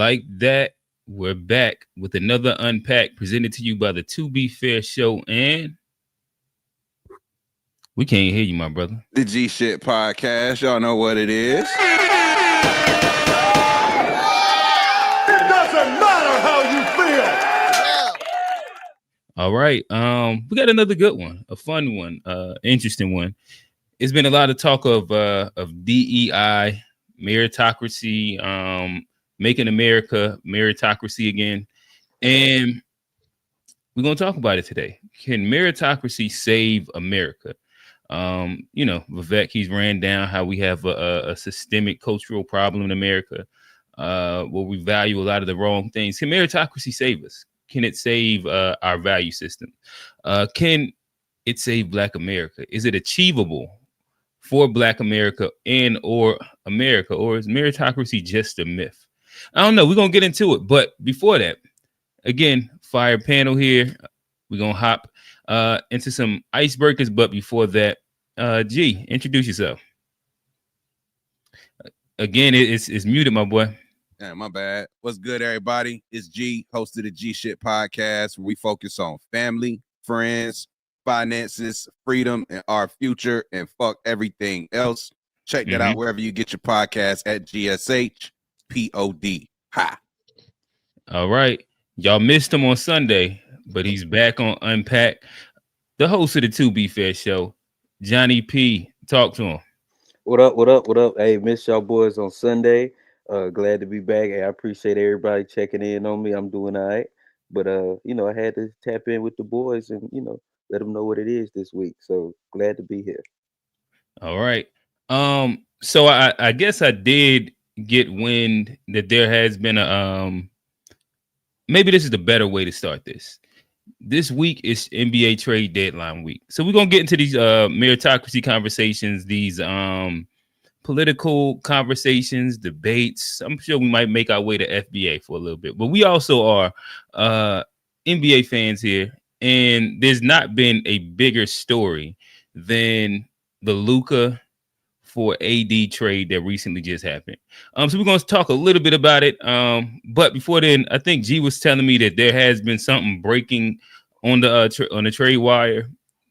like that, we're back with another Unpacked presented to you by the To Be Fair Show, and we can't hear you, my brother. The Gshpod podcast. Y'all know what it is. It doesn't matter how you feel. All right. We got another good one, a fun one, interesting one. It's been a lot of talk of DEI, meritocracy, making America meritocracy again. And we're going to talk about it today. Can meritocracy save America? Vivek, he's ran down how we have a systemic cultural problem in America where we value a lot of the wrong things. Can meritocracy save us? Can it save our value system? Can it save Black America? Is it achievable for Black America and or America, or is meritocracy just a myth? I don't know. We're going to get into it. But before that, again, fire panel here. We're going to hop into some icebreakers. But before that, G, introduce yourself. Again, it's muted, my boy. Yeah, my bad. What's good, everybody? It's G, host of the Gshpod podcast, where we focus on family, friends, finances, freedom, and our future, and fuck everything else. Check that out wherever you get your podcast at GSHPOD. Ha. All right. Y'all missed him on Sunday, but he's back on Unpacked. The host of the To Be Fair Show, Johnny P. Talk to him. What up, what up, what up? Hey, missed y'all boys on Sunday. Glad to be back. Hey, I appreciate everybody checking in on me. I'm doing all right. But, I had to tap in with the boys and, let them know what it is this week. So glad to be here. All right. So I guess I did get wind that there has been maybe this is the better way to start this. This week is NBA trade deadline week. So we're going to get into these meritocracy conversations, these political conversations, debates. I'm sure we might make our way to FBA for a little bit, but we also are NBA fans here. And there's not been a bigger story than the Luka for AD trade that recently just happened. So we're going to talk a little bit about it. But before then, I think G was telling me that there has been something breaking on the trade wire.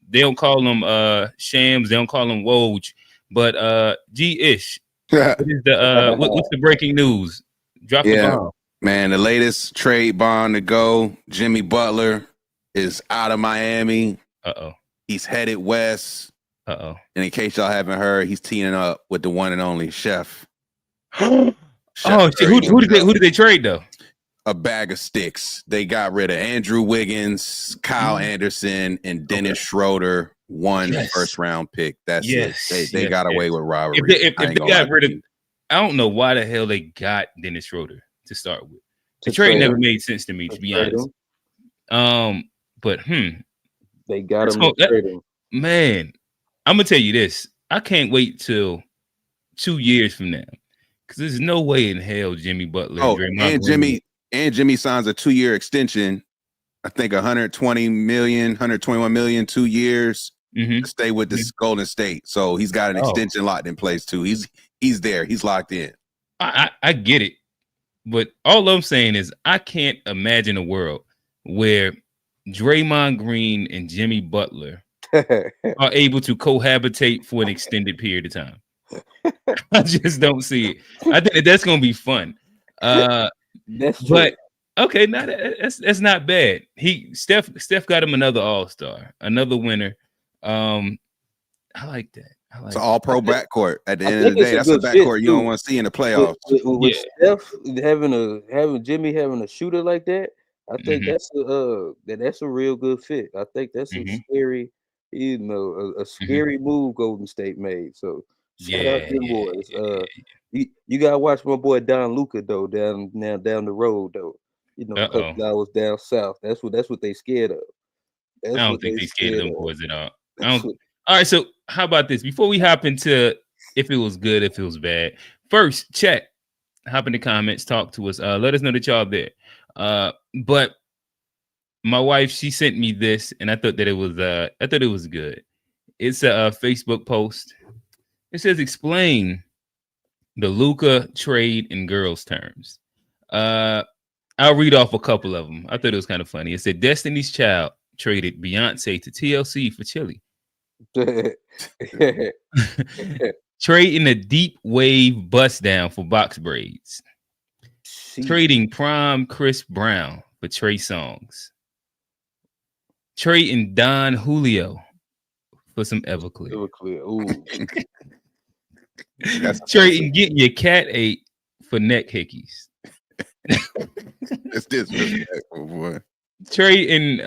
They don't call them shams. They don't call them Woj. But G-ish, what's the breaking news? Drop the bomb. Man, the latest trade bomb to go. Jimmy Butler is out of Miami. He's headed west. And in case y'all haven't heard, he's teaming up with the one and only Chef. Who did they trade though? A bag of sticks. They got rid of Andrew Wiggins, Kyle Anderson, and Dennis Schroeder. First round pick. That's it. They got away with robbery. If they got rid of, I don't know why the hell they got Dennis Schroeder to start with. The trade never made sense to me, to be honest. But they got him. Man, I'm gonna tell you this. I can't wait till 2 years from now, because there's no way in hell Jimmy Butler. Jimmy signs a 2-year extension. I think 121 million, 2 years to stay with this Golden State. So he's got an extension locked in place too. He's there. He's locked in. I get it, but all I'm saying is I can't imagine a world where Draymond Green and Jimmy Butler are able to cohabitate for an extended period of time. I just don't see it. I think that's going to be fun. That's true. But okay, that's not bad. Steph got him another All-Star, another winner. I like that. It's an all-pro backcourt. At the end of the day, that's a backcourt you don't want to see in the playoffs. With Steph having Jimmy having a shooter like that, I think that's a real good fit. I think that's a scary, a scary move Golden State made. So shout out to them boys. You gotta watch my boy Luka though down the road though. A couple hours down south. That's what they scared of. I don't think they scared of them boys at all. All right, so how about this? Before we hop into if it was good, if it was bad, first chat, hop in the comments, talk to us. Let us know that y'all there. But my wife, she sent me this, and I thought it was good. It's a Facebook post. It says, explain the Luka trade in girls' terms. I'll read off a couple of them. I thought it was kind of funny. It said Destiny's Child traded Beyonce to TLC for Chili. Trading a deep wave bust down for box braids. Trading prime Chris Brown for Trey Songz. Trading Don Julio for some Everclear. Trading getting your cat ate for neck hickeys. That's disrespectful, boy. Trading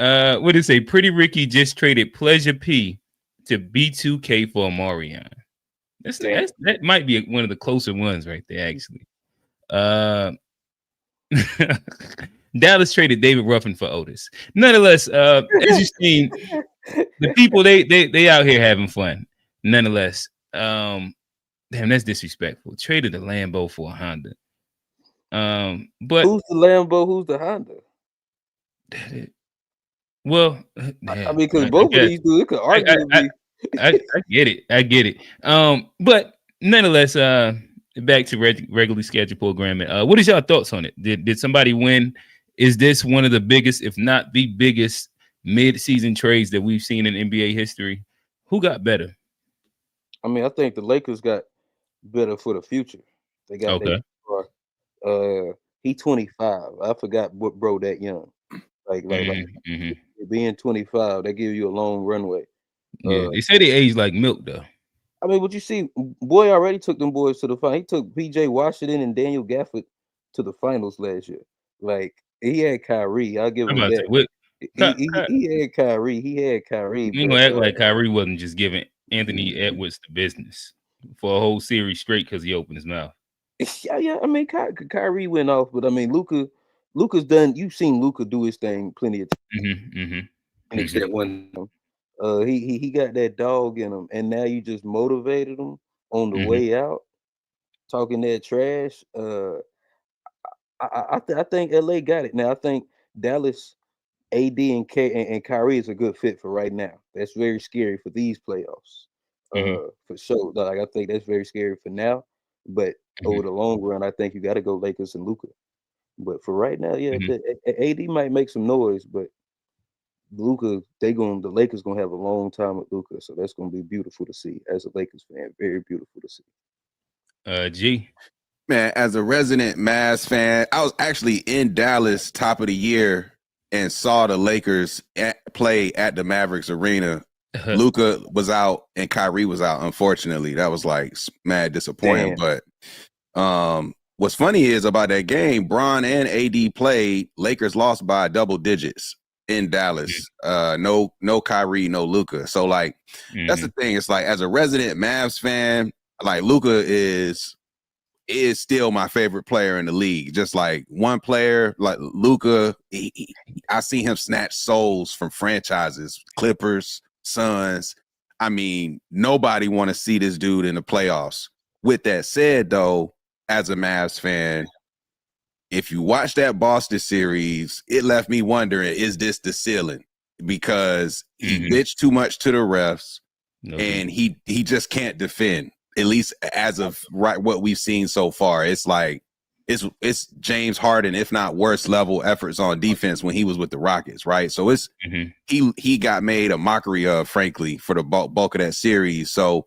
what did it say? Pretty Ricky just traded Pleasure P to B2K for Omarion. That might be one of the closer ones right there, actually. Dallas traded David Ruffin for Otis. Nonetheless, as you've seen, the people they out here having fun. Nonetheless, damn, that's disrespectful. Traded a Lambo for a Honda. But who's the Lambo? Who's the Honda? Well, I mean, because both of these dudes could arguably. I get it. But nonetheless, back to regularly scheduled programming. What is your thoughts on it? Did somebody win? Is this one of the biggest, if not the biggest, mid-season trades that we've seen in NBA history? Who got better? I mean, I think the Lakers got better for the future. They got he 25. I forgot what bro that young. Like being 25, that gives you a long runway. Yeah, they say they age like milk though. I mean, what you see, boy already took them boys to the final. He took PJ Washington and Daniel Gafford to the finals last year. Like he had Kyrie. I'll give him that. He had Kyrie. You gonna act like Kyrie wasn't just giving Anthony Edwards the business for a whole series straight because he opened his mouth. Yeah. I mean, Kyrie went off, but I mean, Luka's done. You've seen Luka do his thing plenty of times. He got that dog in him, and now you just motivated him on the way out, talking that trash. I think LA got it now. I think Dallas, AD and Kyrie is a good fit for right now. That's very scary for these playoffs, for sure. Like I think that's very scary for now, but over the long run, I think you got to go Lakers and Luka. But for right now, yeah, AD might make some noise, but Luka, the Lakers gonna have a long time with Luka, so that's gonna be beautiful to see. As a Lakers fan, very beautiful to see. G, man, as a resident Mavs fan, I was actually in Dallas top of the year and saw the Lakers play at the Mavericks arena. Luka was out and Kyrie was out. Unfortunately, that was like mad disappointing. Damn. But what's funny is about that game, Bron and AD played. Lakers lost by double digits in Dallas. No Kyrie, no Luka. So like that's the thing. It's like as a resident Mavs fan, like Luka is still my favorite player in the league. Just like one player, like Luka, I see him snatch souls from franchises, Clippers, Suns. I mean, nobody want to see this dude in the playoffs. With that said, though, as a Mavs fan, if you watch that Boston series, it left me wondering, is this the ceiling? Because he bitched too much to the refs, and he just can't defend. At least as of what we've seen so far, it's like it's James Harden, if not worse level efforts on defense when he was with the Rockets, right? So it's he got made a mockery of, frankly, for the bulk of that series. So,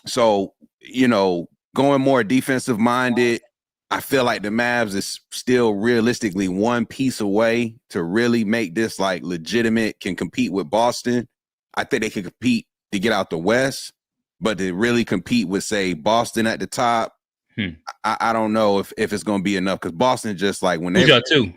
so you know, going more defensive minded, I feel like the Mavs is still realistically one piece away to really make this like legitimate, can compete with Boston. I think they can compete to get out the West, but to really compete with, say, Boston at the top, I don't know if it's going to be enough, because Boston just like when they got two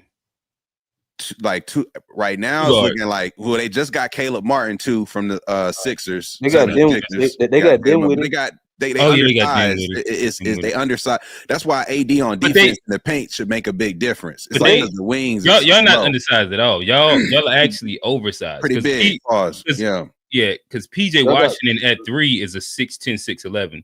right now, it's looking like they just got Caleb Martin too from the Sixers. They got them. They got them with it. They undersized. They undersized. That's why AD on defense in the paint should make a big difference. It's like the wings. Y'all not undersized at all. Y'all are actually oversized. Pretty big. Yeah, because PJ Washington at 3 is a 6'10", 6'11".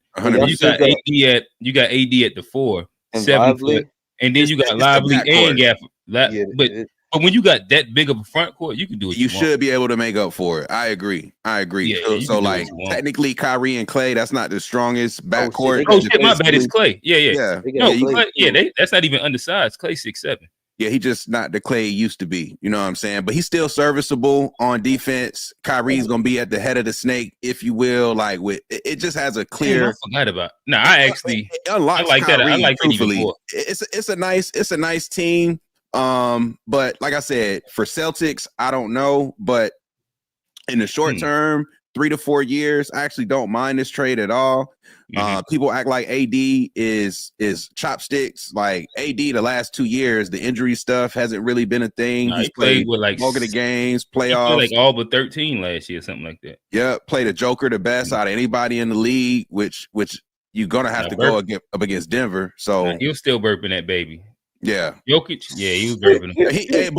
You got AD at the 4, 7 foot, and then you got Lively and Gafford. But when you got that big of a front court, you can do what you should want. be able to make up for it. I agree. Yeah, so like technically Kyrie and Clay, that's not the strongest backcourt. Oh shit, my bad. It's Clay. Yeah. No, Clay, that's not even undersized. Clay 6'7". Yeah, he just not the Clay he used to be. You know what I'm saying? But he's still serviceable on defense. Kyrie's gonna be at the head of the snake, if you will. Like with it just has a clear. Damn, I forgot about. No, I actually I like Kyrie, that. I like it even more. It's a nice team. But like I said, for Celtics, I don't know. But in the short term, 3 to 4 years, I actually don't mind this trade at all. People act like AD is chopsticks. Like AD, the last 2 years, the injury stuff hasn't really been a thing. He's played with like bulk of the games, playoffs, like all but 13 last year, something like that. Yeah, played a Joker the best out of anybody in the league, which you're gonna have to go up against Denver. So he was still burping that baby. Yeah, Jokic. Yeah, he was burping him.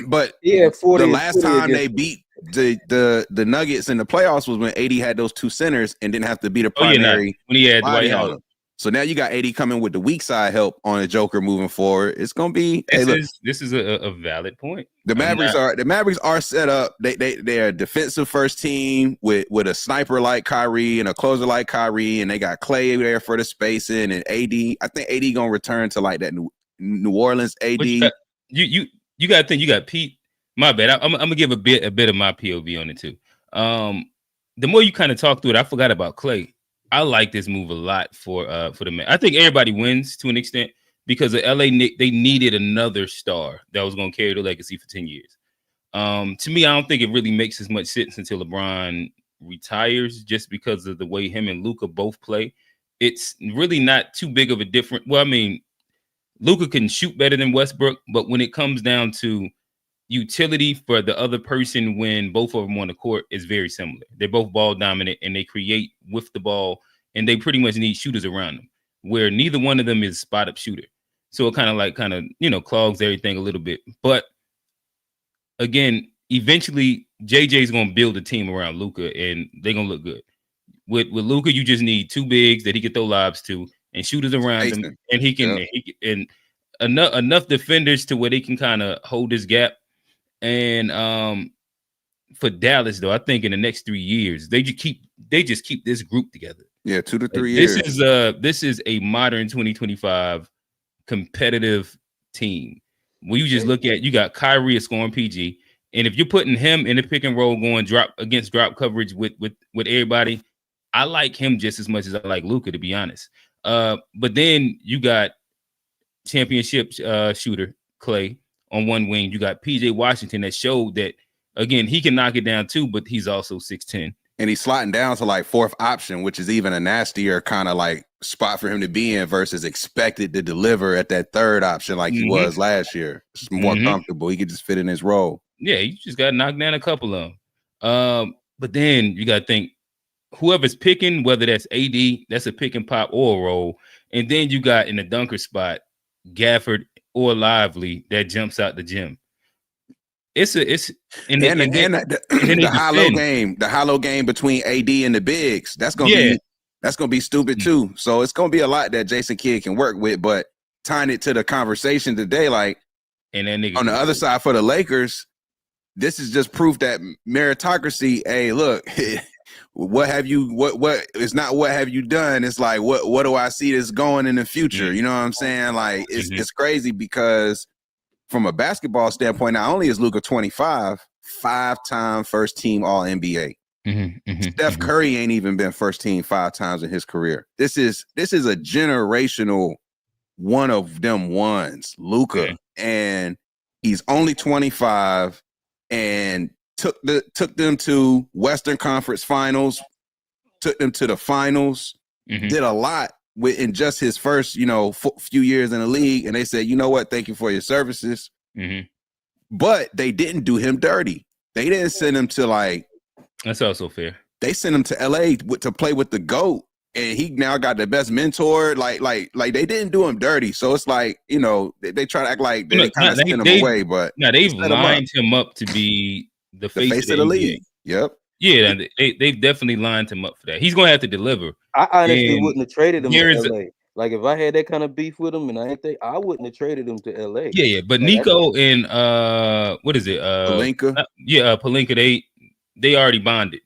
But the last time they beat the Nuggets in the playoffs was when AD had those two centers and didn't have to beat a primary when he had Dwight Howard. So now you got AD coming with the weak side help on a Joker moving forward. It's gonna be this is a valid point. The Mavericks are set up. They're a defensive first team with a sniper like Kyrie and a closer like Kyrie, and they got Clay there for the spacing and AD. I think AD gonna return to like that New Orleans AD. You got to think you got Pete. My bad. I'm gonna give a bit of my POV on it too. The more you kind of talk through it, I forgot about Clay. I like this move a lot for the man. I think everybody wins to an extent because of LA Nick. They needed another star that was going to carry the legacy for 10 years. To me, I don't think it really makes as much sense until LeBron retires, just because of the way him and Luka both play. It's really not too big of a difference. Well, I mean, Luka can shoot better than Westbrook, but when it comes down to utility for the other person when both of them on the court is very similar. They're both ball dominant and they create with the ball, and they pretty much need shooters around them, where neither one of them is spot up shooter. So it kind of clogs everything a little bit. But again, eventually JJ's gonna build a team around Luka and they're gonna look good. With Luka, you just need two bigs that he can throw lobs to and shooters around him, and he can enough defenders to where they can kind of hold his gap. And for Dallas, though, I think in the next 3 years, they just keep this group together. Yeah, 2 to 3 years. This is a modern 2025 competitive team. When you just look at, you got Kyrie a scoring PG, and if you're putting him in the pick and roll going drop coverage with everybody, I like him just as much as I like Luka, to be honest. But then you got championship shooter Clay. On one wing, you got PJ Washington that showed that, again, he can knock it down too, but he's also 6'10". And he's slotting down to like fourth option, which is even a nastier kind of like spot for him to be in versus expected to deliver at that third option like he was last year. It's more comfortable. He could just fit in his role. Yeah, you just got to knock down a couple of them. But then you got to think, whoever's picking, whether that's AD, that's a pick and pop or a roll. And then you got in the dunker spot, Gafford or Lively that jumps out the gym. The hollow game between AD and the bigs. That's gonna be stupid too. So it's gonna be a lot that Jason Kidd can work with. But tying it to the conversation today, like, and that nigga on the other side for the Lakers, this is just proof that meritocracy. Hey, look, what it's not what have you done, it's like what do I see this going in the future? You know what I'm saying? Like it's crazy because from a basketball standpoint, not only is Luka 25, 5-time first team all NBA. Steph Curry ain't even been first team 5 times in his career. This is a generational one of them ones, Luka, and he's only 25 and took them to Western Conference Finals, took them to the finals, did a lot in just his first, few years in the league. And they said, you know what? Thank you for your services. But they didn't do him dirty. They didn't send him to that's also fair. They sent him to LA to play with the GOAT. And he now got the best mentor. Like they didn't do him dirty. So it's like, they try to act like they kind of send him away, but they've lined him up to be the face of the league. Yep. Yeah, they've definitely lined him up for that. He's gonna have to deliver. I honestly wouldn't have traded him to LA. Like if I had that kind of beef with him, and I wouldn't have traded him to LA. Yeah. But Like, Nico and what is it? Palinka. Palinka. They already bonded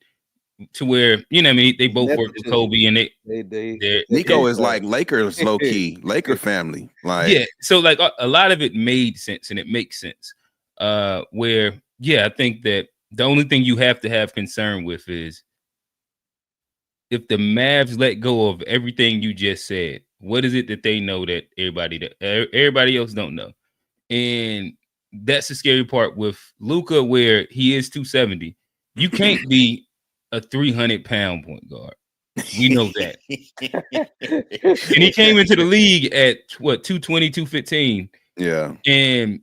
to where you know what I mean. They both worked with nepotism. Kobe, and They Nico is like Lakers low key, Laker family. Like yeah. So like a lot of it made sense, and it makes sense. Where I think that the only thing you have to have concern with is if the Mavs let go of everything you just said, what is it that they know that everybody else don't know? And that's the scary part with Luka, where he is 270. You can't be a 300-pound point guard. We know that. And he came into the league at what 220, 215. Yeah. And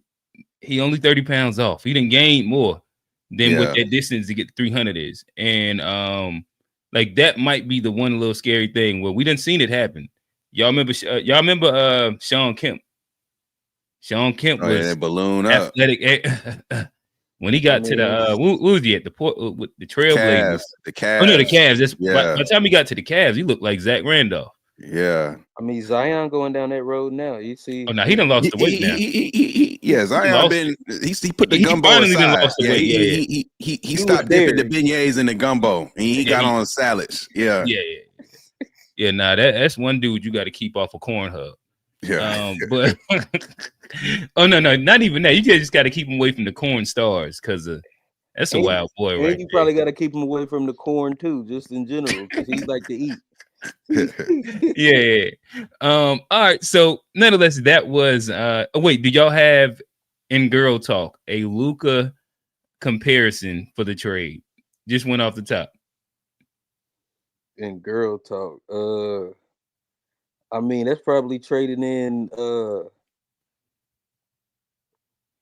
he only 30 pounds off. He didn't gain more than what that distance to get 300 is. And like that might be the one little scary thing where we didn't seen it happen. Y'all remember Sean Kemp? Sean Kemp was balloon athletic. When he got to the what was he at the port with the Trailblazers? The Cavs. Oh no, the Cavs. That's by the time he got to the Cavs, he looked like Zach Randolph. Yeah. I mean, Zion going down that road now. You see. Oh no, he done lost the weight now. Zion he put the gumbo aside. He stopped dipping the beignets in the gumbo and he got on salads. Yeah. Nah, that's one dude you got to keep off a corn hub. Yeah. But oh no, not even that. You just got to keep him away from the corn stars because that's a wild boy, right? You probably got to keep him away from the corn too, just in general, because he like to eat. All right. So nonetheless, that was wait, did y'all have in girl talk a Luka comparison for the trade? Just went off the top. In girl talk, I mean that's probably trading in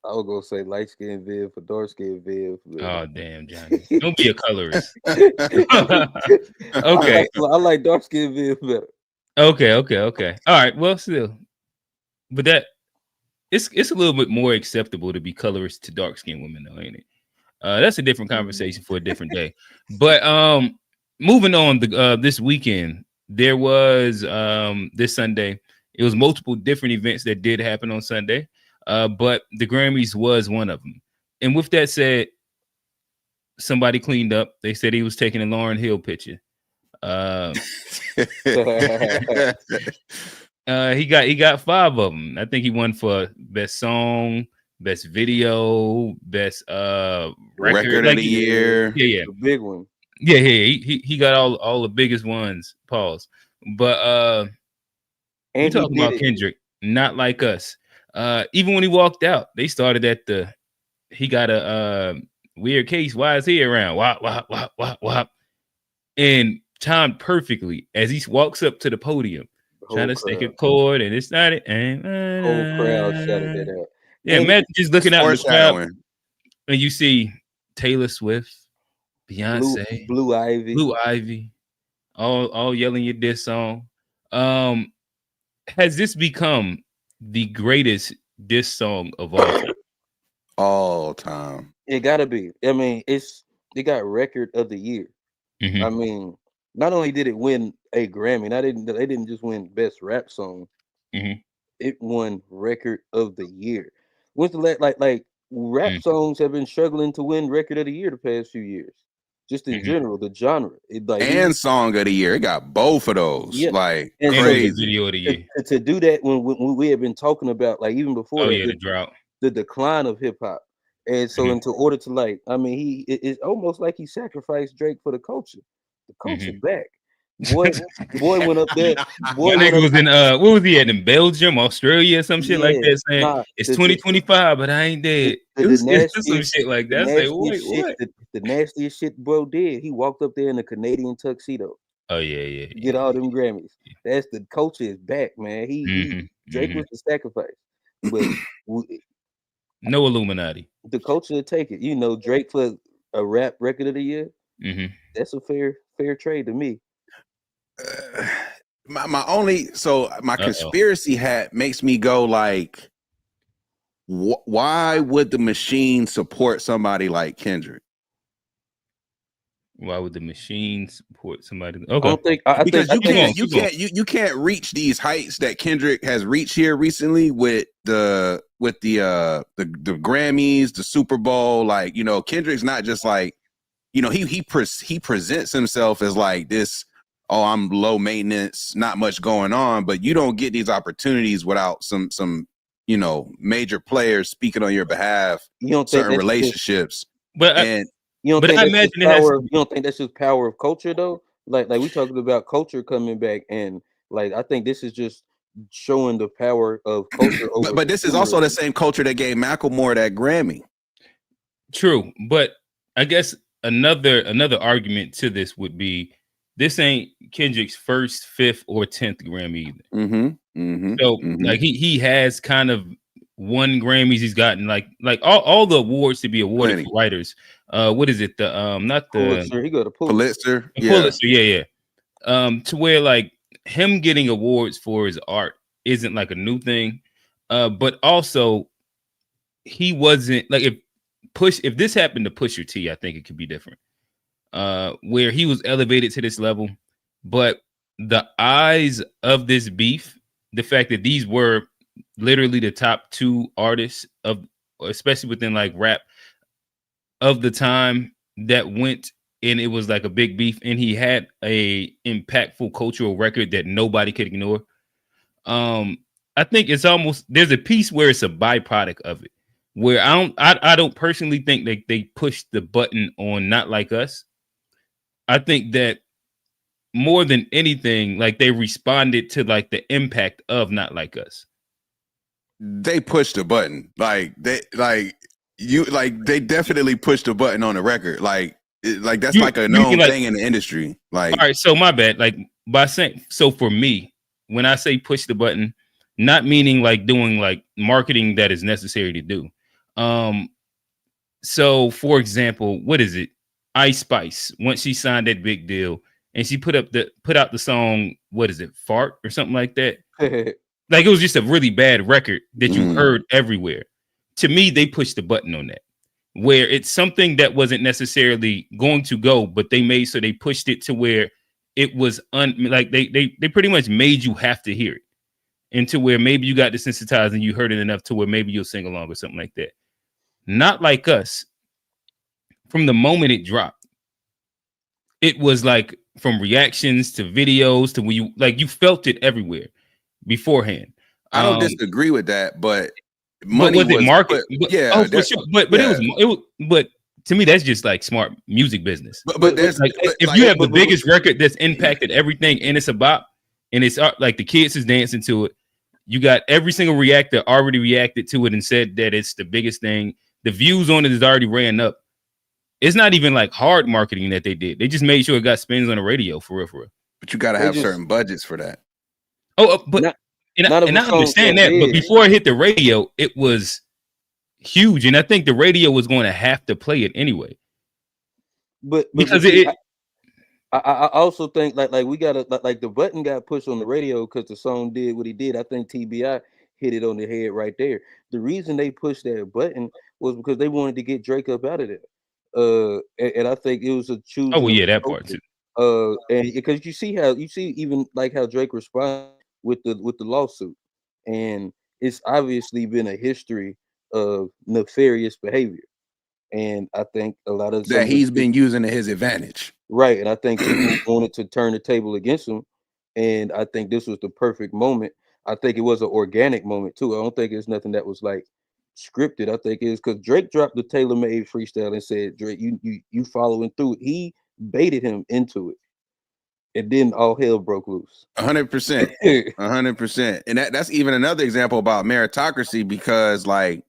I was gonna say light skinned Viv for dark skinned Viv. Oh damn, Johnny. Don't be a colorist. Okay. I like dark skinned Viv better. Okay. All right. Well, still. But that it's a little bit more acceptable to be colorist to dark skinned women, though, ain't it? That's a different conversation for a different day. But moving on, this weekend, there was this Sunday, it was multiple different events that did happen on Sunday. But the Grammys was one of them. And with that said, somebody cleaned up. They said he was taking a Lauryn Hill picture. He got 5 of them. I think he won for best song, best video, best record of the year. Yeah. The big one. Yeah. He got all the biggest ones. Pause. But you talking about Kendrick, Not Like Us. Even when he walked out, they started at he got a weird case. Why is he around? Wop. And timed perfectly as he walks up to the podium, trying to stake a chord, and it's not it. Whole crowd shouted that out. Yeah, imagine just looking out in the crowd and you see Taylor Swift, Beyonce, Blue Ivy, all yelling your diss song. Has this become the greatest diss song of all time? It gotta be. I mean, they got record of the year. Mm-hmm. I mean, not only did it win a Grammy, they didn't just win best rap song. Mm-hmm. It won record of the year. What's the like rap songs have been struggling to win record of the year the past few years. Just in general, the genre. And song of the year. It got both of those. Yeah. Like and crazy. Video of the year. To do that when we had been talking about, like, even before the drought. The decline of hip hop. And so into order to, like, I mean, it's almost like he sacrificed Drake for the culture. The culture back. Boy went up there. Boy nigga was in what was he at in Belgium, Australia, some shit like that, saying it's 2025, but I ain't dead. Some shit like that. Say, wait, what? The nastiest shit bro did. He walked up there in a Canadian tuxedo. Oh yeah. Get all them Grammys. That's the culture is back, man. Drake was the sacrifice, but no Illuminati. The culture will take it. You know, Drake for a rap record of the year. That's a fair trade to me. My conspiracy hat makes me go like, why would the machine support somebody like Kendrick? Why would the machine support somebody? I Okay. don't think I Because think you can't reach these heights that Kendrick has reached here recently with the Grammys, the Super Bowl. Like, you know, Kendrick's not just like, you know, he presents himself as like this, oh, I'm low maintenance, not much going on, but you don't get these opportunities without some you know, major players speaking on your behalf, you don't think certain that's relationships. But And you don't but think I that's just imagine it has. power of, you don't think that's just power of culture though? Like we talking about culture coming back, and like I think this is just showing the power of culture over but this is also the consumerism. same culture that gave Macklemore that Grammy. True, but I guess another argument to this would be this ain't Kendrick's first, fifth, or 10th Grammy either. So like he has kind of won Grammys. He's gotten like all the awards to be awarded Plenty. for writers. What is it? The not the Pulitzer, he got a Pulitzer. Pulitzer, yeah. To where like him getting awards for his art isn't like a new thing. But also he wasn't like if this happened to Pusha T, I think it could be different. Where he was elevated to this level, but the eyes of this beef, the fact that these were literally the top two artists of, especially within like rap of the time that went, and it was like a big beef, and he had a impactful cultural record that nobody could ignore. I think it's almost, there's a piece where it's a byproduct of it, where I don't personally think that they pushed the button on Not Like Us. I think that more than anything, like they responded to like the impact of Not Like Us. They pushed the button. They definitely pushed the button on the record. Like that's like a known thing in the industry. Like, all right, so my bad. Like by saying, so for me, when I say push the button, not meaning like doing like marketing that is necessary to do. So for example, what is it? Ice Spice, once she signed that big deal and she put out the song, what is it, Fart or something like that? Like it was just a really bad record that you heard everywhere. To me, they pushed the button on that, where it's something that wasn't necessarily going to go, but they pushed it to where it was like they pretty much made you have to hear it, into where maybe you got desensitized and you heard it enough to where maybe you'll sing along or something like that. Not Like Us, from the moment it dropped, it was like from reactions to videos to when you felt it everywhere beforehand. I don't disagree with that, but money was it market? For sure. But it was but to me that's just like smart music business. But there's like if you have the biggest record that's impacted everything and it's a bop and it's like the kids is dancing to it, you got every single reactor already reacted to it and said that it's the biggest thing. The views on it is already ran up. It's not even like hard marketing that they did. They just made sure it got spins on the radio for real. But you got to have certain budgets for that. But I understand that. But before it hit the radio, it was huge, and I think the radio was going to have to play it anyway. But because I also think like we gotta like the button got pushed on the radio because the song did what he did. I think TBI hit it on the head right there. The reason they pushed that button was because they wanted to get Drake up out of there. And I think it was a choose. Oh well, yeah, that part too. And because you see even like how Drake responded with the lawsuit, and it's obviously been a history of nefarious behavior, and I think a lot of that he's been using to his advantage, right? And I think people wanted to turn the table against him, and I think this was the perfect moment. I think it was an organic moment too. I don't think it's nothing that was like scripted. I think it's because Drake dropped the tailor-made freestyle and said, Drake, you following through. He baited him into it, and then all hell broke loose. 100%, 100%. And that's even another example about meritocracy, because like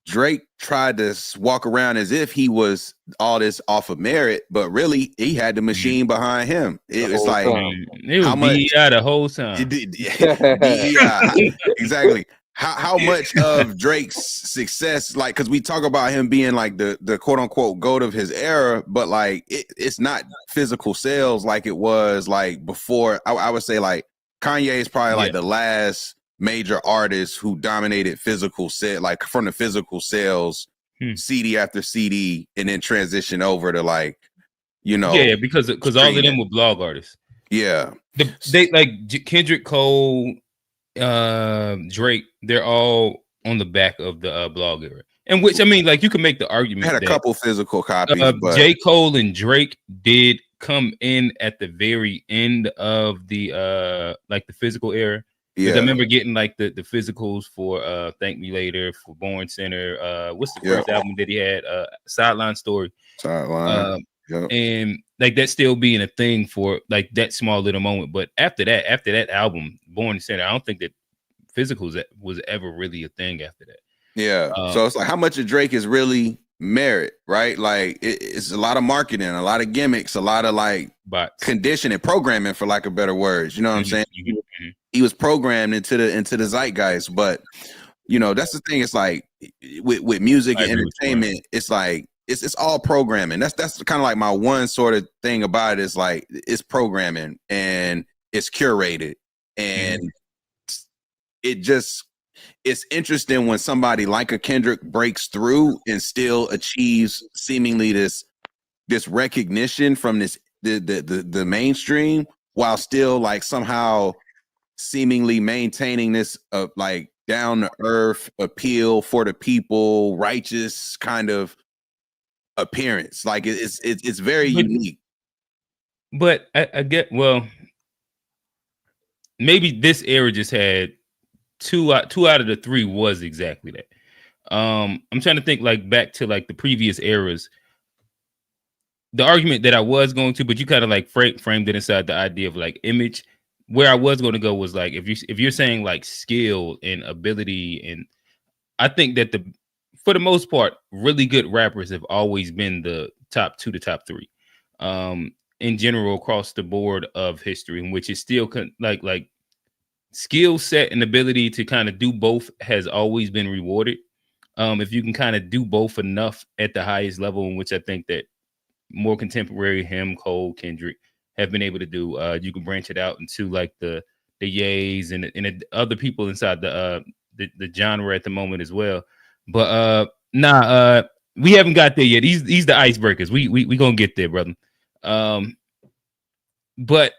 Drake tried to walk around as if he was all this off of merit, but really he had the machine behind him. It was like it was DEI the whole time. DEI, exactly. How much of Drake's success, like, because we talk about him being like the quote unquote GOAT of his era, but like it's not physical sales like it was like before. I would say like Kanye is probably like the last major artist who dominated physical set, like from the physical sales CD after CD and then transition over to like, because all of them were blog artists. Yeah, they like Kendrick, Cole, Drake. They're all on the back of the blog era, and which I mean, like you can make the argument. I had a couple physical copies, but J. Cole and Drake did come in at the very end of the like the physical era. Yeah, I remember getting like the physicals for Thank Me Later, for Born Center. What's the first album that he had? Sideline Story. And like that still being a thing for like that small little moment. But after that album, Born Center, I don't think that physicals was ever really a thing after that. Yeah. So it's like how much of Drake is really merit, right? Like it's a lot of marketing, a lot of gimmicks, a lot of like conditioning, programming, for lack of better words. You know what I'm saying? He was programmed into the zeitgeist, but that's the thing. It's like with music and entertainment, it's like it's all programming. That's kind of like my one sort of thing about it is like it's programming and it's curated, and it's interesting when somebody like a Kendrick breaks through and still achieves seemingly this recognition from the mainstream while still like somehow seemingly maintaining this like down to earth appeal for the people, righteous kind of appearance. Like it's very unique. But I get, well, maybe this era just had two out of the three was exactly that. I'm trying to think like back to like the previous eras. The argument that I was going to, but you kind of like framed it inside the idea of like image. Where I was going to go was like if you're saying like skill and ability, and I think that for the most part, really good rappers have always been the top 2 to top 3. In general, across the board of history, in which is still like skill set and ability to kind of do both has always been rewarded. If you can kind of do both enough at the highest level, in which I think that more contemporary him, Cole, Kendrick have been able to do, you can branch it out into like the Yays and the other people inside the genre at the moment as well. But we haven't got there yet. These the icebreakers. We gonna get there, brother. But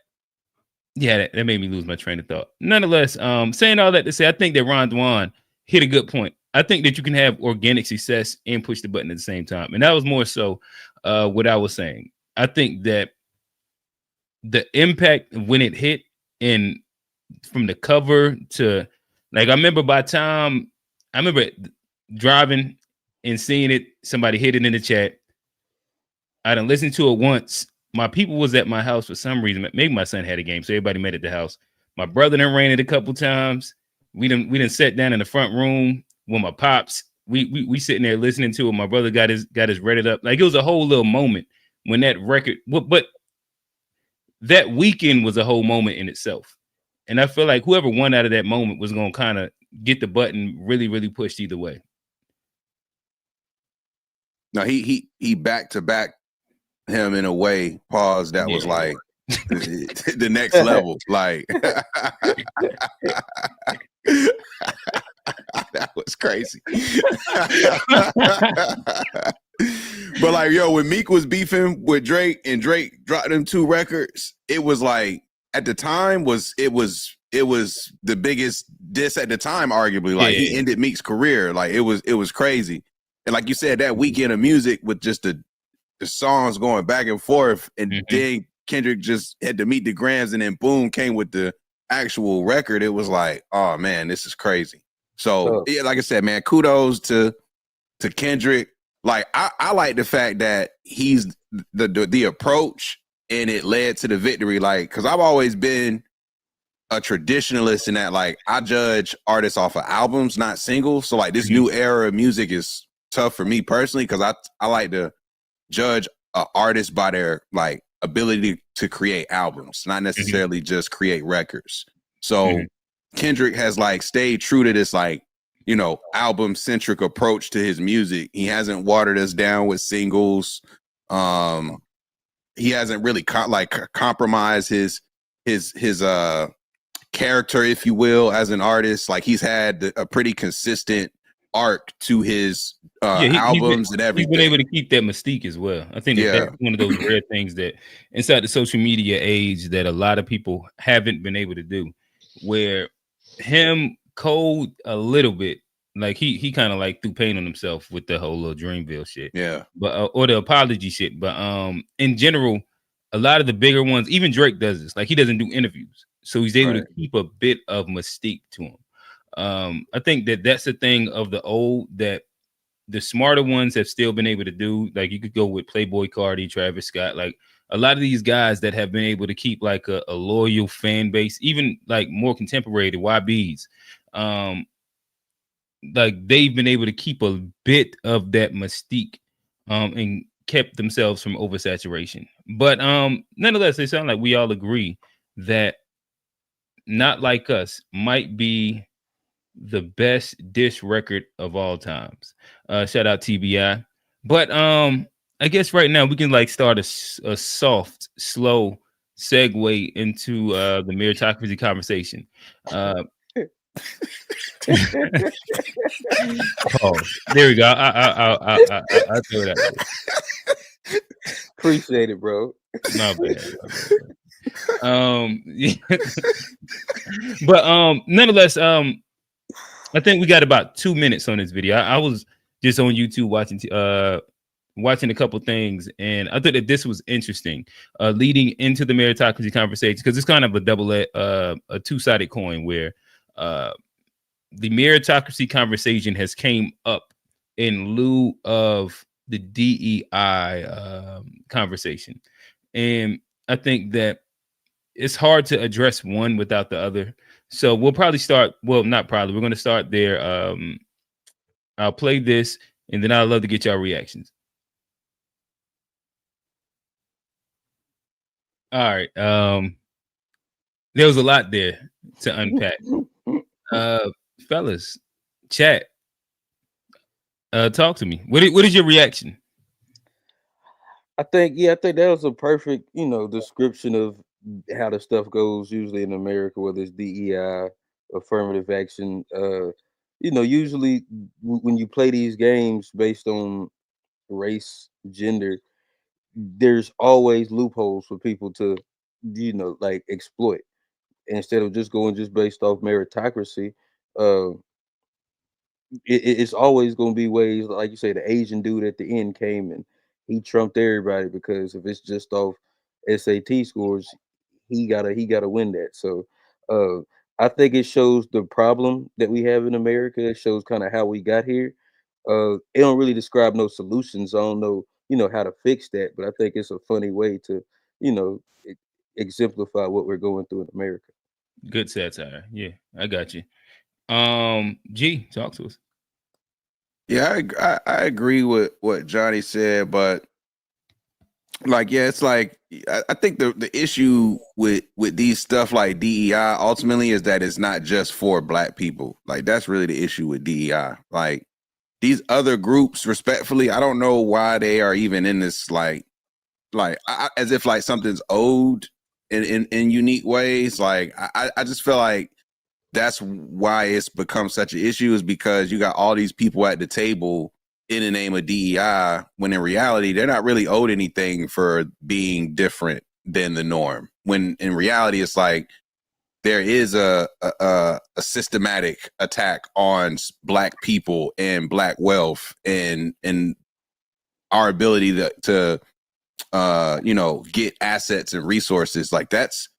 yeah, that made me lose my train of thought. Nonetheless, saying all that to say, I think that Ron Dwan hit a good point. I think that you can have organic success and push the button at the same time. And that was more so what I was saying. I think that the impact when it hit, and from the cover to like, I remember driving and seeing it, somebody hit it in the chat. I done listened to it once. My people was at my house for some reason. Maybe my son had a game, so everybody met at the house. My brother done ran it a couple times. We done sat down in the front room with my pops. We sitting there listening to it. My brother got his read it up. Like it was a whole little moment when that record. But that weekend was a whole moment in itself. And I feel like whoever won out of that moment was gonna kind of get the button really, really pushed either way. No, he back to back him in a way, pause, that was like the next level. Like that was crazy. But like, yo, when Meek was beefing with Drake and Drake dropped them 2 records, it was like at the time it was the biggest diss at the time, arguably. Like he ended Meek's career. Like it was crazy. And like you said, that weekend of music with just the songs going back and forth, and then Kendrick just had to meet the Grams, and then boom, came with the actual record. It was like, oh man, this is crazy. So yeah, like I said, man, kudos to Kendrick. Like I like the fact that he's the approach, and it led to the victory. Like, because I've always been a traditionalist in that, like, I judge artists off of albums, not singles. So like this new era of music is tough for me personally, because I like to judge an artist by their like ability to create albums, not necessarily just create records. So Kendrick has like stayed true to this like, you know, album centric approach to his music. He hasn't watered us down with singles. He hasn't really compromised his character, if you will, as an artist. Like he's had a pretty consistent arc to his He's albums and everything. He's been able to keep that mystique as well. I think that's one of those rare things that inside the social media age that a lot of people haven't been able to do. Where him Code a little bit, like he kind of like threw pain on himself with the whole little Dreamville shit. Yeah, but or the apology shit. But in general, a lot of the bigger ones, even Drake does this. Like he doesn't do interviews, so he's able to keep a bit of mystique to him. I think that's the thing of the old that the smarter ones have still been able to do. Like you could go with Playboy Cardi, Travis Scott, like a lot of these guys that have been able to keep like a loyal fan base, even like more contemporary, the YBs. Like they've been able to keep a bit of that mystique and kept themselves from oversaturation. But nonetheless, they sound like we all agree that Not Like Us might be the best diss record of all times. Shout out TBI. But I guess right now we can like start a soft, slow segue into the meritocracy conversation. Oh, there we go. I'll throw it out there. Appreciate it, bro. My bad. But nonetheless, I think we got about 2 minutes on this video. I was just on YouTube watching a couple things, and I thought that this was interesting, leading into the meritocracy conversation, because it's kind of a two-sided coin where the meritocracy conversation has came up in lieu of the DEI conversation. And I think that it's hard to address one without the other. So we'll probably start. Well, not probably. We're going to start there. I'll play this, and then I'd love to get y'all reactions. All right. There was a lot there to unpack. Fellas, chat. Talk to me. What is your reaction? I think that was a perfect, description of how the stuff goes usually in America, whether it's DEI, affirmative action. Usually when you play these games based on race, gender, there's always loopholes for people to, like exploit. Instead of just going based off meritocracy, it's always going to be ways, like you say, the Asian dude at the end came and he trumped everybody, because if it's just off SAT scores, he gotta win that. So I think it shows the problem that we have in America. It shows kind of how we got here. It don't really describe no solutions. I don't know, how to fix that, but I think it's a funny way to, exemplify what we're going through in America. Good satire. Yeah, I got you. G, talk to us. Yeah, I agree with what Johnny said, but like, yeah, it's like I think the issue with these stuff like DEI ultimately is that it's not just for Black people. Like that's really the issue with DEI. Like these other groups, respectfully, I don't know why they are even in this as if like something's owed in unique ways. Like I just feel like that's why it's become such an issue, is because you got all these people at the table in the name of DEI, when in reality, they're not really owed anything for being different than the norm. When in reality, it's like there is a systematic attack on Black people and Black wealth and our ability to get assets and resources. Like that's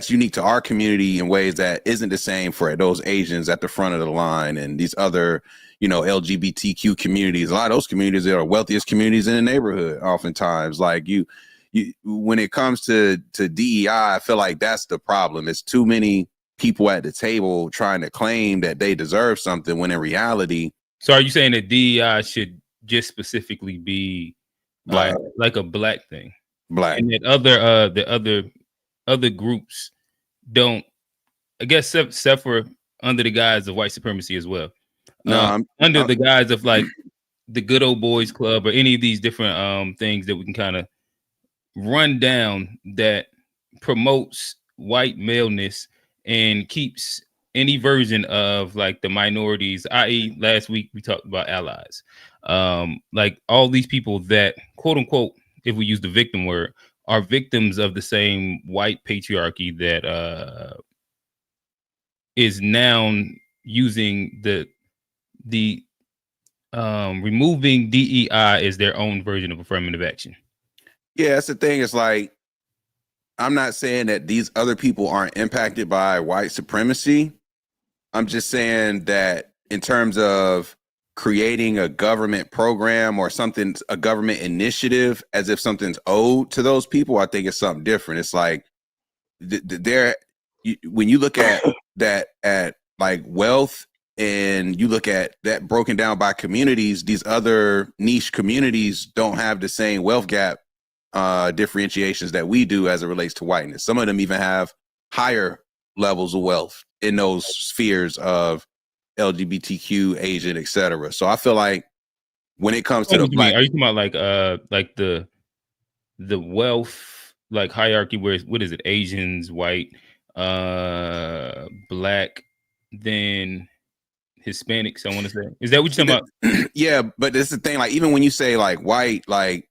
unique to our community in ways that isn't the same for those Asians at the front of the line and these other, LGBTQ communities. A lot of those communities are the wealthiest communities in the neighborhood. Oftentimes, like you when it comes to DEI, I feel like that's the problem. It's too many people at the table trying to claim that they deserve something when in reality. So are you saying that DEI should just specifically be Black, like a Black thing? Black, and that the other groups don't, I guess, suffer under the guise of white supremacy as well. No, under the guise of like the Good Old Boys Club or any of these different things that we can kind of run down that promotes white maleness and keeps any version of like the minorities, i.e., last week we talked about allies, like all these people that quote unquote, if we use the victim word, are victims of the same white patriarchy that is now using the removing DEI as their own version of affirmative action. Yeah, that's the thing. It's like, I'm not saying that these other people aren't impacted by white supremacy. I'm just saying that in terms of creating a government program or something, a government initiative, as if something's owed to those people, I think it's something different. It's like when you look at that, at like wealth, and you look at that broken down by communities, these other niche communities don't have the same wealth gap differentiations that we do as it relates to whiteness. Some of them even have higher levels of wealth in those spheres of LGBTQ, Asian, etc. So I feel like when it comes to the black, are you talking about like the wealth like hierarchy where what is it, Asians, white, black, then Hispanics, I want to say. Is that what you're talking about? Yeah, but this is the thing, like even when you say like white, like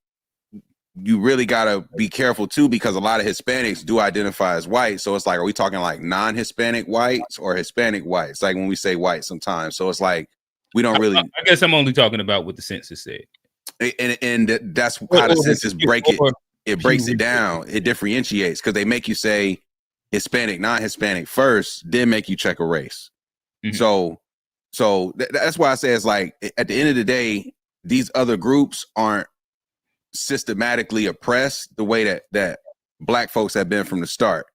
you really gotta be careful too, because a lot of Hispanics do identify as white. So it's like, are we talking like non-Hispanic whites or Hispanic whites? Like when we say white sometimes. So it's like we don't really. I guess I'm only talking about what the census said. And that's how the census break it. It breaks it down. It differentiates because they make you say Hispanic, non-Hispanic first, then make you check a race. Mm-hmm. So that's why I say it's like at the end of the day, these other groups aren't systematically oppressed the way that black folks have been from the start.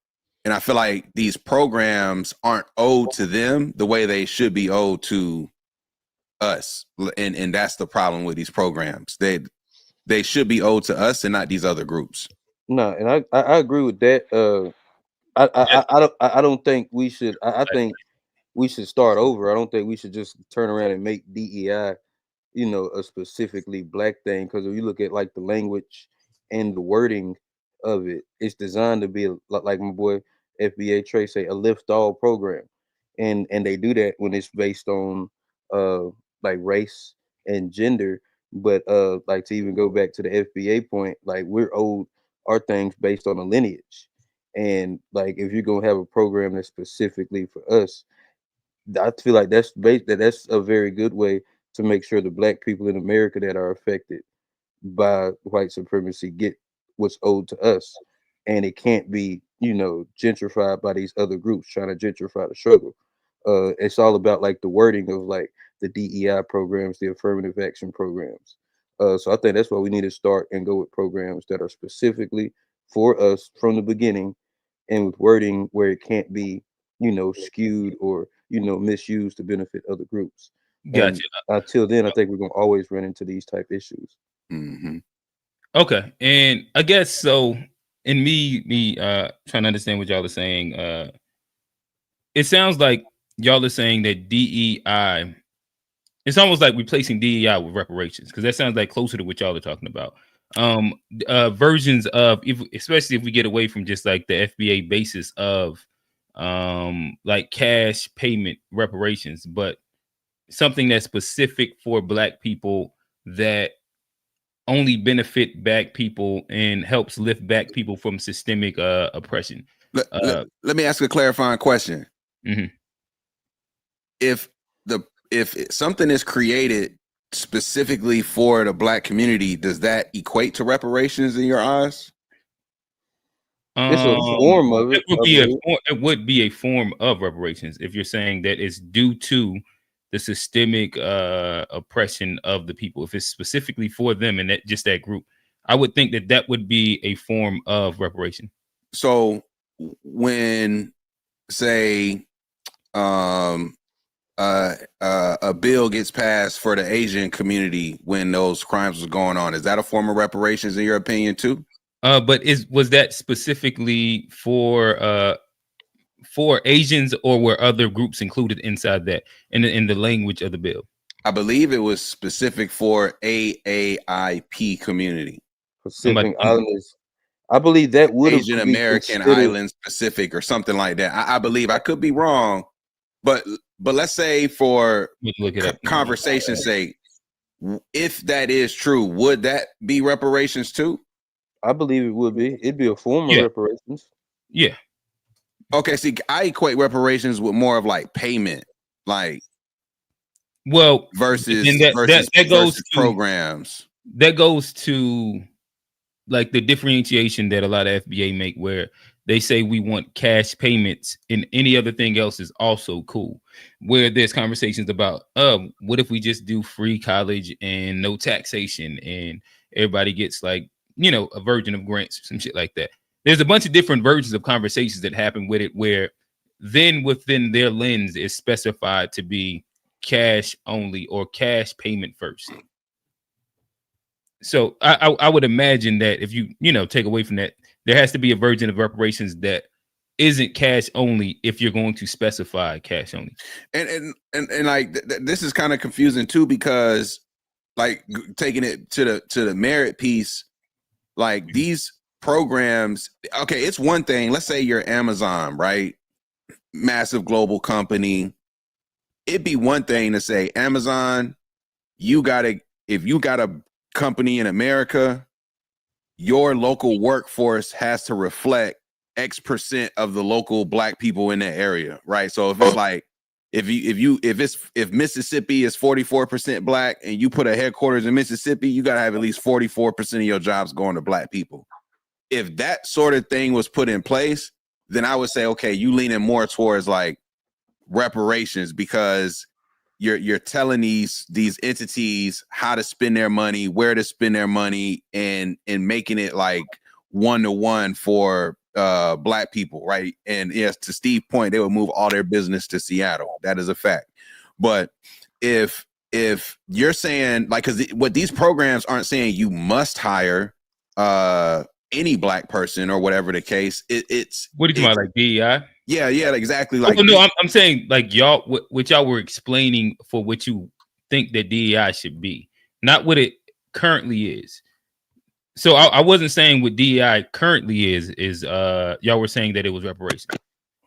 And I feel like these programs aren't owed to them the way they should be owed to us. And that's the problem with these programs. They should be owed to us and not these other groups. No, and I agree with that. I don't think we should. I think we should start over. I don't think we should just turn around and make DEI, a specifically black thing. Because if you look at like the language and the wording of it, it's designed to be like my boy FBA Trey say, a lift all program, and they do that when it's based on like race and gender. But like to even go back to the FBA point, like we're owed our things based on a lineage. And like if you're gonna have a program that's specifically for us, I feel like that's a very good way to make sure the black people in America that are affected by white supremacy get what's owed to us. And it can't be, gentrified by these other groups trying to gentrify the struggle. It's all about like the wording of like the DEI programs, the affirmative action programs. So I think that's why we need to start and go with programs that are specifically for us from the beginning, and with wording where it can't be, skewed or, misused to benefit other groups. Gotcha. And until then, I think we're going to always run into these type issues. Mm-hmm. Okay. And I guess so in me trying to understand what y'all are saying, it sounds like y'all are saying that DEI, it's almost like replacing DEI with reparations, because that sounds like closer to what y'all are talking about. Versions of, especially if we get away from just like the FBA basis of like cash payment reparations, but something that's specific for black people that only benefit black people and helps lift back people from systemic oppression. Let me ask a clarifying question. Mm-hmm. If something is created specifically for the black community, does that equate to reparations in your eyes? It's a form of it. It would be a form of reparations if you're saying that it's due to the systemic oppression of the people. If it's specifically for them and that just that group, I would think that would be a form of reparation. So when, say, a bill gets passed for the Asian community when those crimes was going on, is that a form of reparations in your opinion too? But was that specifically for Asians, or were other groups included inside that in the language of the bill? I believe it was specific for AAIP community. Pacific Islanders. I believe that would Asian American Island specific or something like that. I believe, I could be wrong, But let's say for Look it up. conversation's sake, if that is true, would that be reparations too? I believe it would be. It'd be a form of reparations. Yeah. Okay, see, I equate reparations with more of like payment, like versus that goes to programs. That goes to like the differentiation that a lot of FBA make, where they say we want cash payments and any other thing else is also cool. Where there's conversations about, what if we just do free college and no taxation and everybody gets like, a version of grants or some shit like that. There's a bunch of different versions of conversations that happen with it, where then within their lens is specified to be cash only or cash payment first. So I would imagine that if you take away from that, there has to be a version of reparations that isn't cash only if you're going to specify cash only. And like this is kind of confusing too, because like taking it to the merit piece, like these programs, okay, it's one thing. Let's say you're Amazon, right? Massive global company. It'd be one thing to say, Amazon, if you got a company in America, your local workforce has to reflect X% of the local Black people in that area, right? So if it's like if Mississippi is 44% Black and you put a headquarters in Mississippi, you got to have at least 44% of your jobs going to Black people. If that sort of thing was put in place, then I would say, okay, you leaning more towards like reparations, because you're telling these entities how to spend their money, where to spend their money, and making it like 1-to-1 for Black people, right? And yes, to Steve's point, they would move all their business to Seattle. That is a fact. But if you're saying like, because what these programs aren't saying you must hire any Black person or whatever the case. It's what are you talking about, like DEI? Yeah, exactly. Like, no, I'm saying like y'all, what y'all were explaining for what you think that DEI should be, not what it currently is. So I wasn't saying what DEI currently is y'all were saying that it was reparations.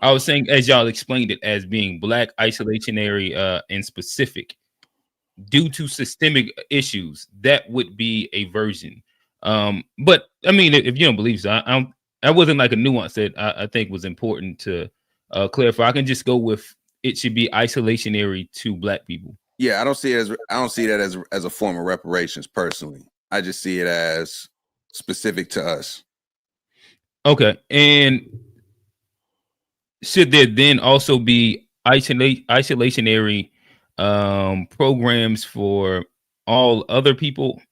I was saying, as y'all explained it, as being Black, isolationary, and specific due to systemic issues, that would be a version. But I mean, if you don't believe so, that wasn't like a nuance that I think was important to clarify. I can just go with it should be isolationary to Black people. Yeah, I don't see that as a form of reparations personally. I just see it as specific to us. Okay, and should there then also be isolationary programs for all other people?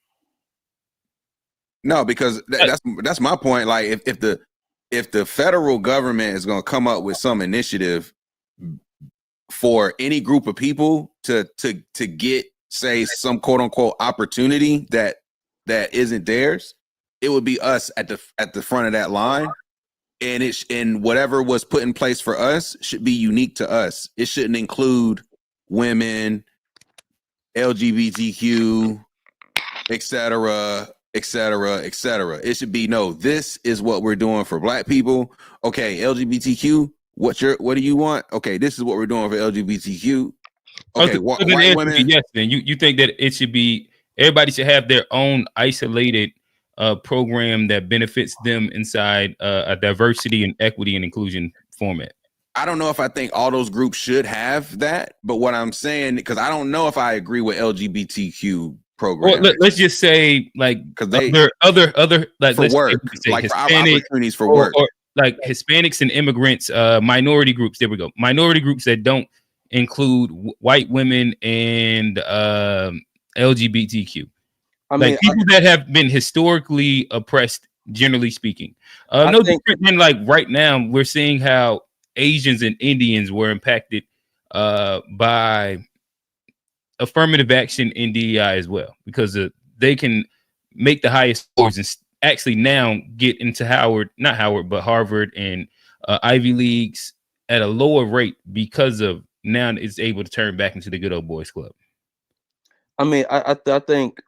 No, because that's my point. Like if the federal government is going to come up with some initiative for any group of people to get, say, some quote unquote opportunity that isn't theirs, it would be us at the front of that line. And whatever was put in place for us should be unique to us. It shouldn't include women, LGBTQ, etc. It should be, no, this is what we're doing for Black people. Okay, LGBTQ, what do you want? Okay, this is what we're doing for LGBTQ. Okay, white women. Yes, then you think that it should be, everybody should have their own isolated program that benefits them inside a diversity and equity and inclusion format. I don't know if I think all those groups should have that, but what I'm saying, because I don't know if I agree with LGBTQ programs. Well, let's just say like other like for work, like for opportunities for work, or like Hispanics and immigrants, minority groups. There we go. Minority groups that don't include white women and LGBTQ. I mean, like people that have been historically oppressed, generally speaking. No different than like right now, we're seeing how Asians and Indians were impacted by affirmative action in DEI as well, because they can make the highest scores and actually now get into Harvard and Ivy Leagues at a lower rate because of now it's able to turn back into the good old boys club. I mean, I think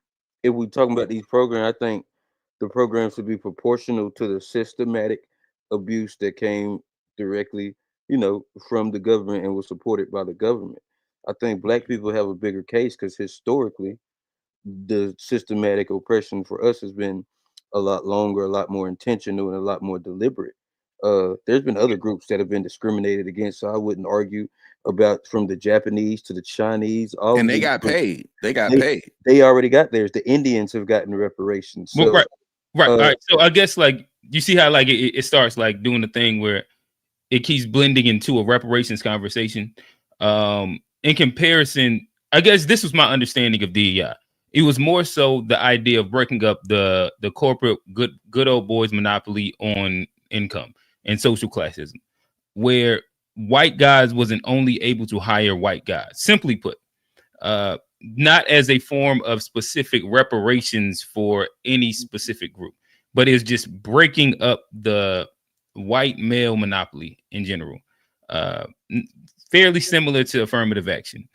if we're talking about these programs, I think the programs should be proportional to the systematic abuse that came directly, from the government and was supported by the government. I think black people have a bigger case because historically, the systematic oppression for us has been a lot longer, a lot more intentional, and a lot more deliberate. There's been other groups that have been discriminated against, so I wouldn't argue about from the Japanese to the Chinese. All And of they these got groups, paid. They got paid. they already got theirs. The Indians have gotten reparations. Well, So, right. All right. So I guess like you see how like it starts like doing the thing where it keeps blending into a reparations conversation. In comparison, I guess this was my understanding of DEI. It was more so the idea of breaking up the corporate good old boys monopoly on income and social classism, where white guys wasn't only able to hire white guys. Simply put, not as a form of specific reparations for any specific group, but it's just breaking up the white male monopoly in general. Fairly similar to affirmative action.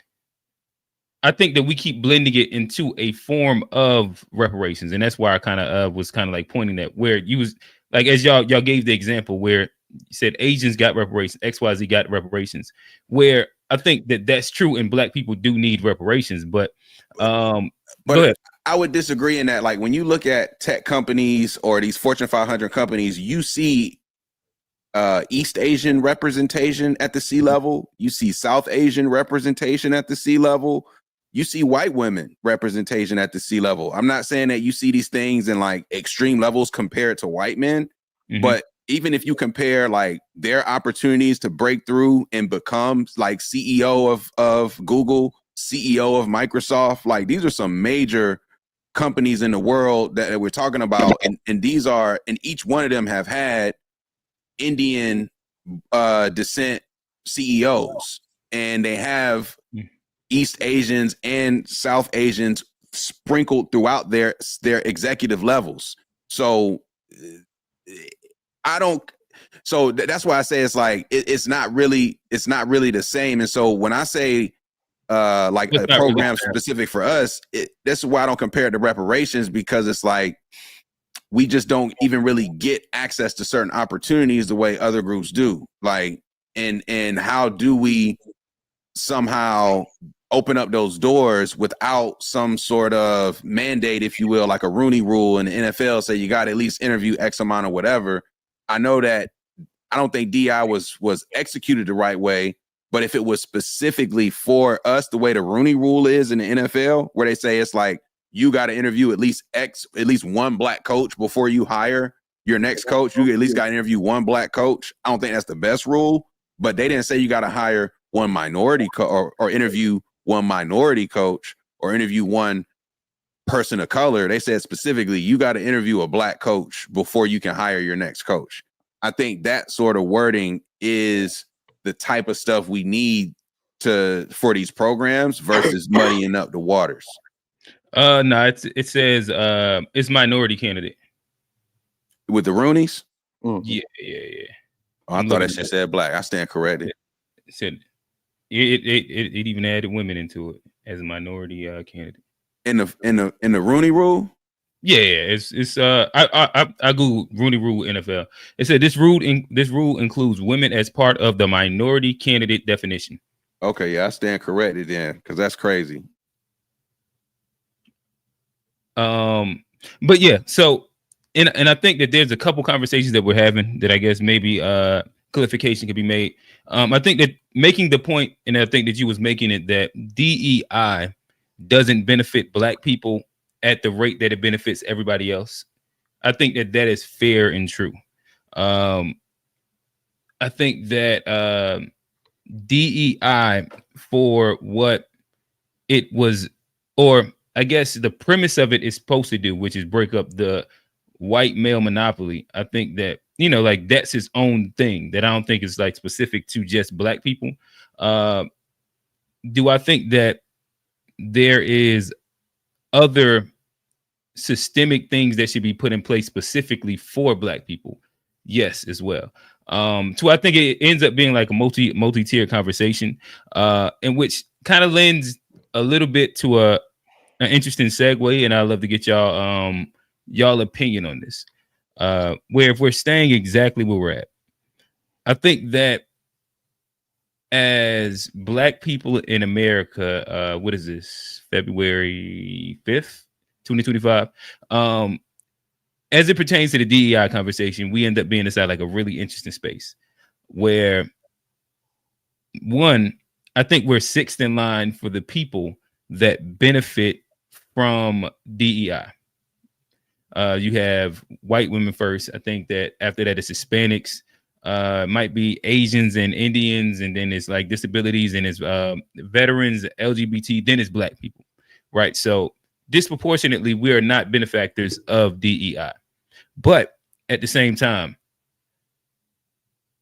I think that we keep blending it into a form of reparations, and that's why I kind of was kind of like pointing at where you was like, as y'all gave the example where you said Asians got reparations, XYZ got reparations, where I think that that's true, and black people do need reparations, but go ahead. I would disagree in that, like, when you look at tech companies or these Fortune 500 companies, you see East Asian representation at the C level, you see South Asian representation at the C level, you see white women representation at the C level. I'm not saying that you see these things in like extreme levels compared to white men, but even if you compare like their opportunities to break through and become like CEO of Google, CEO of Microsoft, like these are some major companies in the world that we're talking about, and these are, and each one of them have had Indian descent CEOs, and they have East Asians and South Asians sprinkled throughout their executive levels. So that's why I say it's like it's not really the same. And so when I say like a program specific for us, that's why I don't compare it to reparations, because it's like we just don't even really get access to certain opportunities the way other groups do. Like, and how do we somehow open up those doors without some sort of mandate, if you will, like a Rooney Rule in the NFL, say you got to at least interview X amount or whatever. I know that I don't think DI was executed the right way, but if it was specifically for us, the way the Rooney Rule is in the NFL, where they say it's like you got to interview at least one black coach before you hire your next coach. You at least got to interview one black coach. I don't think that's the best rule, but they didn't say you got to hire one minority or interview one minority coach or interview one person of color. They said specifically you got to interview a black coach before you can hire your next coach. I think that sort of wording is the type of stuff we need for these programs versus muddying up the waters. No, it says it's minority candidate with the Roonies. Yeah. Oh, I thought that shit said black. I stand corrected. It said it even added women into it as a minority candidate in the Rooney Rule. Yeah, it's I googled Rooney Rule NFL. It said this rule includes women as part of the minority candidate definition. Okay, yeah, I stand corrected then, because that's crazy. But yeah, so and I think that there's a couple conversations that we're having that I guess maybe clarification could be made. I think that making the point, and I think that you was making it, that DEI doesn't benefit black people at the rate that it benefits everybody else. I think that is fair and true. I think that DEI, for what it was, or I guess the premise of it is supposed to do, which is break up the white male monopoly. I think that, like that's its own thing that I don't think is like specific to just black people. Do I think that there is other systemic things that should be put in place specifically for black people? Yes, as well. So I think it ends up being like a multi-tier conversation, in which kind of lends a little bit to an interesting segue, and I'd love to get y'all opinion on this. Where if we're staying exactly where we're at, I think that as Black people in America, what is this? February 5th, 2025. As it pertains to the DEI conversation, we end up being inside like a really interesting space where one, I think we're sixth in line for the people that benefit from DEI. You have white women first. I think that after that it's Hispanics, might be Asians and Indians, and then it's like disabilities, and it's veterans, LGBT, then it's Black people, right? So disproportionately, we are not benefactors of DEI. But at the same time,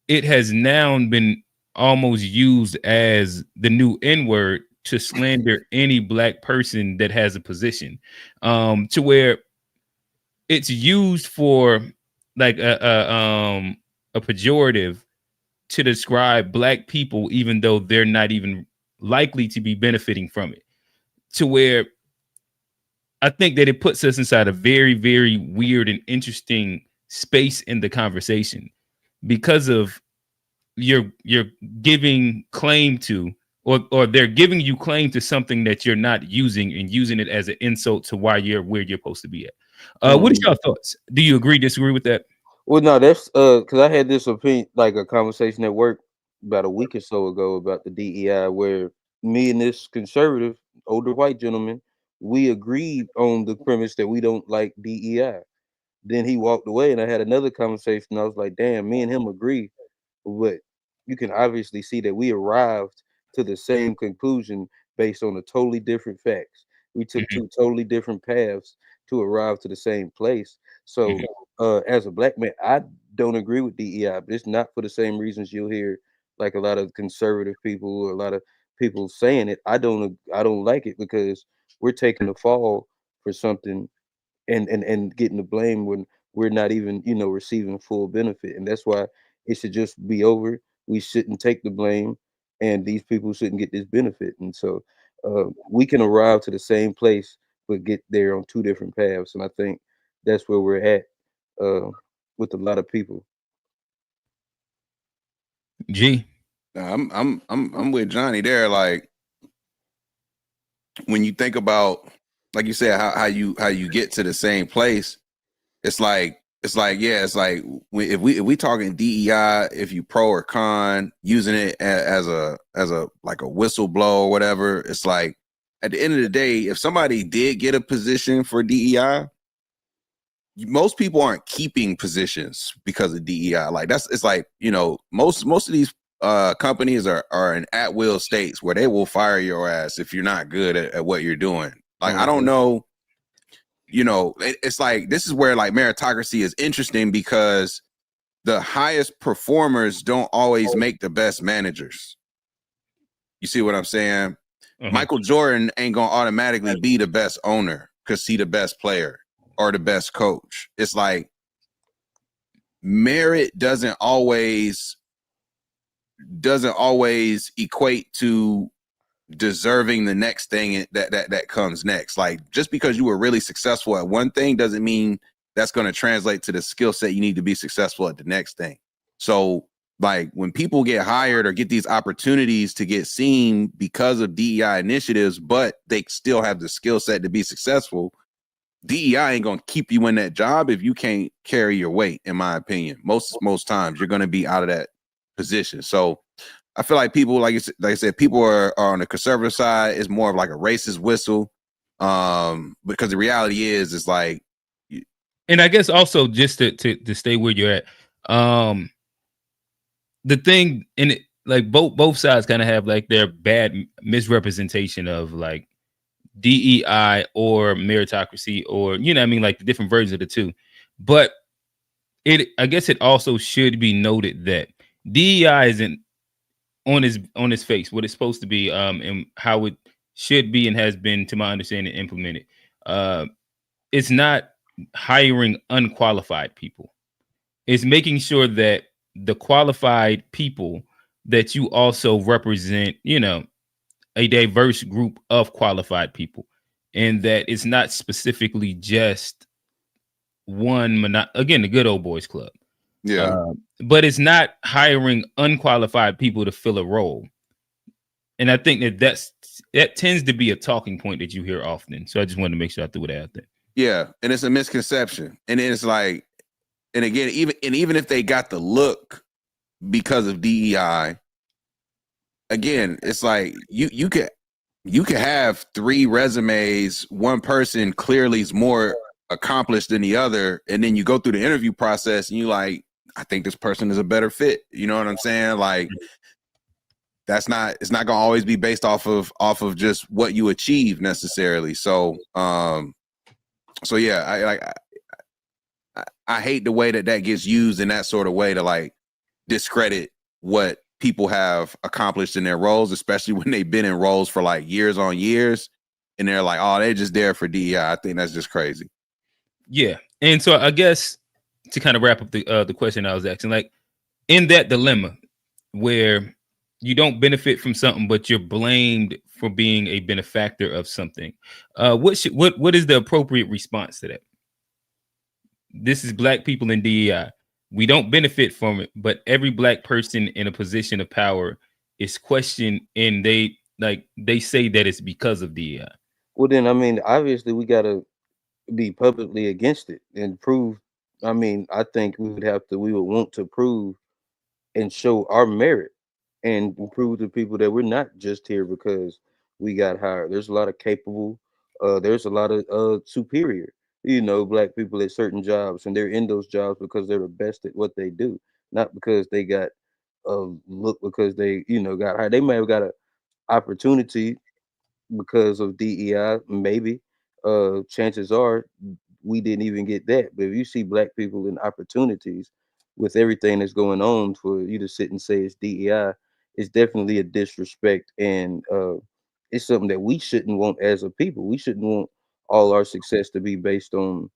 it has now been almost used as the new N-word to slander any Black person that has a position, to where it's used for like a pejorative to describe Black people, even though they're not even likely to be benefiting from it, to where I think that it puts us inside a very, very weird and interesting space in the conversation because of you're giving claim to, or they're giving you claim to something that you're not using and using it as an insult to why you're where you're supposed to be at. What is your thoughts? Do you agree, disagree with that? Well, no, that's because I had this opinion, like a conversation at work about a week or so ago about the DEI, where me and this conservative older white gentleman, we agreed on the premise that we don't like DEI. Then he walked away, and I had another conversation. I was like, "Damn, me and him agree," but you can obviously see that we arrived to the same conclusion based on a totally different facts. We took Mhm, two totally different paths to arrive to the same place. So, mhm, as a Black man, I don't agree with DEI, but it's not for the same reasons you'll hear like a lot of conservative people or a lot of people saying it. I don't like it because we're taking the fall for something and getting the blame when we're not even receiving full benefit, and that's why it should just be over. We shouldn't take the blame, and these people shouldn't get this benefit. And so we can arrive to the same place but get there on two different paths, and I think that's where we're at uh, with a lot of people. G. Nah, I'm with Johnny there. Like when you think about, like you said, how you get to the same place, it's like if we talking DEI, if you pro or con using it as a like a whistleblower or whatever, it's like at the end of the day, if somebody did get a position for DEI, most people aren't keeping positions because of DEI. Like it's like, most of these companies are in at will states where they will fire your ass if you're not good at what you're doing. Like I don't know, it's like this is where like meritocracy is interesting because the highest performers don't always make the best managers. You see what I'm saying? Michael Jordan ain't gonna automatically be the best owner because he the best player or the best coach. It's like merit doesn't always equate to deserving the next thing that comes next. Like just because you were really successful at one thing doesn't mean that's going to translate to the skill set you need to be successful at the next thing. So like when people get hired or get these opportunities to get seen because of DEI initiatives, but they still have the skill set to be successful, DEI ain't gonna keep you in that job if you can't carry your weight, in my opinion. Most times you're gonna be out of that position. So I feel like people, like I said, people are on the conservative side. It's more of like a racist whistle. Because the reality is, it's like, and I guess also just to stay where you're at, the thing in it, like both sides kind of have like their bad misrepresentation of like DEI or meritocracy, or what I mean, like the different versions of the two. But I guess it also should be noted that DEI isn't on his face what it's supposed to be, and how it should be and has been, to my understanding, implemented. It's not hiring unqualified people. It's making sure that the qualified people that you also represent, a diverse group of qualified people, and that it's not specifically just again, the good old boys club. yeah, But it's not hiring unqualified people to fill a role. And I think that tends to be a talking point that you hear often. So I just wanted to make sure I threw it out there. Yeah, and it's a misconception. And it's like, and again, even if they got the look because of DEI, again, it's like you could have 3 resumes. One person clearly is more accomplished than the other, and then you go through the interview process and you like, I think this person is a better fit. You know what I'm saying? Like, it's not gonna always be based off of just what you achieve necessarily. So yeah, I hate the way that gets used in that sort of way to like discredit what people have accomplished in their roles, especially when they've been in roles for like years on years, and they're like, oh, they're just there for DEI. I think that's just crazy. Yeah, and so I guess to kind of wrap up the question I was asking, like in that dilemma where you don't benefit from something, but you're blamed for being a benefactor of something, what is the appropriate response to that? This is Black people in DEI. We don't benefit from it, but every Black person in a position of power is questioned, and they say that it's because of DEI. Well, then, I mean, obviously, we got to be publicly against it and prove. I mean, I think we would want to prove and show our merit and prove to people that we're not just here because we got hired. There's a lot of capable, there's a lot of superior, Black people at certain jobs, and they're in those jobs because they're the best at what they do, not because they got look because they, got hired. They may have got an opportunity because of DEI, maybe. Chances are we didn't even get that. But if you see Black people in opportunities with everything that's going on, for you to sit and say it's DEI, it's definitely a disrespect, and it's something that we shouldn't want as a people. We shouldn't want all our success to be based on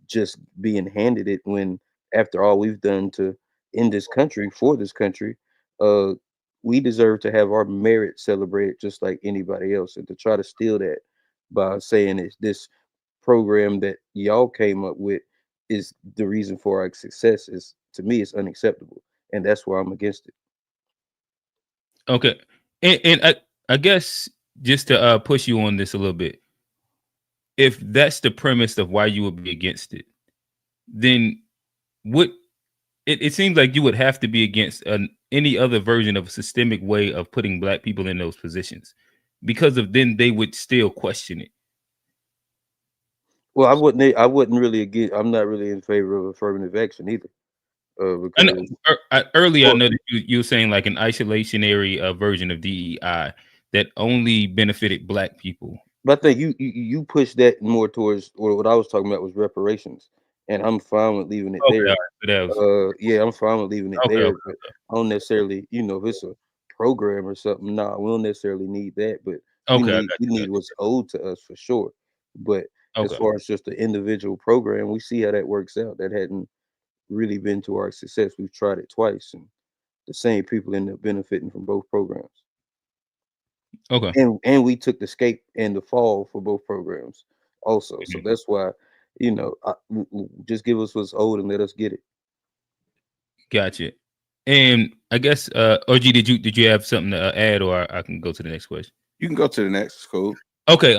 just being handed it, when after all we've done to in this country for this country, uh we deserve to have our merit celebrated just like anybody else. And to try to steal that by saying it's this program that y'all came up with is the reason for our success, is, to me, it's unacceptable, and that's why I'm against it. Okay, and I guess just to push you on this a little bit, if that's the premise of why you would be against it, then it seems like you would have to be against any other version of a systemic way of putting Black people in those positions, because of then they would still question it. Well, I wouldn't really I'm not really in favor of affirmative action either. I know, Because earlier I well, know that you were saying like an isolationary version of DEI that only benefited Black people. but I think you push that more towards, or what I was talking about was reparations, and I'm fine with leaving it Okay, all there. right, so that was Yeah, I'm fine with leaving it okay. there, but I don't necessarily, if it's a program or something, nah, we don't necessarily need that, but we Okay, I need got we you. need what's owed to us for sure. But as Okay. far as just the individual program, we see how that works out. That hadn't really been to our success. We've tried it twice, and the same people end up benefiting from both programs. Okay. And we took the scape and the fall for both programs also. So Mhm. that's why, just give us what's owed and let us get it. Gotcha. And I guess OG, did you have something to add, or I can go to the next question? You can go to the next. Cool. Okay.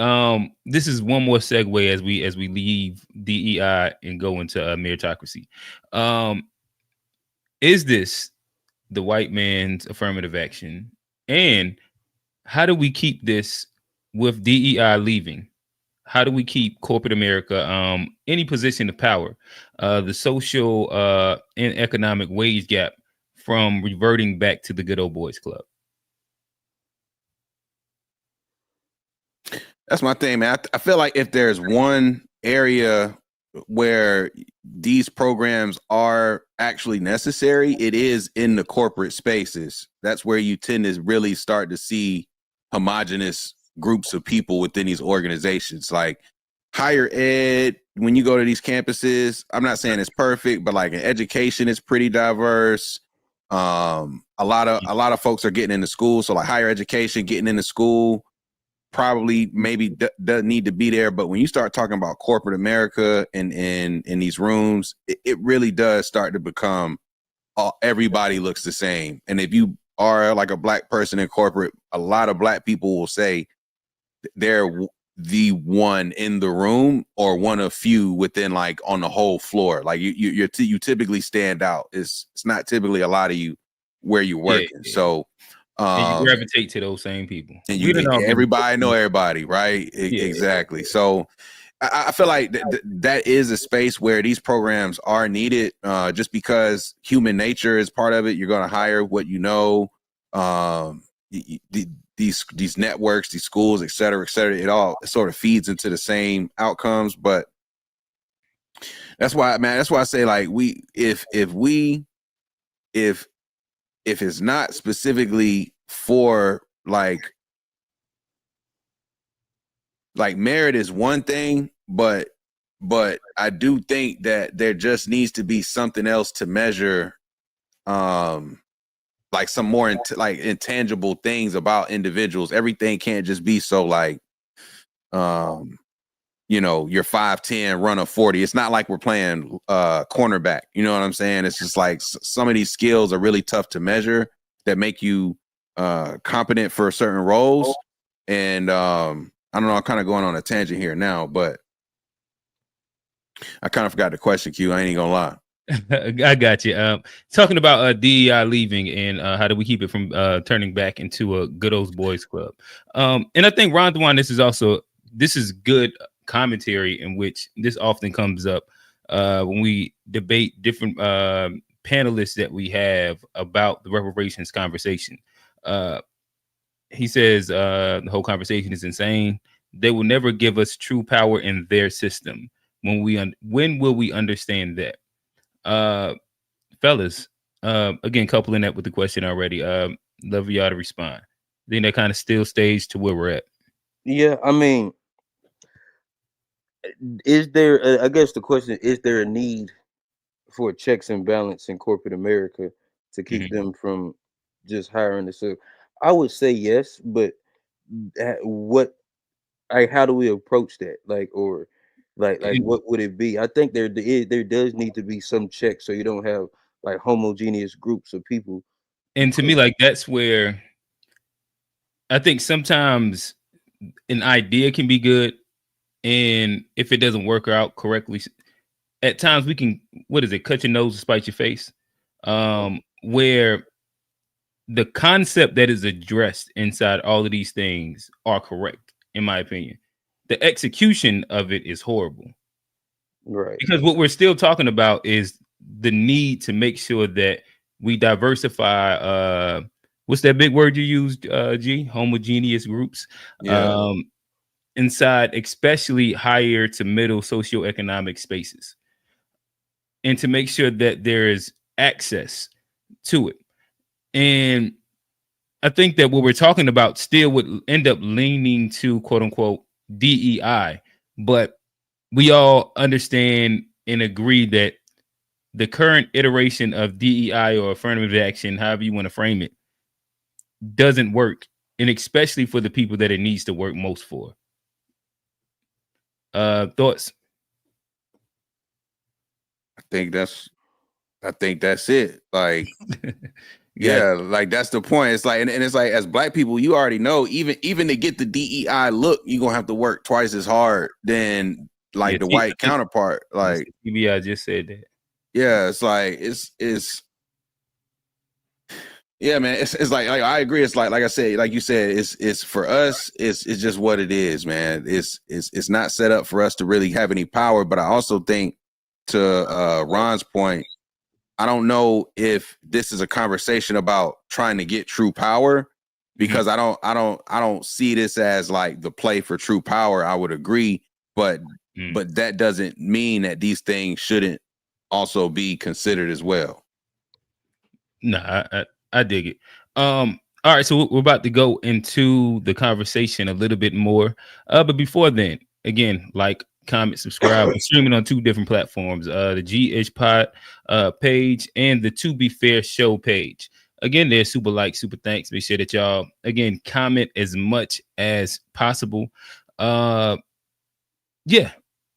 This is one more segue as we leave DEI and go into meritocracy. Is this the white man's affirmative action, and how do we keep this with DEI leaving? How do we keep corporate America, any position of power, the social and economic wage gap from reverting back to the good old boys club? That's my thing, man. I feel like if there's one area where these programs are actually necessary, it is in the corporate spaces. That's where you tend to really start to see homogenous groups of people within these organizations. Like higher ed, when you go to these campuses, I'm not saying it's perfect, but like in education, it's pretty diverse. A lot of folks are getting into school, so like higher education, getting into school probably maybe doesn't need to be there. But when you start talking about corporate America and in these rooms, it really does start to become everybody looks the same. And if you are like a black person in corporate, a lot of black people will say they're the one in the room or one of few within like on the whole floor. Like you typically stand out. It's not typically a lot of you where you're working. Yeah. So and you gravitate to those same people. and everybody know everybody, right? Exactly. So I feel like that is a space where these programs are needed, just because human nature is part of it. You're going to hire what you know. These networks, these schools, et cetera, it all sort of feeds into the same outcomes. But that's why, man, that's why I say like if it's not specifically for like merit is one thing, but I do think that there just needs to be something else to measure, like some more intangible things about individuals. Everything can't just be so like, you know, you're 5'10", run a 40. It's not like we're playing cornerback. You know what I'm saying? It's just like some of these skills are really tough to measure that make you competent for certain roles. And I don't know, I'm kind of going on a tangent here now, but I kind of forgot the question, Q. I ain't even gonna lie. I got you. Talking about DEI leaving and how do we keep it from turning back into a good old boys club. And I think Ron Dwan, this is good commentary in which this often comes up when we debate different panelists that we have about the reparations conversation. He says the whole conversation is insane. They will never give us true power in their system. When will we understand that? Fellas, again, coupling that with the question already, love y'all to respond. Then that kind of still stage to where we're at. Yeah, I mean, is there, I guess the question, is there a need for checks and balance in corporate America to keep them from just hiring the so I would say yes, but how do we approach that? Like, or like what would it be? I think there does need to be some checks so you don't have like homogeneous groups of people. And to me, like that's where I think sometimes an idea can be good, and if it doesn't work out correctly, at times we can, cut your nose to spite your face. Where the concept that is addressed inside all of these things are correct, in my opinion. The execution of it is horrible. Right. Because what we're still talking about is the need to make sure that we diversify. What's that big word you used, G? Homogeneous groups. Yeah. Inside, especially higher to middle socioeconomic spaces. And to make sure that there is access to it. And I think that what we're talking about still would end up leaning to quote unquote DEI, but we all understand and agree that the current iteration of DEI or affirmative action, however you want to frame it, doesn't work. And especially for the people that it needs to work most for. Thoughts? I think that's it. Like, yeah, like that's the point. It's like, and it's like, as black people, you already know, even to get the DEI look, you're gonna have to work twice as hard than like the white counterpart. Like, I just said that. Yeah, it's like it's yeah, man. It's like I agree. It's like I said, like you said, it's for us. It's just what it is, man. It's not set up for us to really have any power. But I also think, to Ron's point, I don't know if this is a conversation about trying to get true power, because I don't see this as like the play for true power. I would agree, but that doesn't mean that these things shouldn't also be considered as well. No, I dig it. All right, so we're about to go into the conversation a little bit more. But before then, again, like, comment, subscribe. We're streaming on 2 different platforms, the Gshpod page and the To Be Fair Show page. Again, there's super thanks. Make sure that y'all, again, comment as much as possible. Yeah.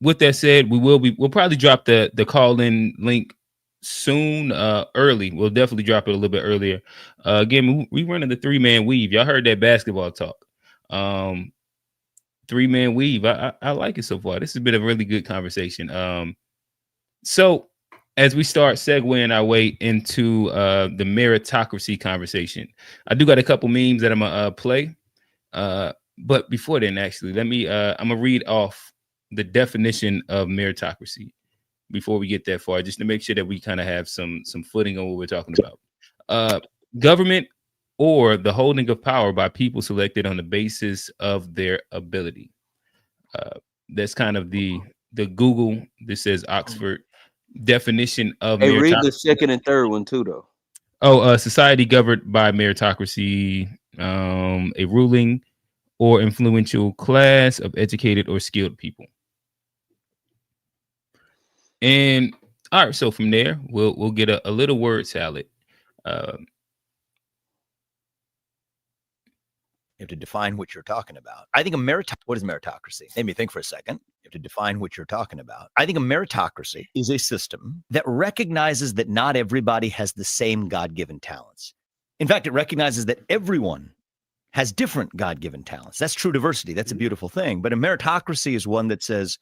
With that said, we'll probably drop the call-in link soon, early. We'll definitely drop it a little bit earlier. Again, we running the 3-man weave. Y'all heard that basketball talk. 3-man weave. I like it so far. This has been a really good conversation. So as we start segueing our way into the meritocracy conversation, I do got a couple memes that I'm gonna play. But before then, actually, let me I'm gonna read off the definition of meritocracy before we get that far, just to make sure that we kind of have some footing on what we're talking about. Government or the holding of power by people selected on the basis of their ability. That's kind of the Google. This says Oxford definition of Hey, read the meritocracy. second and third one too, though. Oh, society governed by meritocracy, a ruling or influential class of educated or skilled people. And all right, so from there, we'll get a little word salad. You have to define what you're talking about. I think what is meritocracy? Made me think for a second. You have to define what you're talking about. I think a meritocracy is a system that recognizes that not everybody has the same God-given talents. In fact, it recognizes that everyone has different God-given talents. That's true diversity. That's a beautiful thing. But a meritocracy is one that says,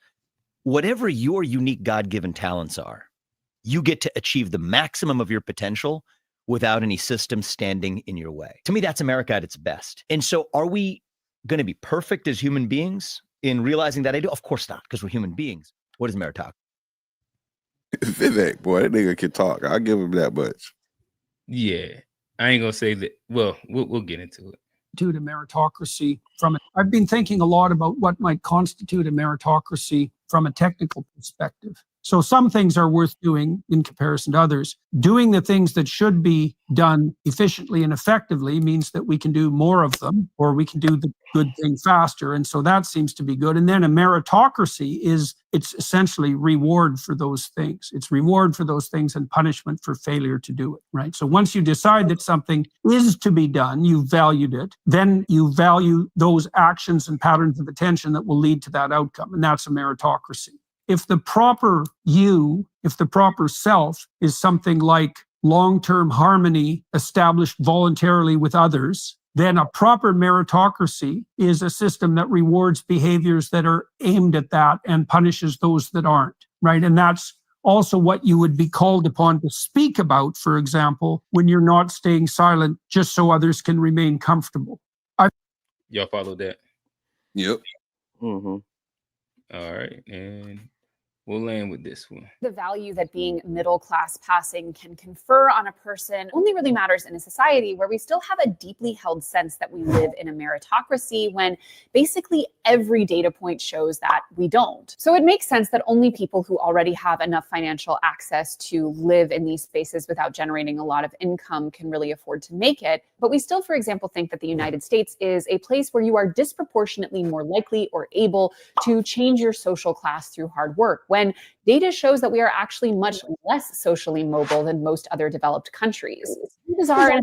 whatever your unique God-given talents are, you get to achieve the maximum of your potential without any system standing in your way. To me, that's America at its best. And so are we going to be perfect as human beings in realizing that idea? Of course not, because we're human beings. What is meritocracy? Vivek, boy, that nigga can talk. I'll give him that much. Yeah, I ain't gonna say that. Well, we'll get into it. To meritocracy from it. I've been thinking a lot about what might constitute a meritocracy from a technical perspective. So some things are worth doing in comparison to others. Doing the things that should be done efficiently and effectively means that we can do more of them, or we can do the good thing faster. And so that seems to be good. And then a meritocracy it's essentially reward for those things. It's reward for those things and punishment for failure to do it, right? So once you decide that something is to be done, you've valued it, then you value those actions and patterns of attention that will lead to that outcome. And that's a meritocracy. If the proper self is something like long-term harmony established voluntarily with others, then a proper meritocracy is a system that rewards behaviors that are aimed at that and punishes those that aren't, right? And that's also what you would be called upon to speak about, for example, when you're not staying silent just so others can remain comfortable. Y'all follow that? Yep. All right, and we'll land with this one. The value that being middle class passing can confer on a person only really matters in a society where we still have a deeply held sense that we live in a meritocracy when basically every data point shows that we don't. So it makes sense that only people who already have enough financial access to live in these spaces without generating a lot of income can really afford to make it. But we still, for example, think that the United States is a place where you are disproportionately more likely or able to change your social class through hard work, when data shows that we are actually much less socially mobile than most other developed countries. It's bizarre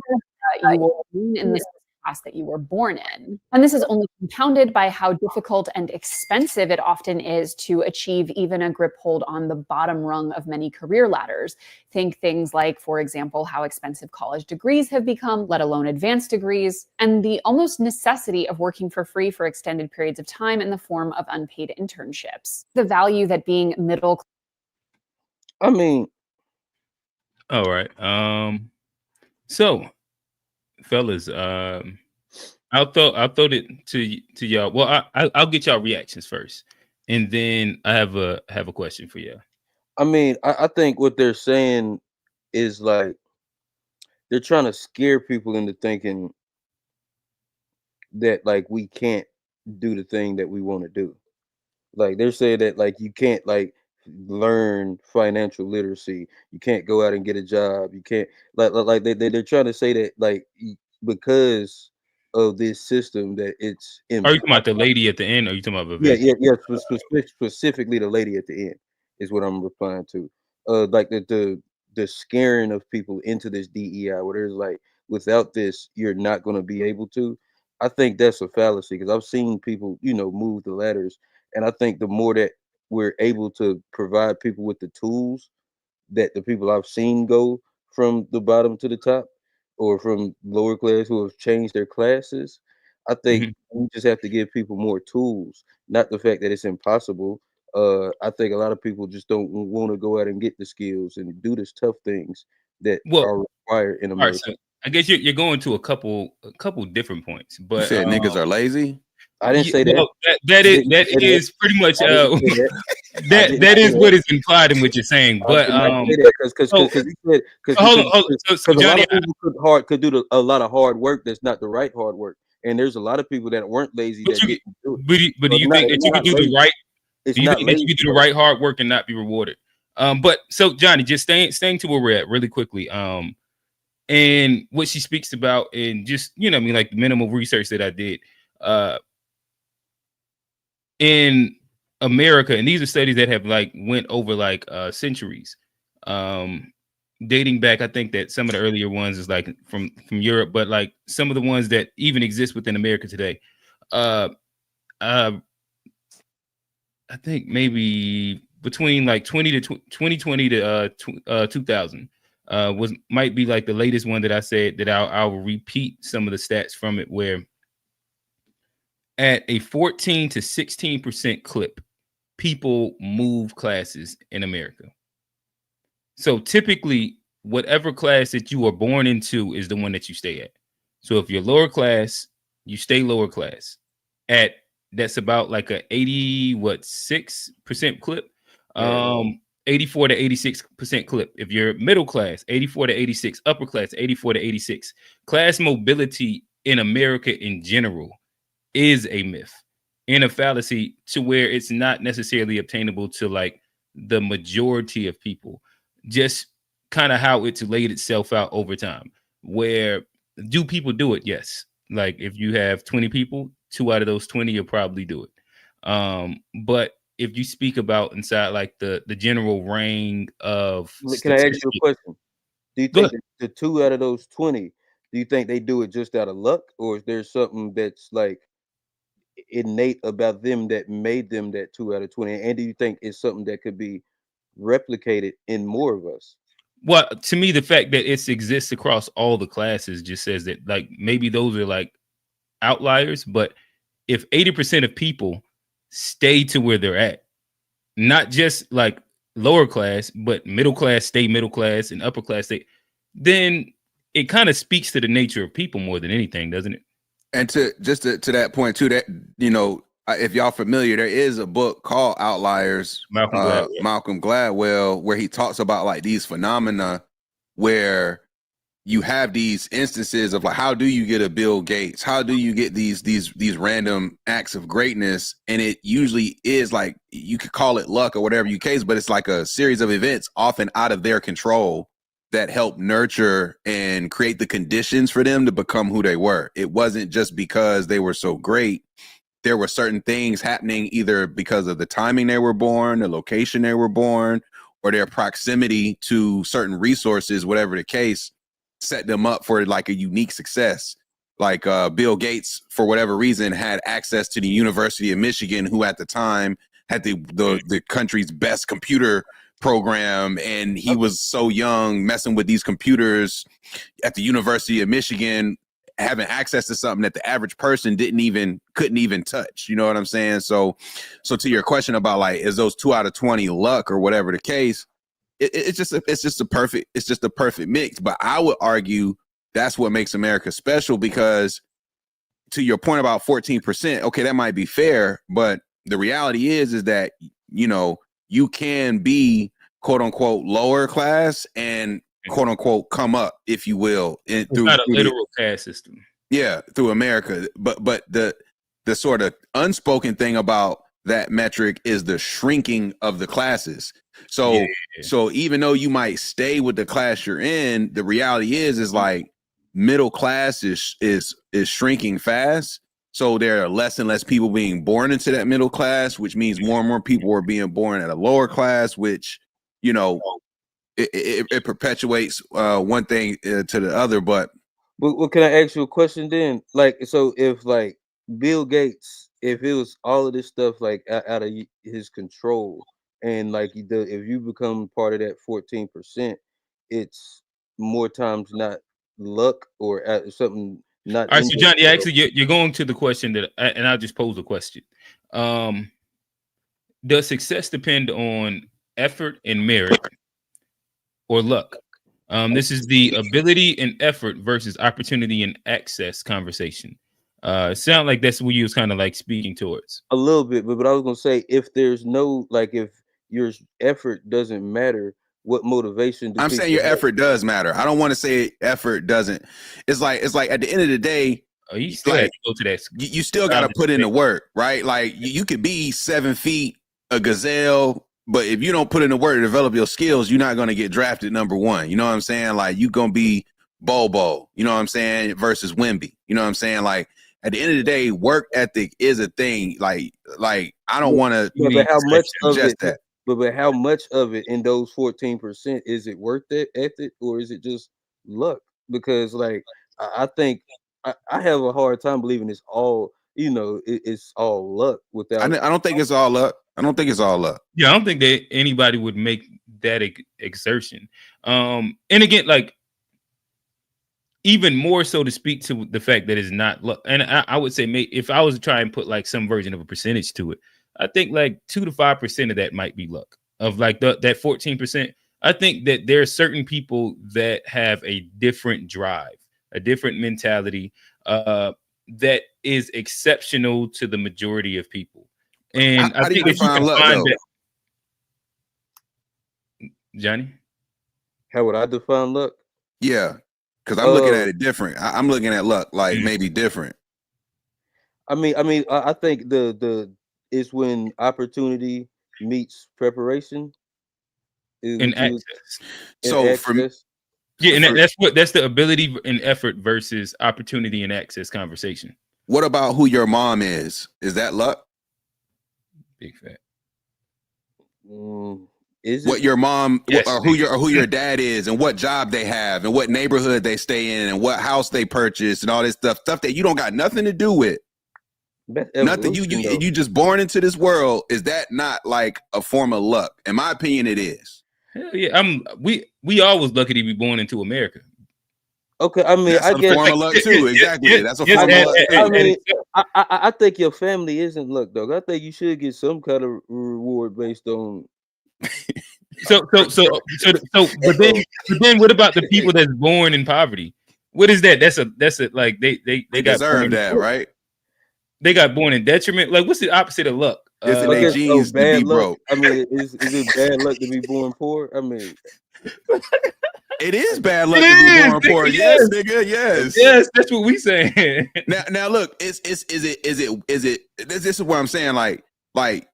you will remain in the class that you were born in. And this is only compounded by how difficult and expensive it often is to achieve even a grip hold on the bottom rung of many career ladders. Think things like, for example, how expensive college degrees have become, let alone advanced degrees, and the almost necessity of working for free for extended periods of time in the form of unpaid internships. The value that being middle. I mean, all right. So, fellas, I'll throw it to y'all. Well, I'll get y'all reactions first, and then I have a question for you. I mean, I think what they're saying is like they're trying to scare people into thinking that like we can't do the thing that we want to do. Like they're saying that like you can't like learn financial literacy, you can't go out and get a job, you can't like they're trying to say that like because of this system that it's Are you talking about the lady at the end, or are you talking about specifically the lady at the end is what I'm replying to. Like the scaring of people into this DEI, where there's like without this you're not going to be able to. I think that's a fallacy because I've seen people, move the ladders, and I think the more that we're able to provide people with the tools that the people I've seen go from the bottom to the top, or from lower class who have changed their classes. I think we just have to give people more tools, not the fact that it's impossible. I think a lot of people just don't want to go out and get the skills and do the tough things that Well, are required in all right, America. so I guess you're going to a couple different points, You but said niggas are lazy. I didn't say that. well, that I is didn't say that. is pretty much I didn't say that. I didn't that say is what is implied in what you're saying. I But did not say that because so, you said hold on. So a lot Johnny, of people could do a lot of hard work that's not the right hard work, and there's a lot of people that weren't lazy that didn't do it. but do you think that you can do the right? Do you think that you can do the right hard work and not be rewarded? But so Johnny, just staying to where we're at really quickly. And what she speaks about, and just I mean, like the minimal research that I did, in America, and these are studies that have like went over like centuries, dating back. I think that some of the earlier ones is like from Europe, but like some of the ones that even exist within America today, I think maybe between like 2020 to 2000 might be like the latest one that I said that I'll repeat some of the stats from it, where at a 14 to 16% clip, people move classes in America. So typically, whatever class that you are born into is the one that you stay at. So if you're lower class, you stay lower class. That's about like a 6% clip. 84 to 86% clip. If you're middle class, 84 to 86, upper class, 84 to 86. Class mobility in America in general is a myth and a fallacy, to where it's not necessarily obtainable to like the majority of people. Just kind of how it's laid itself out over time. Where do people do it? Yes. Like if you have 20 people, 2 out of those 20 you'll probably do it. But if you speak about inside like the general range of Can I ask you a question? Do you think that the 2 out of those 20, do you think they do it just out of luck, or is there something that's like innate about them that made them that 2 out of 20? And do you think it's something that could be replicated in more of us? Well, to me, the fact that it exists across all the classes just says that like maybe those are like outliers. But if 80% of people stay to where they're at, not just like lower class, but middle class stay middle class and upper class stay, then it kind of speaks to the nature of people more than anything, doesn't it? And to that point too, that if y'all familiar, there is a book called Outliers, Malcolm Gladwell, where he talks about like these phenomena where you have these instances of like, how do you get a Bill Gates? How do you get these random acts of greatness? And it usually is like, you could call it luck or whatever you case, but it's like a series of events often out of their control that help nurture and create the conditions for them to become who they were. It wasn't just because they were so great. There were certain things happening either because of the timing they were born, the location they were born, or their proximity to certain resources, whatever the case, set them up for like a unique success. Like Bill Gates, for whatever reason, had access to the University of Michigan, who at the time had the country's best computer program, and he was so young messing with these computers at the University of Michigan, having access to something that the average person couldn't even touch. You know what I'm saying? So to your question about like, is those 2 out of 20 luck or whatever the case, it's just a perfect mix. But I would argue that's what makes America special, because to your point about 14%, okay, that might be fair, but the reality is that, you know, you can be quote unquote lower class and quote unquote come up, if you will, through not a literal caste system. Yeah, through America. But the sort of unspoken thing about that metric is the shrinking of the classes. So even though you might stay with the class you're in, the reality is like middle class is shrinking fast. So there are less and less people being born into that middle class, which means more and more people are being born at a lower class, which, you know, it perpetuates one thing to the other. But well, can I ask you a question then? Like, so if like Bill Gates, if it was all of this stuff like out of his control, and like if you become part of that 14%, it's more times not luck or something not. All right, so Johnny, actually, you're going to the question and I'll just pose a question. Does success depend on effort and merit or luck? This is the ability and effort versus opportunity and access conversation. Sound like that's what you was kind of like speaking towards. A little bit, but I was gonna say, if there's no, like, if your effort doesn't matter, what motivation do I'm saying your effort does matter. I don't want to say effort doesn't. It's like at the end of the day, you still have to go to that. You still got to put in the work, right? Like you could be 7 feet, a gazelle, but if you don't put in the work to develop your skills, you're not going to get drafted number 1. You know what I'm saying? Like you going to be Bobo, you know what I'm saying, versus Wemby. You know what I'm saying? Like at the end of the day, work ethic is a thing. Like I don't want to suggest that. But how much of it in those 14% is it worth that ethic, or is it just luck? Because like I think I have a hard time believing it's all, it's all luck without. I don't think it's all luck. I don't think it's all luck. Yeah, I don't think that anybody would make that exertion. And again, like even more so to speak to the fact that it's not luck. And I would say if I was to try and put like some version of a percentage to it, I think like 2 to 5% of that might be luck. Of like that 14%. I think that there are certain people that have a different drive, a different mentality that is exceptional to the majority of people. And I think if you can find that, Johnny, how would I define luck? Yeah, because I'm looking at it different. I'm looking at luck like maybe different. I think the is when opportunity meets preparation and access. So for me, yeah, and that's the ability and effort versus opportunity and access conversation. What about who your mom is? Is that luck? Big fat. Is what it? Your mom or who your dad is, and what job they have, and what neighborhood they stay in, and what house they purchased, and all this stuff that you don't got nothing to do with. Nothing. You just born into this world. Is that not like a form of luck? In my opinion, it is. Hell yeah. We always lucky to be born into America. Okay, I mean, that's I guess a form of luck too. Exactly. That's a form of luck. I mean, I think your family isn't luck, dog. I think you should get some kind of reward based on. But then what about the people that's born in poverty? What is that? That's a like they deserve that, right? They got born in detriment. Like, what's the opposite of luck? It's in their genes to be broke. I mean, is it bad luck to be born poor? I mean, it is bad luck to be born poor. Yes, nigga. Yes, that's what we saying. Now look, is it? This is what I'm saying. Like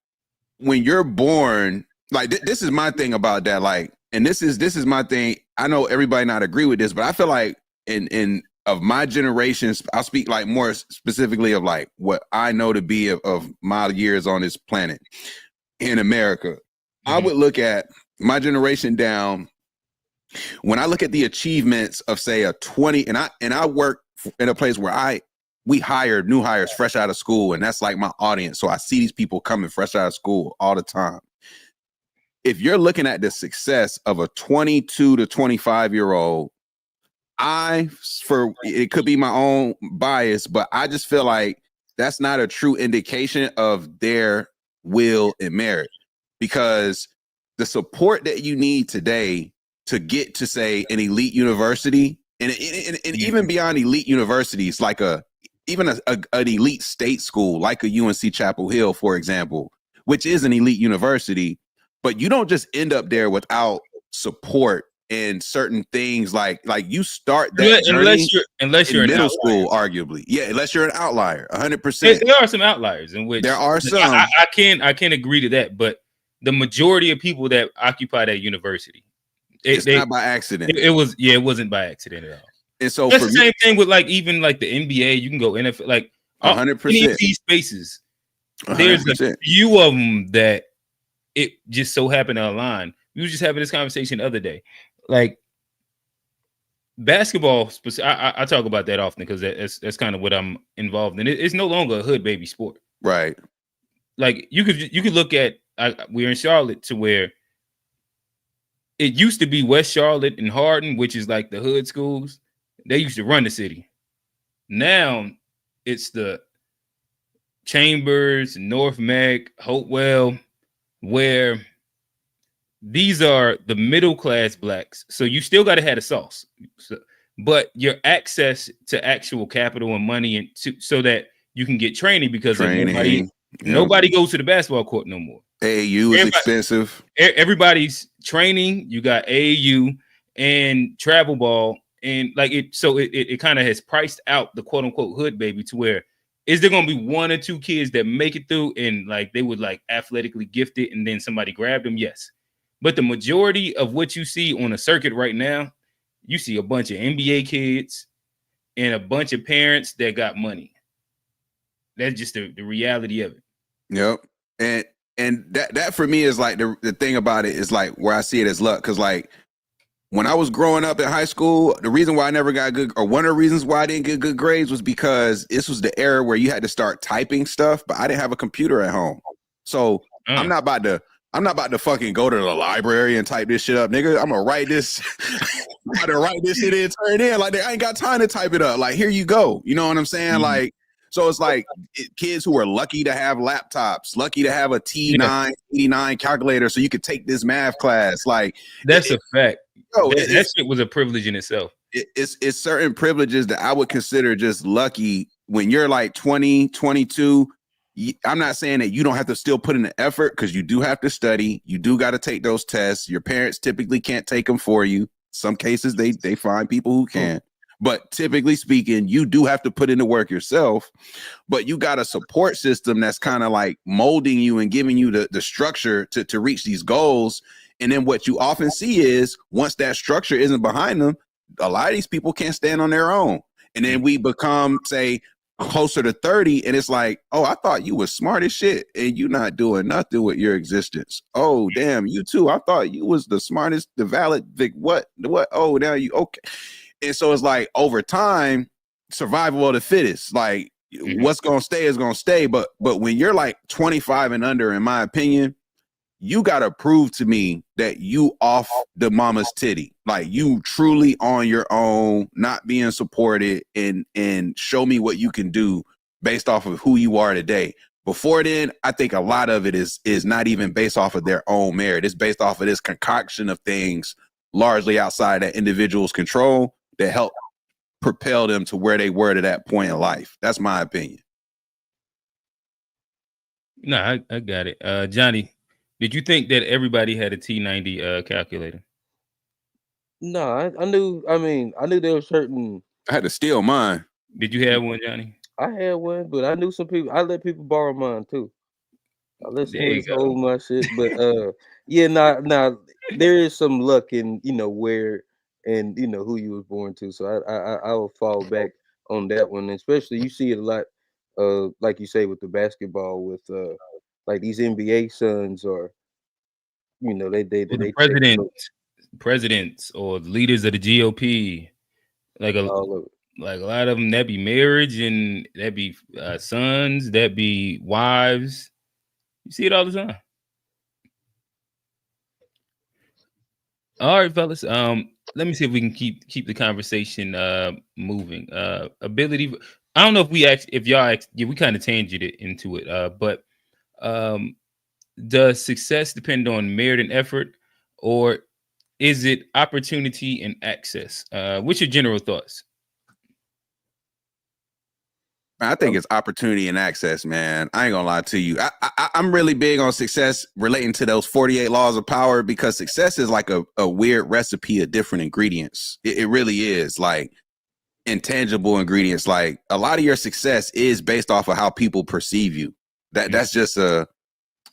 when you're born, like this is my thing about that. Like, and this is my thing. I know everybody not agree with this, but I feel like in of my generations, I'll speak like more specifically of like what I know to be of my years on this planet in America. I would look at my generation down. When I look at the achievements of say a 20, and I work in a place where we hire new hires fresh out of school, and that's like my audience. So I see these people coming fresh out of school all the time. If you're looking at the success of a 22 to 25-year-old, it could be my own bias, but I just feel like that's not a true indication of their will and merit, because the support that you need today to get to say an elite university and even beyond elite universities, like even an elite state school, like a UNC Chapel Hill, for example, which is an elite university, but you don't just end up there without support and certain things like you start that journey unless you're in middle school, arguably. Yeah, unless you're an outlier, 100%. There are some outliers in which there are some. I can agree to that, but the majority of people that occupy that university, it's not by accident. It wasn't by accident at all. And so that's the same thing with like even like the NBA. You can go NFL, like 100%. Any of these spaces. 100%. There's a few of them that it just so happened to align. We were just having this conversation the other day. Like basketball, I talk about that often because that's kind of what I'm involved in. It's no longer a hood baby sport, right? Like you could look at we're in Charlotte to where it used to be West Charlotte and Hardin, which is like the hood schools. They used to run the city. Now it's the Chambers, North Mac, Hopewell, where these are the middle class blacks. So you still got to have the sauce, but your access to actual capital and money, and so that you can get training, because nobody goes to the basketball court no more. AAU is expensive. Everybody's training. You got AAU and travel ball, and like it. So it kind of has priced out the quote unquote hood baby to where, is there going to be one or two kids that make it through and like they would like athletically gifted and then somebody grabbed them? Yes. But the majority of what you see on the circuit right now, you see a bunch of NBA kids and a bunch of parents that got money. That's just the reality of it. Yep. And that for me is like the thing about it is like where I see it as luck. Cause like when I was growing up in high school, the reason why I never got good, or one of the reasons why I didn't get good grades, was because this was the era where you had to start typing stuff, but I didn't have a computer at home. So I'm not about to fucking go to the library and type this shit up, nigga. I'm gonna write this. I'm gonna write this shit in, turn it in. Like, I ain't got time to type it up. Like, here you go. You know what I'm saying? Mm-hmm. Like, so it's like kids who are lucky to have laptops, lucky to have a T9, 89 calculator, so you could take this math class. Like, that's a fact. That shit was a privilege in itself. It's certain privileges that I would consider just lucky when you're like 20, 22. I'm not saying that you don't have to still put in the effort, because you do have to study. You do got to take those tests. Your parents typically can't take them for you. Some cases they find people who can. But typically speaking, you do have to put in the work yourself. But you got a support system that's kind of like molding you and giving you the structure to reach these goals. And then what you often see is, once that structure isn't behind them, a lot of these people can't stand on their own. And then we become, say, closer to 30, and it's like, oh, I thought you was smart as shit, and you not doing nothing with your existence. Oh, damn, you too. I thought you was the smartest, the valid, what? Oh, now you okay. And so it's like, over time, survival of the fittest. Like, what's gonna stay is gonna stay. But when you're like 25 and under, in my opinion, you gotta prove to me that you off the mama's titty. Like, you truly on your own, not being supported, and show me what you can do based off of who you are today. Before then, I think a lot of it is not even based off of their own merit. It's based off of this concoction of things largely outside that individual's control that help propel them to where they were to that point in life. That's my opinion. No, I got it. Johnny, did you think that everybody had a T90 calculator? No, I knew there were certain. I had to steal mine. Did you have one, Johnny? I had one, but I knew some people. I let people borrow mine too. I let someone hold my shit, but yeah, now there is some luck in where and who you was born to. So I will fall back on that one, especially you see it a lot. Like you say with the basketball, with like these NBA sons, or they presidents or leaders of the GOP, like a lot of them, that be marriage, and that be sons, that be wives. You see it all the time. All right, fellas. Let me see if we can keep the conversation moving. Ability. I don't know if we kind of tangented into it, but does success depend on merit and effort, or is it opportunity and access? What's your general thoughts? I think it's opportunity and access, man. I ain't gonna lie to you. I'm really big on success relating to those 48 laws of power, because success is like a weird recipe of different ingredients. It really is, like intangible ingredients. Like, a lot of your success is based off of how people perceive you. That's just and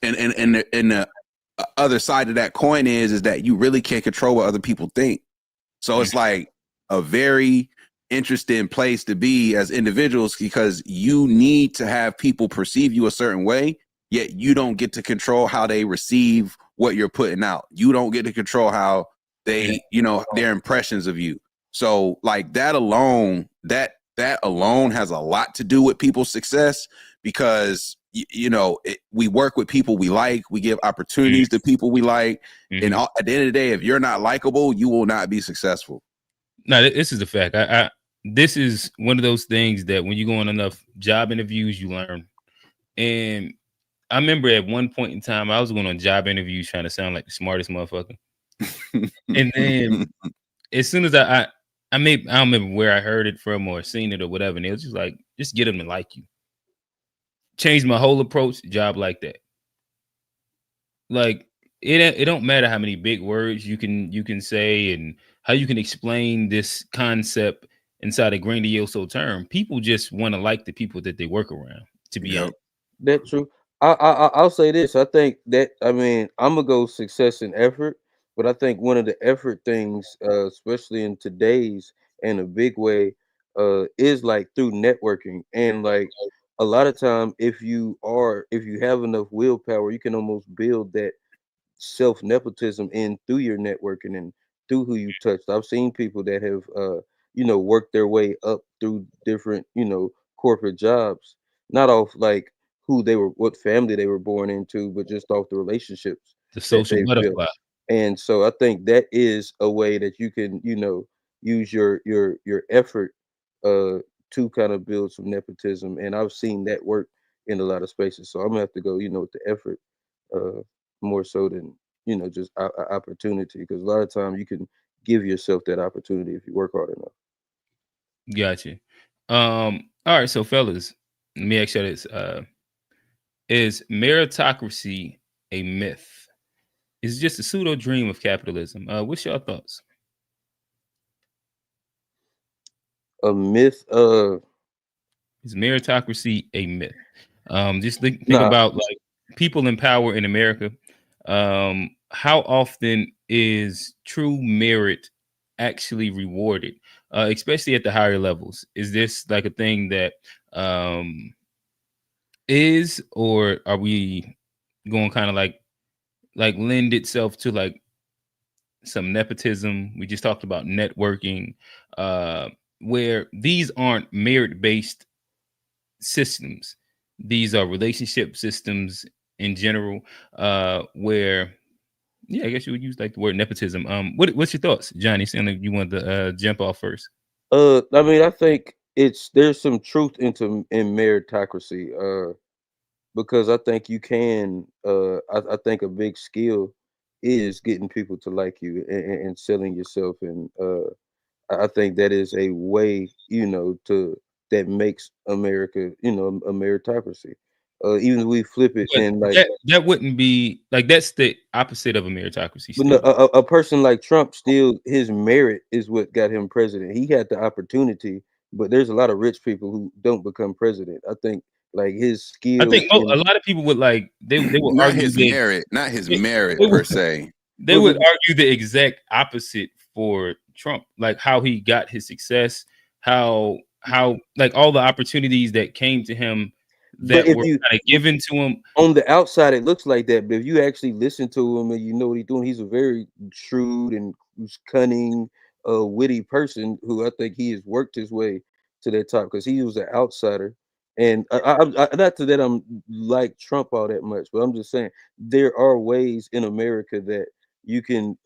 the other side of that coin is that you really can't control what other people think. So it's like a very interesting place to be as individuals, because you need to have people perceive you a certain way, yet you don't get to control how they receive what you're putting out. You don't get to control how they, their impressions of you. So like that alone has a lot to do with people's success, because we work with people we like, we give opportunities to people we like, and at the end of the day, if you're not likable, you will not be successful. No, this is a fact. This is one of those things that when you go on enough job interviews, you learn. And I remember at one point in time, I was going on job interviews trying to sound like the smartest motherfucker. And then as soon as I don't remember where I heard it from or seen it or whatever, and it was just like, just get them to like you. Changed my whole approach to job like that. Like it don't matter how many big words you can say and how you can explain this concept inside a grandiose term. People just want to like the people that they work around, to be honest. That's true. I'll say this. I think that, I mean, I'm gonna go success and effort, but I think one of the effort things, especially in today's in a big way, is like through networking. And like a lot of time, if you have enough willpower, you can almost build that self nepotism in through your networking and through who you touched. I've seen people that have worked their way up through different corporate jobs, not off like who they were, what family they were born into, but just off the relationships, The social butterfly. and so I think that is a way that you can use your effort to kind of build some nepotism, and I've seen that work in a lot of spaces. So I'm gonna have to go with the effort more so than just opportunity, because a lot of time you can give yourself that opportunity if you work hard enough. Gotcha. All right, so fellas, let me ask you this: is meritocracy a myth? Is it just a pseudo dream of capitalism? What's your thoughts? A myth? Is meritocracy a myth? Just think Nah. about like people in power in America. How often is true merit actually rewarded, especially at the higher levels? Is this like a thing that is, or are we going kind of like lend itself to like some nepotism? We just talked about networking, where these aren't merit-based systems. These are relationship systems in general, where, I guess you would use like the word nepotism. What's your thoughts, Johnny? Sound like you want to jump off first. I mean, I think there's some truth in meritocracy, because I think you can. I think a big skill is getting people to like you and selling yourself, and I think that is a way that makes America a meritocracy. Even if we flip it But and like, that wouldn't be like, that's the opposite of a meritocracy. but no, Still. a person like Trump, still his merit is what got him president. He had the opportunity, but there's a lot of rich people who don't become president. I think like his I skill. think a lot of people would like they would not argue his merit, not his merit per se. They would argue the exact opposite for Trump, like how he got his success, how like all the opportunities that came to him that were kind of given to him. On the outside, it looks like that, but if you actually listen to him and you know what he's doing, he's a very shrewd and cunning, witty person who I think he has worked his way to that top, because he was an outsider. And I not that I'm like Trump all that much, but I'm just saying there are ways in America that you can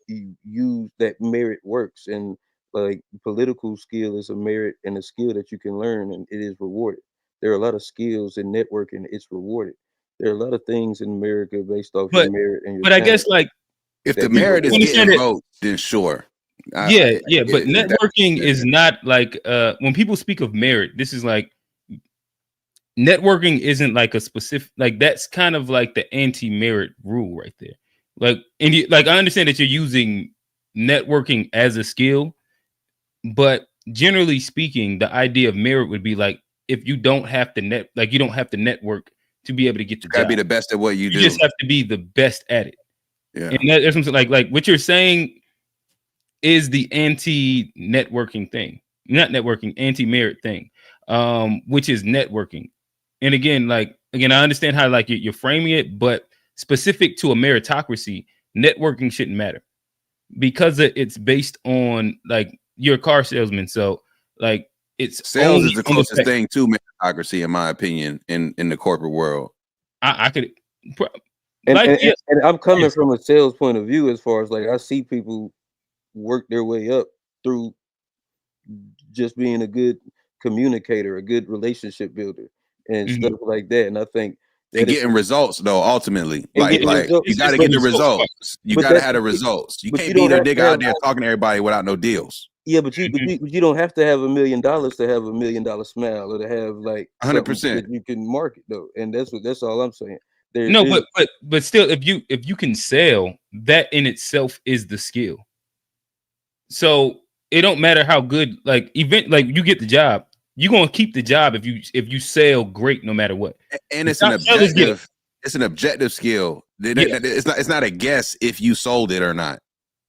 use that merit works, and like political skill is a merit and a skill that you can learn, and it is rewarded. There are a lot of skills in networking, it's rewarded. There are a lot of things in America based off your merit and your But I guess like if the merit is getting votes, then sure. But networking is not like when people speak of merit, this is like networking isn't like a specific, like that's kind of like the anti-merit rule right there. Like, and like I understand that you're using networking as a skill, but generally speaking, the idea of merit would be like if you don't have to you don't have to network to be able to get the job. Gotta be the best at what you do. You just have to be the best at it. Yeah, and that's something like what you're saying is the anti-networking thing, not networking, anti-merit thing, which is networking. And again, I understand how like you're framing it, but specific to a meritocracy, networking shouldn't matter because it's based on like you're a car salesman. So like it's sales is the closest thing to meritocracy, in my opinion, in the corporate world. I could. And, Like, and I'm coming yes. from a sales point of view, as far as like I see people work their way up through just being a good communicator, a good relationship builder, and stuff like that. And I think and getting results though, ultimately, And like getting results. you got to It's get the results. results. You But got to that's have the the thing. results. You But can't you be don't the have to nigga out have- there talking to everybody without no deals. Yeah, but you don't have to have $1 million to have $1 million smile, or to have like 100%. something that you can market though. And that's all I'm saying. No, but still, if you can sell, that in itself is the skill. So it don't matter how good, like you get the job, you're gonna keep the job if you sell great no matter what. And it's an objective. It's an objective skill. It's not a guess if you sold it or not.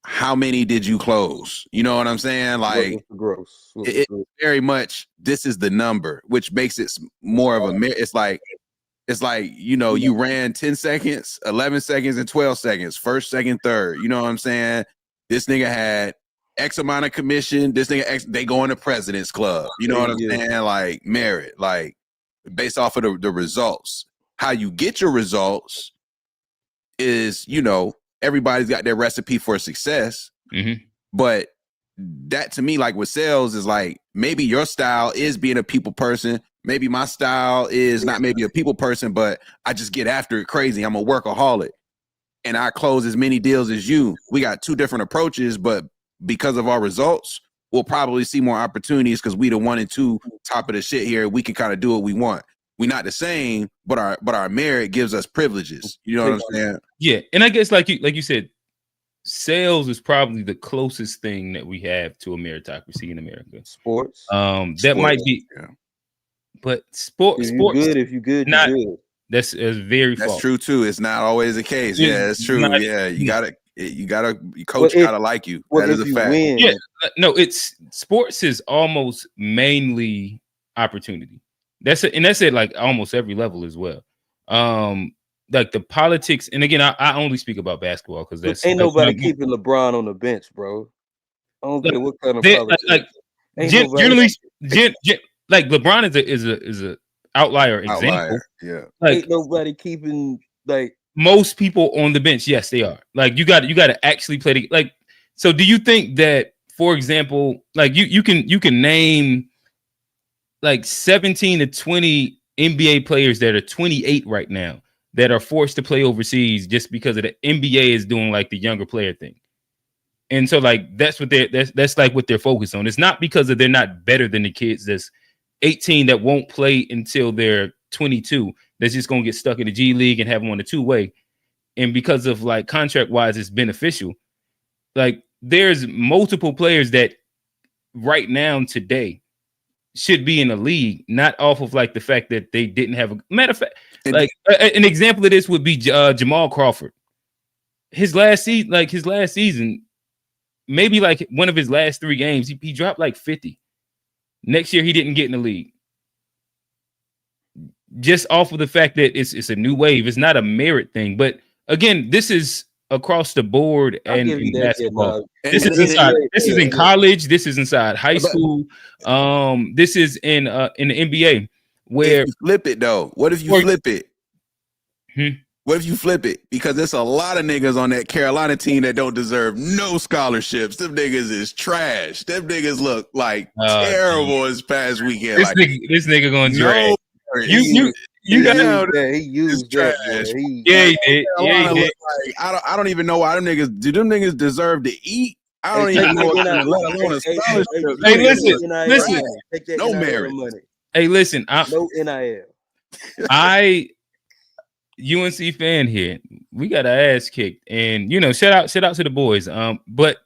How many did you close? You know what I'm saying? Like gross. It very much. This is the number, which makes it more of a. It's like you ran 10 seconds, 11 seconds, and 12 seconds. First, second, third. You know what I'm saying? This nigga had X amount of commission. This nigga X, they go in the President's Club. You know what I'm saying? Like merit, like based off of the results. How you get your results is, everybody's got their recipe for success. But that to me, like with sales, is like maybe your style is being a people person. Maybe my style is not maybe a people person, but I just get after it crazy. I'm a workaholic and I close as many deals as you. We got two different approaches, but because of our results, we'll probably see more opportunities because we the 1 and 2 top of the shit here. We can kind of do what we want. We're not the same, but our merit gives us privileges. You know what I'm saying? Yeah, and I guess like you said, sales is probably the closest thing that we have to a meritocracy in America. Sports. That might be, but sports. If you good, not, you're good. That's very That's false. true too. It's not always the case. Yeah, it's true. Yeah, you gotta, your coach gotta like you. That is a fact. Win. Yeah, no, it's sports is almost mainly opportunity. That's it, like almost every level as well. Like the politics, and again, I only speak about basketball because ain't nobody keeping LeBron on the bench, bro. I don't care what kind of politics. Generally, like LeBron is a outlier example. Yeah, like, ain't nobody keeping like most people on the bench. Yes, they are. Like you got to actually play like. So, do you think that, for example, like you can name like 17 to 20 NBA players that are 28 right now that are forced to play overseas just because of the NBA is doing like the younger player thing. And so like that's like what they're focused on. It's not because they're not better than the kids that's 18 that won't play until they're 22. That's just going to get stuck in the G League and have them on the two-way. And because of like contract wise, it's beneficial. Like there's multiple players that right now today should be in the league, not off of like the fact that they didn't have a matter of fact. Like an example of this would be Jamal Crawford. His last season, maybe like one of his last 3 games, he dropped like 50. Next year, he didn't get in the league. Just off of the fact that it's a new wave. It's not a merit thing. But again, this is across the board and in basketball. This is inside. This is in college. This is inside high school. This is in the NBA. Where if you flip it though? What if you flip it? What if you flip it? Because there's a lot of niggas on that Carolina team that don't deserve no scholarships. Them niggas is trash. Them niggas look like terrible this past weekend. This nigga gonna drag. He used that. He did. Like, I don't even know why them niggas. Do them niggas deserve to eat? I don't even know. Let alone a scholarship. Hey, listen. No merit. Hey, listen. No NIL. UNC fan here. We got our ass kicked, and shout out to the boys. But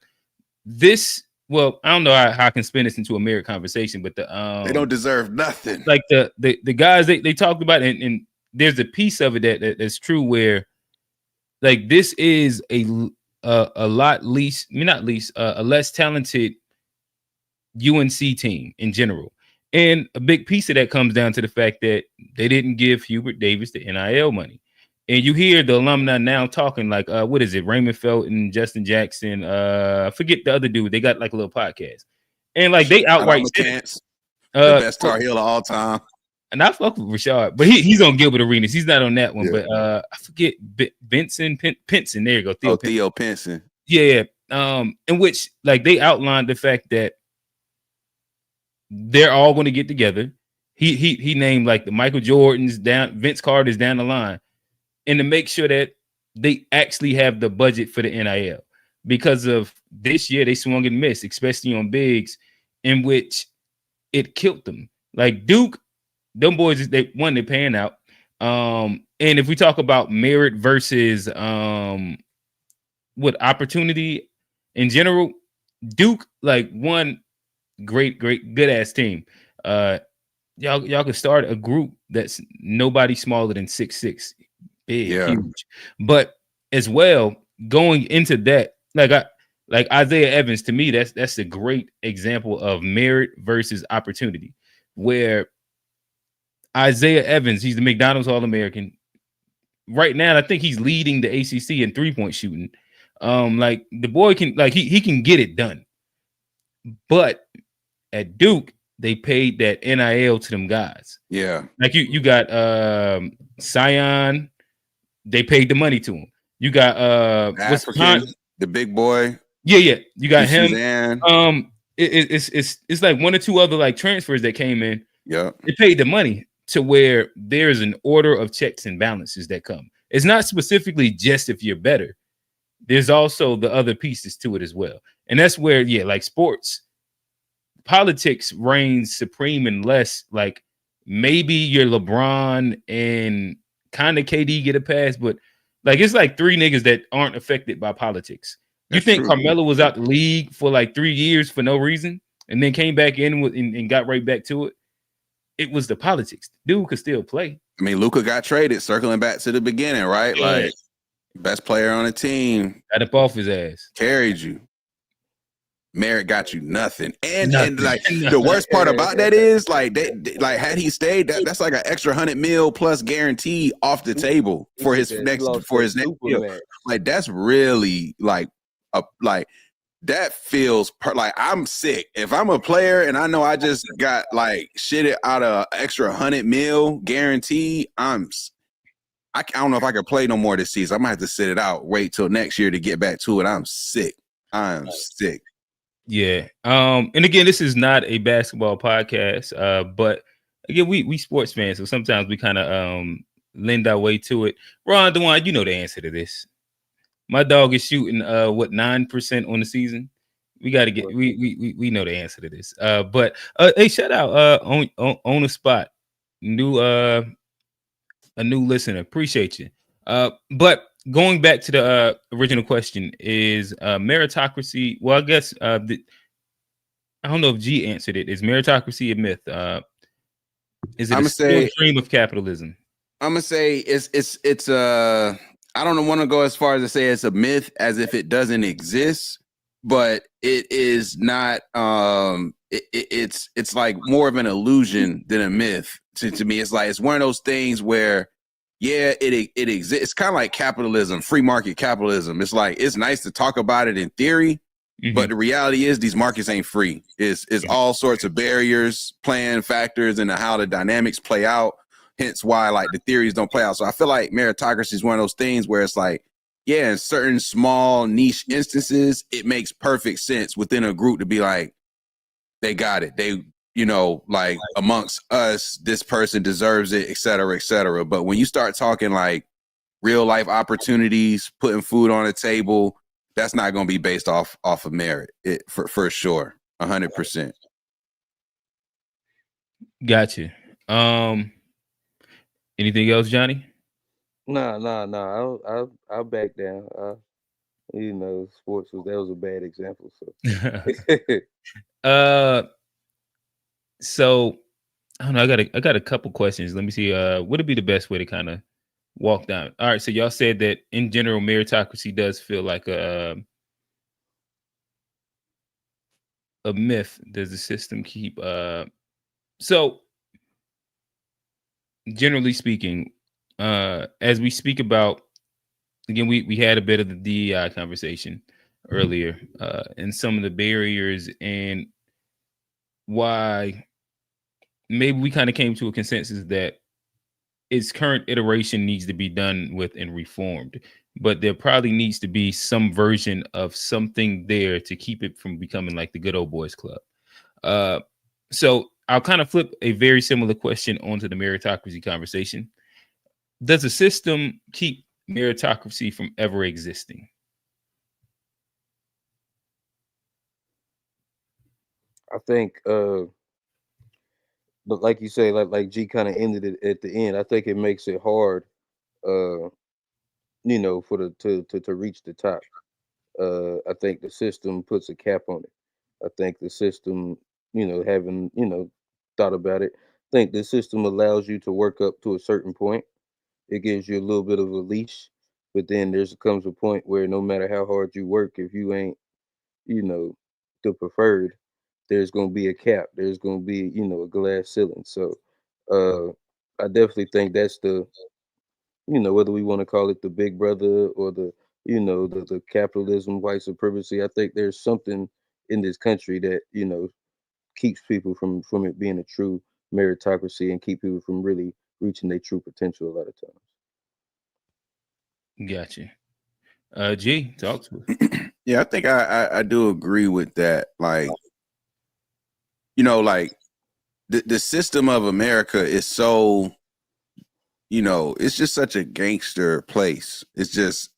this. Well, I don't know how I can spin this into a merit conversation, but they don't deserve nothing. Like the guys they talked about, and there's a piece of it that's true where, like, this is a less talented UNC team in general, and a big piece of that comes down to the fact that they didn't give Hubert Davis the NIL money. And you hear the alumni now talking like, what is it? Raymond Felton, Justin Jackson, forget the other dude. They got like a little podcast. And like they outright said, the best Tar Heel of all time. and I fuck with Rashad, but he's on Gilbert Arenas. He's not on that one, Yeah. but I forget Benson Pinson. There you go. Theo Pinson. Yeah. In which like they outlined the fact that they're all going to get together. He named like the Michael Jordans down, Vince Carter's down the line, and to make sure that they actually have the budget for the NIL, because of this year they swung and missed, especially on bigs, in which it killed them. Like Duke, them boys, they're paying out. And if we talk about merit versus what opportunity in general, Duke, like one great, good ass team. Y'all could start a group that's nobody smaller than 6'6", big, huge. But as well, going into that, like Isaiah Evans, to me, that's a great example of merit versus opportunity. Where Isaiah Evans, he's the McDonald's All-American. Right now, I think he's leading the ACC in 3-point shooting. Like the boy can, like he can get it done. But at Duke, they paid that NIL to them guys. Yeah. Like you got Sion, they paid the money to him. You got African, the big boy. Yeah. You got him. Suzanne. It's like one or two other like transfers that came in. Yeah. They paid the money to where there's an order of checks and balances that come. It's not specifically just if you're better. There's also the other pieces to it as well. And that's where, like sports, politics reigns supreme unless like maybe you're LeBron and kind of KD get a pass, but like it's like three niggas that aren't affected by politics. You think true. Carmelo was out the league for like 3 years for no reason and then came back in and got right back to it? It was the politics. Dude could still play. I mean, Luka got traded, circling back to the beginning, right? Yeah. Like best player on the team. Got up off his ass. Carried you. Merit got you nothing. And like the worst part about that is like had he stayed, that's like an extra $100 million plus guarantee off the table for his next deal. Like that's really like that feels like I'm sick. If I'm a player and I know I just got like shitted out of extra $100 million guarantee, I don't know if I can play no more this season. I'm gonna have to sit it out, wait till next year to get back to it. I'm sick. Sick. Yeah. And again, this is not a basketball podcast, but again, we sports fans, so sometimes we kind of lend our way to it. Ron DeWine, you know the answer to this. My dog is shooting 9% on the season. We got to get we know the answer to this. But hey, shout out on the spot. A new listener. Appreciate you. But going back to the original question, is meritocracy? Well, I guess I don't know if G answered it. Is meritocracy a myth? Is it a stream of capitalism? I'm gonna say it's I don't want to go as far as to say it's a myth, as if it doesn't exist, but it is not. It's like more of an illusion than a myth to me. It's like it's one of those things where. Yeah, it exists. It's kind of like capitalism, free market capitalism. It's like it's nice to talk about it in theory, but the reality is these markets ain't free. It's all sorts of barriers, plan factors, and how the dynamics play out. Hence why like the theories don't play out. So I feel like meritocracy is one of those things where it's like, yeah, in certain small niche instances, it makes perfect sense within a group to be like, they got it. They like amongst us, this person deserves it, et cetera, et cetera. But when you start talking like real life opportunities, putting food on the table, that's not going to be based off of merit. For sure, 100%. Gotcha. Anything else, Johnny? No. I'll back down. Sports that was a bad example. So. So I don't know. I got a couple questions. Let me see. What would be the best way to kind of walk down? All right. So y'all said that in general, meritocracy does feel like a myth. Does the system keep? So generally speaking, as we speak about, again, we had a bit of the DEI conversation earlier, and some of the barriers and why maybe we kind of came to a consensus that its current iteration needs to be done with and reformed, but there probably needs to be some version of something there to keep it from becoming like the good old boys club. So I'll kind of flip a very similar question onto the meritocracy conversation. Does a system keep meritocracy from ever existing? I think, but like you say, like G kind of ended it at the end. I think it makes it hard, for the to reach the top. I think the system puts a cap on it. I think the system, having thought about it, I think the system allows you to work up to a certain point. It gives you a little bit of a leash, but then comes a point where no matter how hard you work, if you ain't, you know, the preferred, there's gonna be a cap. There's gonna be, a glass ceiling. So uh I definitely think that's whether we want to call it the big brother or the capitalism, white supremacy. I think there's something in this country that, keeps people from it being a true meritocracy and keep people from really reaching their true potential a lot of times. Gotcha. G, talk to us. Yeah, I think I do agree with that. Like, like the system of America is so, it's just such a gangster place. It's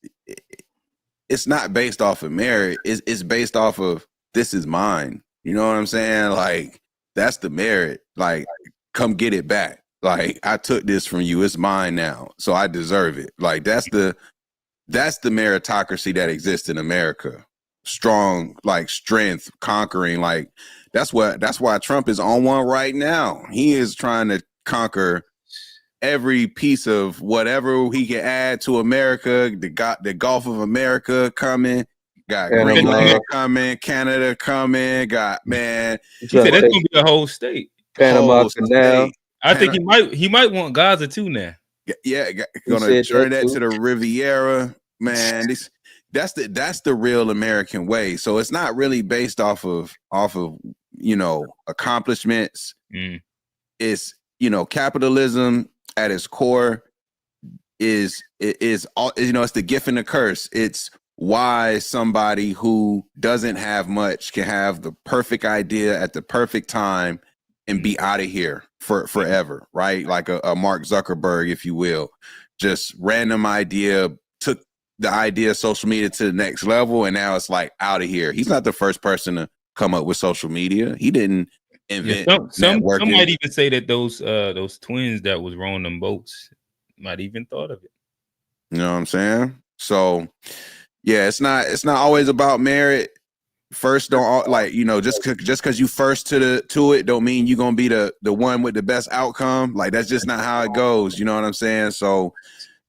not based off of merit. It's based off of, this is mine. You know what I'm saying? Like, that's the merit. Like, come get it back. Like, I took this from you. It's mine now. So I deserve it. Like, that's the meritocracy that exists in America. Strong, like, strength, conquering. Like, that's why Trump is on one right now. He is trying to conquer every piece of whatever he can add to America. The Gulf of America coming. Got Greenland coming, Canada coming. Got, man. He said that's gonna be a whole state. Panama Canal. I think he might want Gaza too now. Yeah, gonna turn that to the Riviera, man. That's the real American way. So it's not really based off of accomplishments. It's capitalism at its core is all, it's the gift and the curse. It's why somebody who doesn't have much can have the perfect idea at the perfect time and be out of here forever, right? Like a Mark Zuckerberg, if you will. Just random idea, took the idea of social media to the next level, and now it's like out of here. He's not the first person to come up with social media. He didn't invent networking. Some might even say that those twins that was rowing them boats might even thought of it. You know what I'm saying? So yeah, it's not always about merit. First, don't just because you first to it don't mean you're gonna be the one with the best outcome. Like, that's just not how it goes. You know what I'm saying? So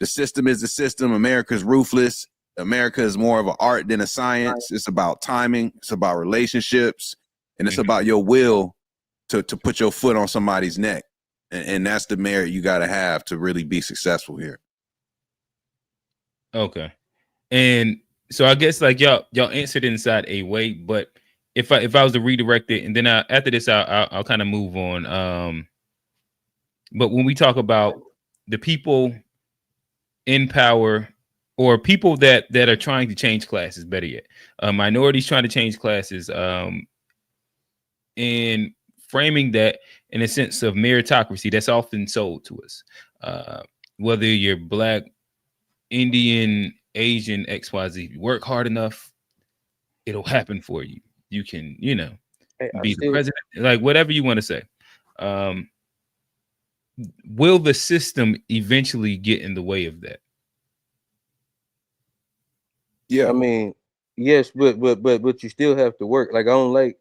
the system is the system. America's ruthless. America is more of an art than a science. It's about timing. It's about relationships, and it's about your will to put your foot on somebody's neck. And that's the merit you got to have to really be successful here. Okay. And so I guess like y'all answered inside a way, but if I was to redirect it, and then after this I'll kind of move on. But when we talk about the people in power, or people that are trying to change classes, better yet, minorities trying to change classes, and framing that in a sense of meritocracy, that's often sold to us, whether you're Black, Indian, Asian, XYZ. If you work hard enough, it'll happen for you. You can, be the president, like whatever you want to say. Will the system eventually get in the way of that? Yeah, I mean, yes, but you still have to work. Like, I don't like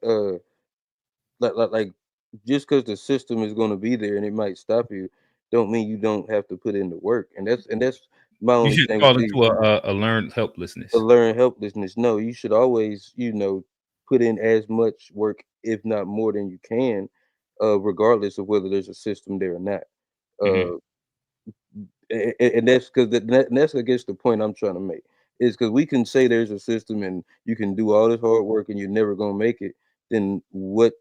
just because the system is going to be there and it might stop you, don't mean you don't have to put in the work. And that's my only you should thing. Call it to a learned helplessness. A learned helplessness. No, you should always, put in as much work, if not more than you can, regardless of whether there's a system there or not. And that's because that's against the point I'm trying to make. Is because we can say there's a system and you can do all this hard work and you're never gonna make it. Then what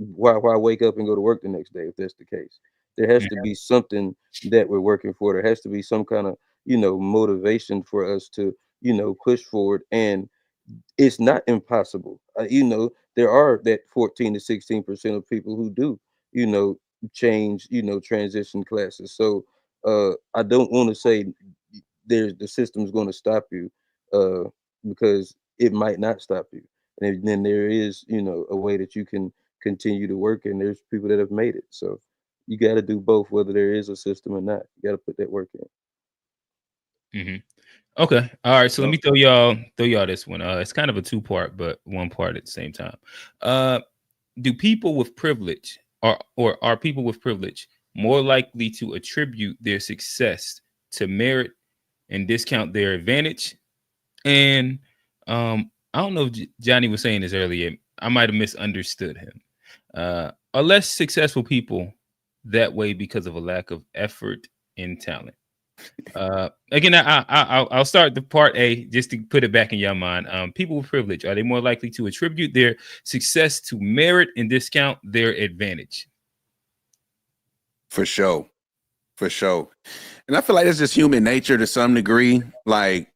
why wake up and go to work the next day if that's the case? There has to be something that we're working for. There has to be some kind of, motivation for us to, push forward. And it's not impossible. There are that 14 to 16% of people who do, you know, change, transition classes. So I don't want to say there's the system's going to stop you, because it might not stop you. And then there is, a way that you can continue to work, and there's people that have made it. So you got to do both, whether there is a system or not. You got to put that work in. Mm-hmm. Okay. All right. So let me throw y'all this one. It's kind of a two-part, but one part at the same time. Do people with privilege or are people with privilege more likely to attribute their success to merit and discount their advantage? And I don't know if Johnny was saying this earlier. I might have misunderstood him. Are less successful people that way because of a lack of effort and talent? Again, I'll start the part A just to put it back in your mind. People with privilege, are they more likely to attribute their success to merit and discount their advantage? For sure. And I feel like it's just human nature to some degree. Like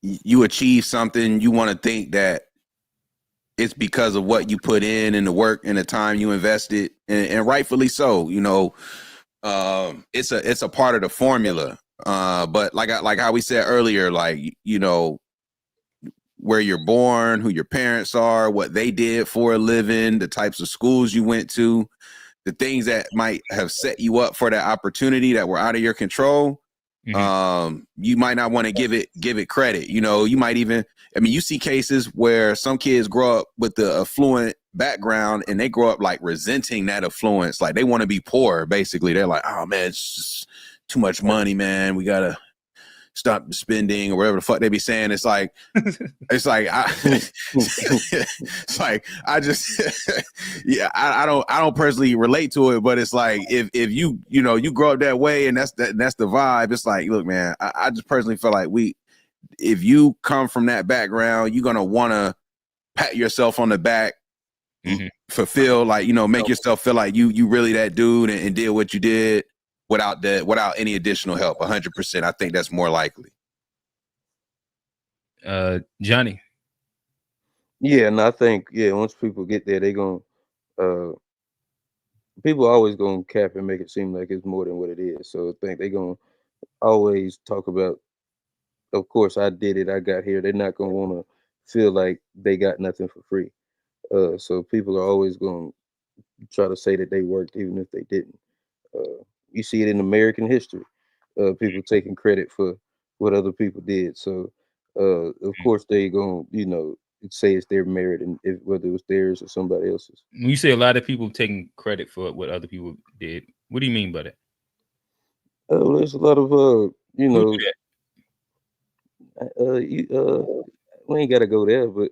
you achieve something, you want to think that it's because of what you put in and the work and the time you invested, and rightfully so. It's a part of the formula. But like how we said earlier, like, where you're born, who your parents are, what they did for a living, the types of schools you went to, the things that might have set you up for that opportunity that were out of your control. You might not want to give it credit. You might even, you see cases where some kids grow up with the affluent background and they grow up like resenting that affluence. Like they want to be poor. Basically, they're like, oh man, it's just too much money, man. We gotta stop spending, or whatever the fuck they be saying. It's like, it's like, I just, yeah, I don't personally relate to it, but it's like, if you grow up that way and that's the vibe, it's like, look, man, I just personally feel like if you come from that background, you're going to want to pat yourself on the back, fulfill, like, make yourself feel like you really that dude and did what you did without any additional help. 100%. I think that's more likely. Johnny. Yeah, and I think, once people get there, people are always gonna cap and make it seem like it's more than what it is. So I think they're gonna always talk about, of course, I did it, I got here. They're not gonna want to feel like they got nothing for free. So people are always gonna try to say that they worked even if they didn't. You see it in American history, people taking credit for what other people did. So of course they gonna say it's their merit, and whether it was theirs or somebody else's. When you say a lot of people taking credit for what other people did, what do you mean by that? There's a lot of Who do that? We ain't gotta go there, but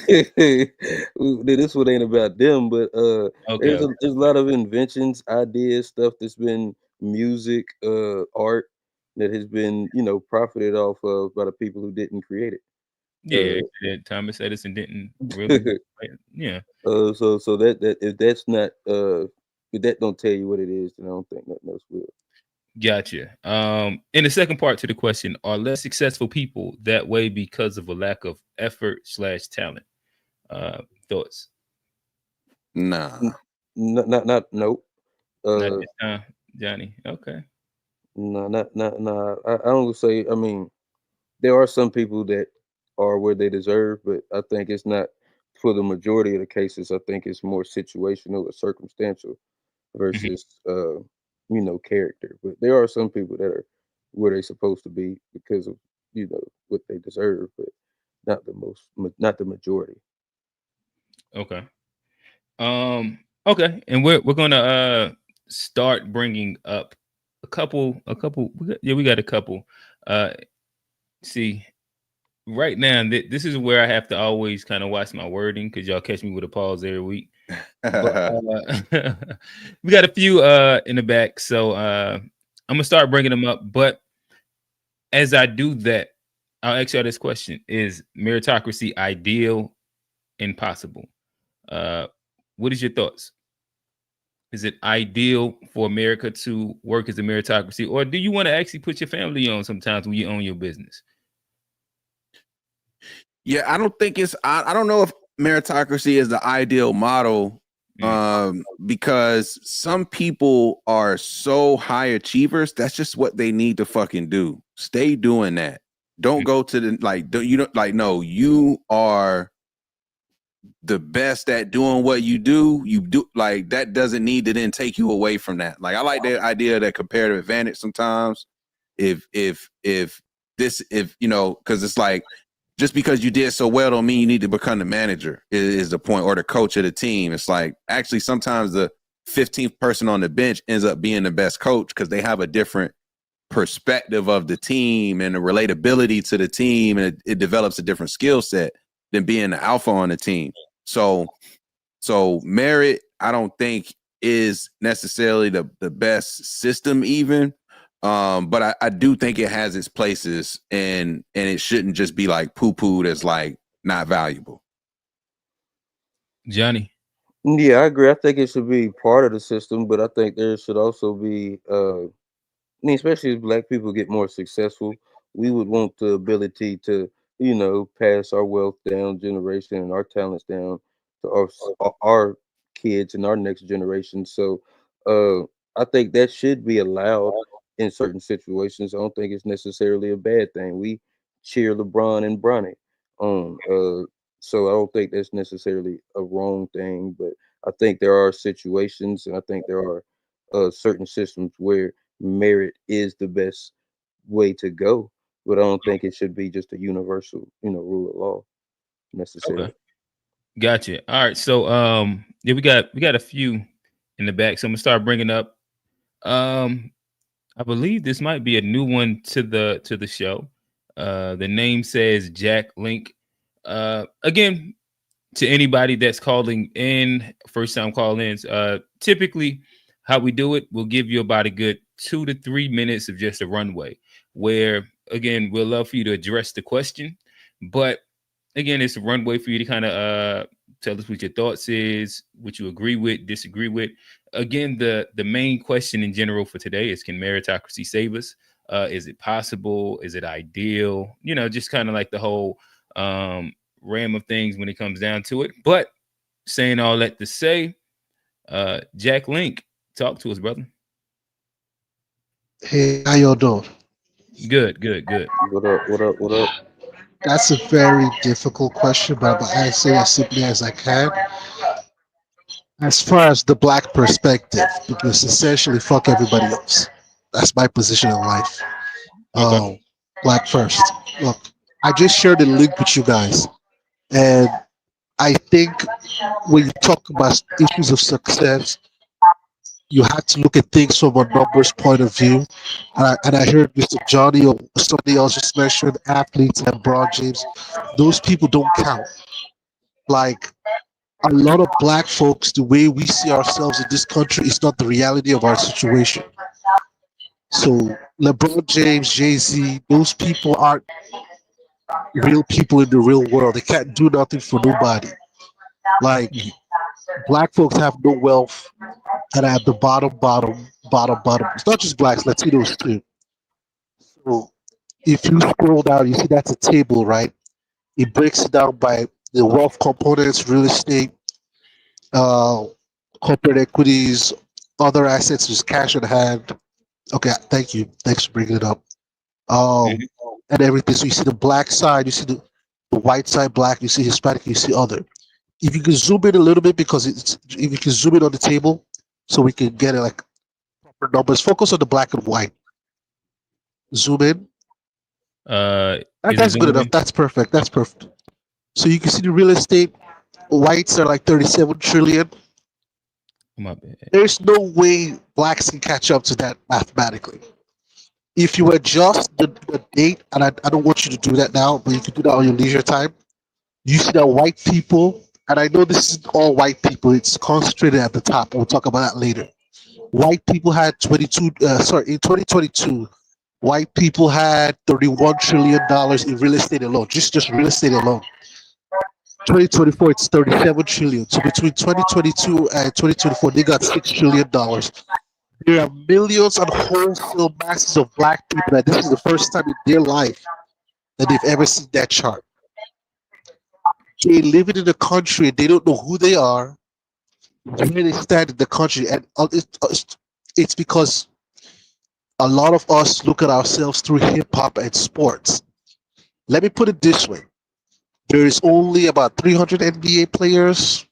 this one ain't about them. But there's a lot of inventions, ideas, stuff that's been music, art that has been profited off of by the people who didn't create it. Yeah, Thomas Edison didn't really. Yeah. So that if that's not if that don't tell you what it is, then I don't think nothing else will. Gotcha. In the second part to the question, are less successful people that way because of a lack of effort / talent? Thoughts? Nah. Nope. Not this time, Johnny. Okay. No, not. I don't say. I mean, there are some people that are where they deserve, but I think it's not for the majority of the cases. I think it's more situational or circumstantial versus character. But there are some people that are where they're supposed to be because of what they deserve, but not the majority. Okay. Okay, and we're gonna start bringing up a couple. We got a couple. See, right now, this is where I have to always kind of watch my wording because y'all catch me with a pause every week. But, we got a few in the back, so I'm gonna start bringing them up. But as I do that, I'll ask y'all this question: is meritocracy ideal and possible? What is your thoughts? Is it ideal for America to work as a meritocracy, or do you want to actually put your family on sometimes when you own your business? Yeah, I don't think it's. I don't know if meritocracy is the ideal model, because some people are so high achievers. That's just what they need to fucking do. Stay doing that. Don't go to the no, you are the best at doing what you do. Like that doesn't need to then take you away from that. Like I like the idea of that comparative advantage sometimes. If you know, because it's like, just because you did so well don't mean you need to become the manager is the point, or the coach of the team. It's like, actually sometimes the 15th person on the bench ends up being the best coach because they have a different perspective of the team and the relatability to the team, and it develops a different skill set than being the alpha on the team. So merit, I don't think is necessarily the best system even. But I do think it has its places, and it shouldn't just be like poo-pooed as like not valuable. Johnny? Yeah, I agree. I think it should be part of the system, but I think there should also be I mean, especially as Black people get more successful, we would want the ability to, you know, pass our wealth down generation and our talents down to our kids and our next generation. So I think that should be allowed in certain situations. I don't think it's necessarily a bad thing. We cheer LeBron and Bronny on. So I don't think that's necessarily a wrong thing, but I think there are situations, and I think there are certain systems where merit is the best way to go, but I don't think it should be just a universal, you know, rule of law necessarily. Okay. Gotcha. All right. So yeah, we got a few in the back. So I'm gonna start bringing up. I believe this might be a new one to the show. The name says Jack Link. Again, to anybody that's calling in, first time call-ins, typically how we do it, we'll give you about a good 2 to 3 minutes of just a runway, where again, we'll love for you to address the question, but again, it's a runway for you to kind of tell us what your thoughts is, what you agree with, disagree with. Again, the main question in general for today is, can meritocracy save us? Is it possible? Is it ideal? You know, just kind of like the whole ram of things when it comes down to it. But saying all that to say, Jack Link, talk to us, brother. Hey, how y'all doing? Good. What up? That's a very difficult question, but I'm gonna answer it as simply as I can. As far as the Black perspective, because essentially, fuck everybody else. That's my position in life. Okay. Black first. Look, I just shared a link with you guys, and I think when you talk about issues of success, you have to look at things from a numbers point of view. And I heard Mr. Johnny or somebody else just mentioned athletes and LeBron James. Those people don't count. Like a lot of Black folks, the way we see ourselves in this country is not the reality of our situation. So LeBron James, Jay-Z, those people aren't real people in the real world. They can't do nothing for nobody. Like Black folks have no wealth, and at the bottom. It's not just Blacks, Latinos too. So if you scroll down, you see that's a table, right? It breaks it down by the wealth components, real estate, uh, corporate equities, other assets, just cash on hand. Okay, thank you. Thanks for bringing it up. Um, and everything. So you see the Black side, you see the white side, Black, you see Hispanic, you see other. If you can zoom in a little bit, because if you can zoom in on the table, so we can get it like proper numbers. Focus on the black and white. Zoom in. That's good enough. That's perfect. So you can see the real estate. Whites are like 37 trillion. My bad. There's no way Blacks can catch up to that mathematically. If you adjust the date, and I don't want you to do that now, but you can do that on your leisure time. You see that white people, and I know this is all white people, it's concentrated at the top, and we'll talk about that later. White people had in 2022, white people had $31 trillion in real estate alone, just real estate alone. 2024, it's 37 trillion. So between 2022 and 2024, they got $6 trillion. There are millions and wholesale masses of black people that this is the first time in their life that they've ever seen that chart. They live in the country, they don't know who they are, where they stand in the country, and it's because a lot of us look at ourselves through hip hop and sports. Let me put it this way: there is only about 300 NBA players,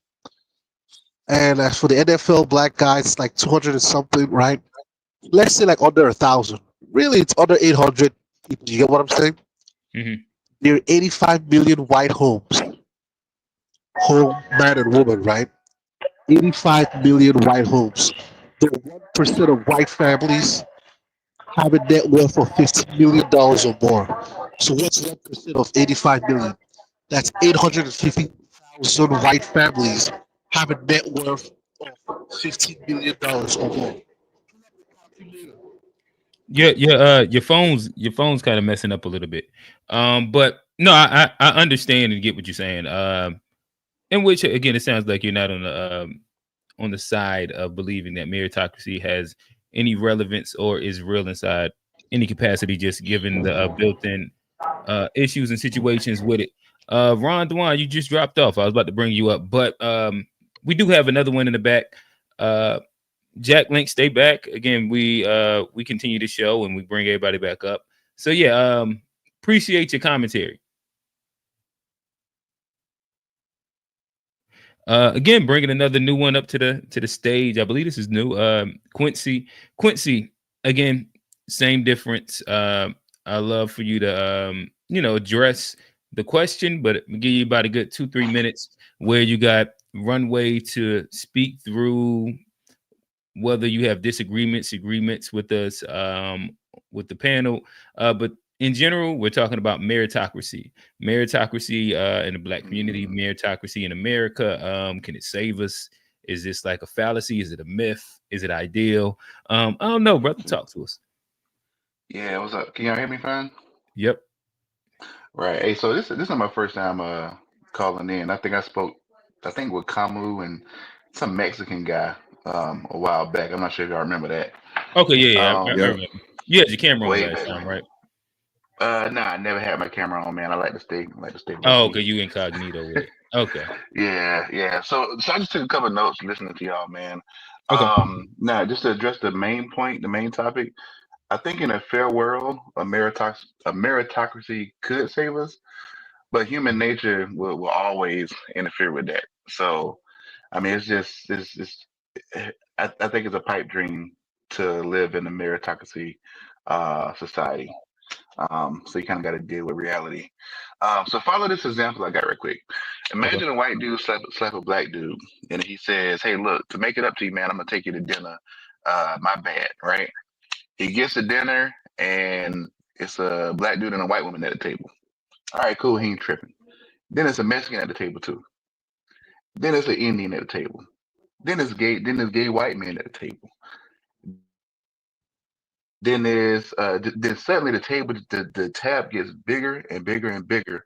and as for the NFL, black guys, it's like 200 and something, right? Let's say like under 1,000. Really, it's under 800 people. You get what I'm saying? Mhm. There are 85 million white homes, home man and woman, right? 85 million white homes. The 1% of white families have a net worth of $15 million or more. So what's 1% of 85 million? That's 850,000 white families have a net worth of $15 million or more. Your phone's kind of messing up a little bit. But no, I understand and get what you're saying. In which again, it sounds like you're not on the side of believing that meritocracy has any relevance or is real inside any capacity, just given the built-in issues and situations with it. Ron Dwan, you just dropped off. I was about to bring you up, but we do have another one in the back. Jack Link, stay back. Again, we continue the show and we bring everybody back up. So yeah, appreciate your commentary. Again, bringing another new one up to the stage. I believe this is new. Quincy, again, same difference. I love for you to address the question, but give you about a good 2-3 minutes where you got runway to speak through whether you have agreements with us, with the panel, but in general, we're talking about meritocracy in the black community, meritocracy in America. Can it save us? Is this like a fallacy? Is it a myth? Is it ideal? I don't know, brother. Talk to us. Yeah, what's up? Can y'all hear me fine? Yep. Right. Hey, so this is my first time calling in. I think with Kamu and some Mexican guy a while back. I'm not sure if y'all remember that. Okay, yeah. I Yeah. remember. You had your camera on Way last back time, right? Nah, I never had my camera on, man. I like to stay Oh, low okay. key. You incognito with it. Okay. Yeah. So I just took a couple of notes listening to y'all, man. Okay. Now just to address the main point, the main topic, I think in a fair world, a meritocracy could save us, but human nature will always interfere with that. So, I mean, I think it's a pipe dream to live in a meritocracy society. So you kind of got to deal with reality. So follow this example I got real quick. Okay. Imagine a white dude slap a black dude, and he says, "Hey, look, to make it up to you, man, I'm gonna take you to dinner. My bad, right?" He gets to dinner, and it's a black dude and a white woman at the table. All right, cool. He ain't tripping. Then it's a Mexican at the table too. Then it's an Indian at the table. Then it's gay. Then there's gay white men at the table. Then then suddenly the tab gets bigger and bigger and bigger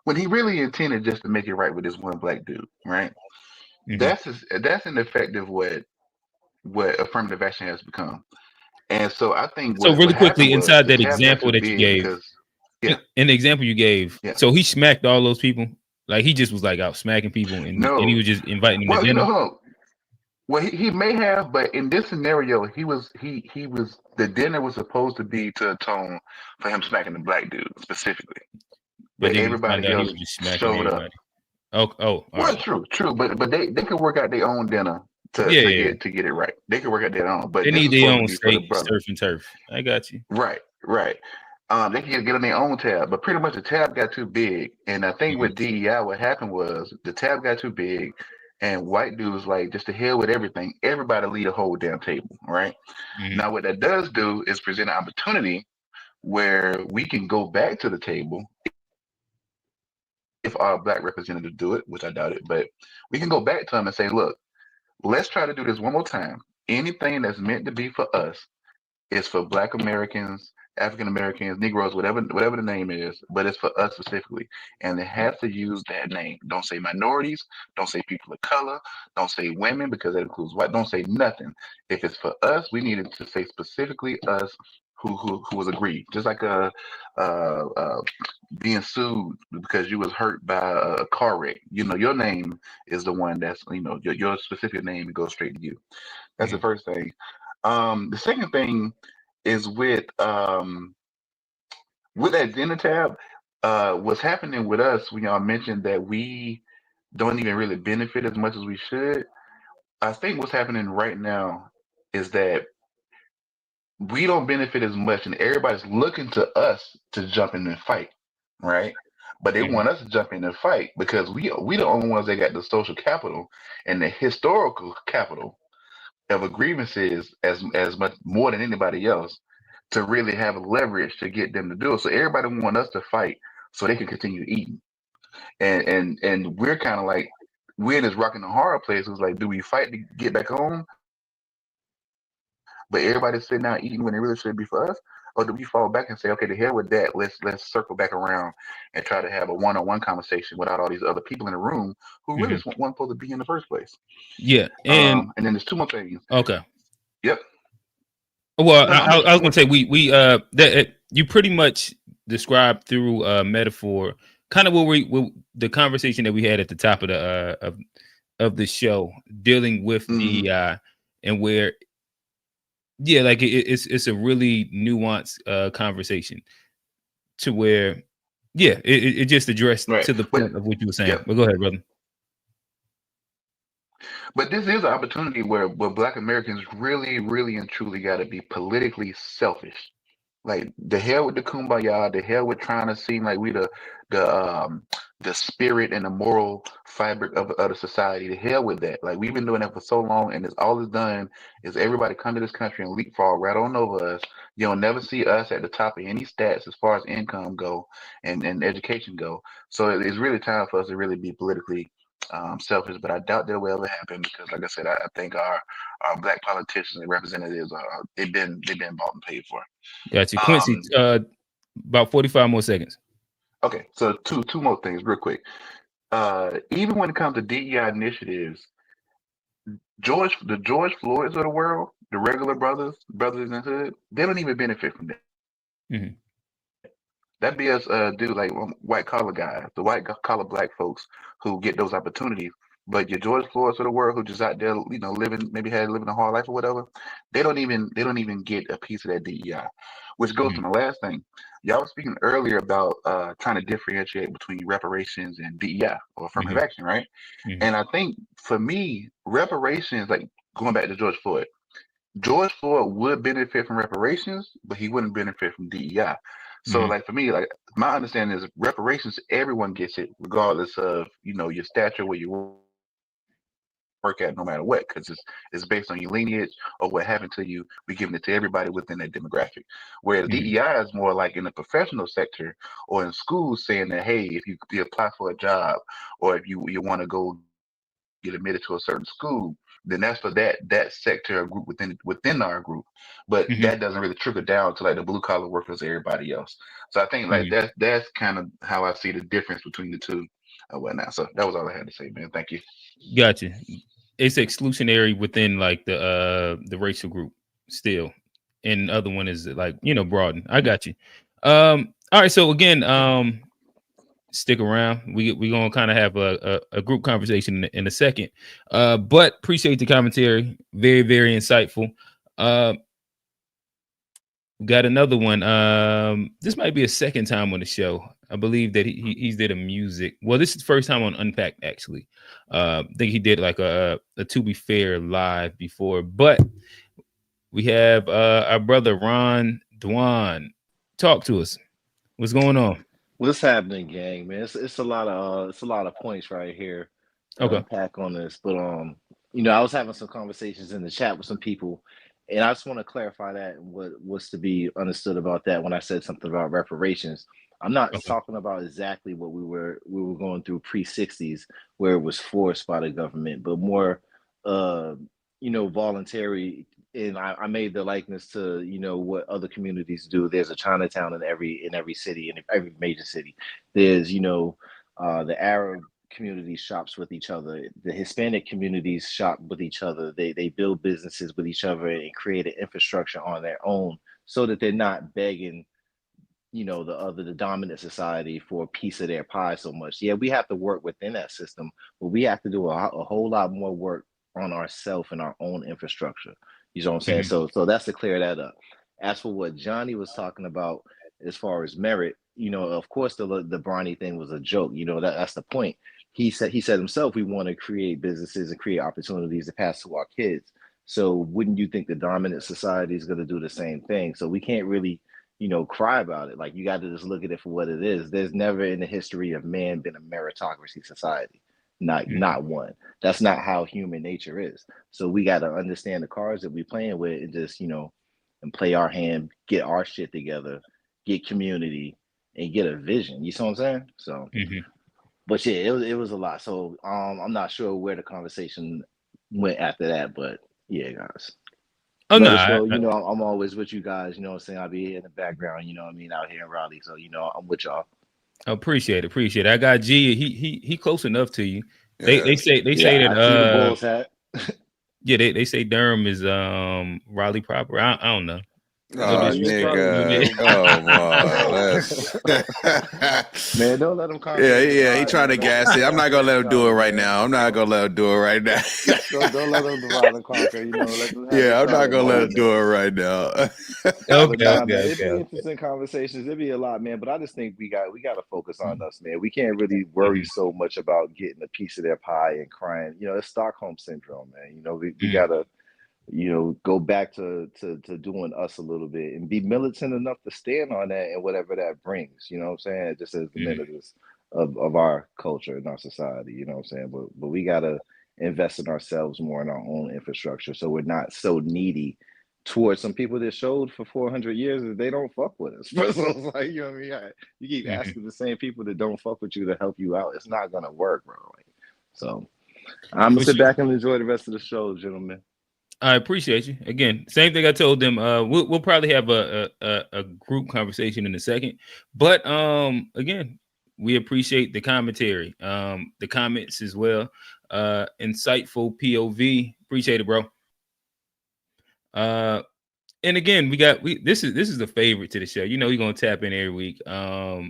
when he really intended just to make it right with this one black dude, right? Mm-hmm. That's an effect of what affirmative action has become. And so I think So what really happened quickly, was inside the that tab got example too that you big gave, because yeah, in the example you gave, yeah. so he smacked all those people. Like he just was like out smacking people, and he No. was just inviting them to Well, dinner. hold on. Well, he may have, but in this scenario, he was the dinner was supposed to be to atone for him smacking the black dude specifically, But but then we found everybody out he else was just smacking showed up. everybody. Oh, all Well, right. true, but they could work out their own dinner to Yeah. get it right. They could work out their own, but They this need is their supposed to own be for the steak, brother. surf and turf. I got you. Right. They can get on their own tab, but pretty much the tab got too big. And I think with DEI, what happened was the tab got too big, and white dudes like just to hell with everything. Everybody lead a whole damn table, right? Mm-hmm. Now, what that does do is present an opportunity where we can go back to the table if our black representatives do it, which I doubt it, but we can go back to them and say, look, let's try to do this one more time. Anything that's meant to be for us is for Black Americans African Americans, Negroes, whatever the name is, but it's for us specifically. And it has to use that name. Don't say minorities, don't say people of color, don't say women because that includes white, don't say nothing. If it's for us, we needed to say specifically us who was aggrieved. Just like being sued because you was hurt by a car wreck. You know, your name is the one that's, you know, your specific name goes straight to you. That's the first thing. The second thing is with that agenda tab, what's happening with us when y'all mentioned that we don't even really benefit as much as we should. I think what's happening right now is that we don't benefit as much, and everybody's looking to us to jump in and fight, right? But they want us to jump in and fight because we the only ones that got the social capital and the historical capital of grievances as much more than anybody else to really have leverage to get them to do it. So everybody want us to fight so they can continue eating, and we're kind of like we're in this rock and a hard place. It's like, do we fight to get back home? But everybody's sitting down eating when it really should be for us, or do we fall back and say, okay, to hell with that. Let's circle back around and try to have a one-on-one conversation without all these other people in the room who really weren't supposed to be in the first place. Yeah, and then there's two more things. Okay. Yep. Well, I was going to say we that you pretty much described through metaphor kind of what the conversation that we had at the top of the show, dealing with DEI and where. Yeah, like it's a really nuanced conversation to where, yeah, it just addressed to the point of what you were saying. Yeah. But go ahead, brother. But this is an opportunity where Black Americans really, really and truly got to be politically selfish. Like, the hell with the kumbaya, the hell with trying to seem like we the spirit and the moral fabric of the society. The hell with that. Like, we've been doing that for so long, and all it's done is everybody come to this country and leapfrog right on over us. You'll never see us at the top of any stats as far as income go and education go. So it's really time for us to really be politically selfish, but I doubt that will ever happen because, like I said, I think our Black politicians and representatives they've been bought and paid for. Gotcha. Quincy, about 45 more seconds. Okay, so two more things real quick. Even when it comes to DEI initiatives, the George Floyds of the world, the regular brothers in the hood, they don't even benefit from that. That be us dude like white collar guys, the white collar Black folks who get those opportunities. But your George Floyds of the world who just out there, you know, living a hard life or whatever, they don't even get a piece of that DEI. Which goes to my last thing. Y'all was speaking earlier about trying to differentiate between reparations and DEI or affirmative action, right? And I think for me, reparations, like going back to George Floyd would benefit from reparations, but he wouldn't benefit from DEI. So like for me, like my understanding is reparations, everyone gets it regardless of, you know, your stature, where you work at, no matter what, because it's based on your lineage or what happened to you. We're giving it to everybody within that demographic. Whereas DEI is more like in the professional sector or in schools, saying that, hey, if you apply for a job or if you want to go get admitted to a certain school, then that's for that sector or group within our group. But that doesn't really trickle down to like the blue collar workers or everybody else. So I think like that's kind of how I see the difference between the two and whatnot. So that was all I had to say, man. Thank you. Gotcha. It's exclusionary within like the racial group still, and the other one is like, you know, broaden. I got you. All right. So again, stick around. We're gonna kind of have a group conversation in a second. But appreciate the commentary. Very, very insightful. Got another one. This might be a second time on the show. I believe that he's did a music. Well, this is the first time on Unpacked, actually. I think he did like a To Be Fair live before. But we have our brother Ron Dwan. Talk to us. What's going on? What's happening, gang, man? It's a lot of points right here to unpack on this. But you know, I was having some conversations in the chat with some people, and I just want to clarify that what's to be understood about that when I said something about reparations. I'm not talking about exactly what we were going through pre-60s, where it was forced by the government, but more you know, voluntary and I made the likeness to, you know, what other communities do. There's a Chinatown in every city, in every major city. There's, you know, the Arab community shops with each other. The Hispanic communities shop with each other. They build businesses with each other and create an infrastructure on their own, so that they're not begging, you know, the dominant society for a piece of their pie so much. Yeah, we have to work within that system, but we have to do a whole lot more work on ourselves and our own infrastructure. You know what I'm saying? So that's to clear that up. As for what Johnny was talking about as far as merit, you know, of course the Bronny thing was a joke. You know, that's the point. He said himself, we want to create businesses and create opportunities to pass to our kids. So wouldn't you think the dominant society is going to do the same thing? So we can't really, you know, cry about it. Like, you got to just look at it for what it is. There's never in the history of man been a meritocracy society. Not one. That's not how human nature is. So we got to understand the cards that we playing with and just, you know, and play our hand, get our shit together, get community, and get a vision. You see what I'm saying? So, but yeah, it was a lot. So I'm not sure where the conversation went after that, but yeah, guys. Oh, no. So, you know, I'm always with you guys. You know what I'm saying? I'll be in the background, you know what I mean, out here in Raleigh. So, you know, I'm with y'all. Appreciate it. I got G. He close enough to you. They say that I see the Bulls hat. Yeah, they say Durham is Raleigh proper. I don't know. Oh, nigga. Man, don't let him come. Yeah, he trying to gas it. I'm not gonna let him do it right now. Don't let him divide and conquer. You know, I'm not gonna let him do it right now. It'd be interesting conversations. It'd be a lot, man. But I just think we got to focus on us, man. We can't really worry so much about getting a piece of their pie and crying. You know, it's Stockholm syndrome, man. You know, we gotta, you know, go back to doing us a little bit and be militant enough to stand on that and whatever that brings, you know what I'm saying? Just as the minutes of our culture and our society, you know what I'm saying? But we got to invest in ourselves more in our own infrastructure, so we're not so needy towards some people that showed for 400 years that they don't fuck with us. So it's like, you know what I mean? You keep asking the same people that don't fuck with you to help you out. It's not going to work, bro. So I'm going to sit back and enjoy the rest of the show, gentlemen. I appreciate you. Again, same thing I told them. We'll probably have a group conversation in a second. But again, we appreciate the commentary, the comments as well. Insightful POV. Appreciate it, bro. And again, this is the favorite to the show. You know, you're gonna tap in every week. Talk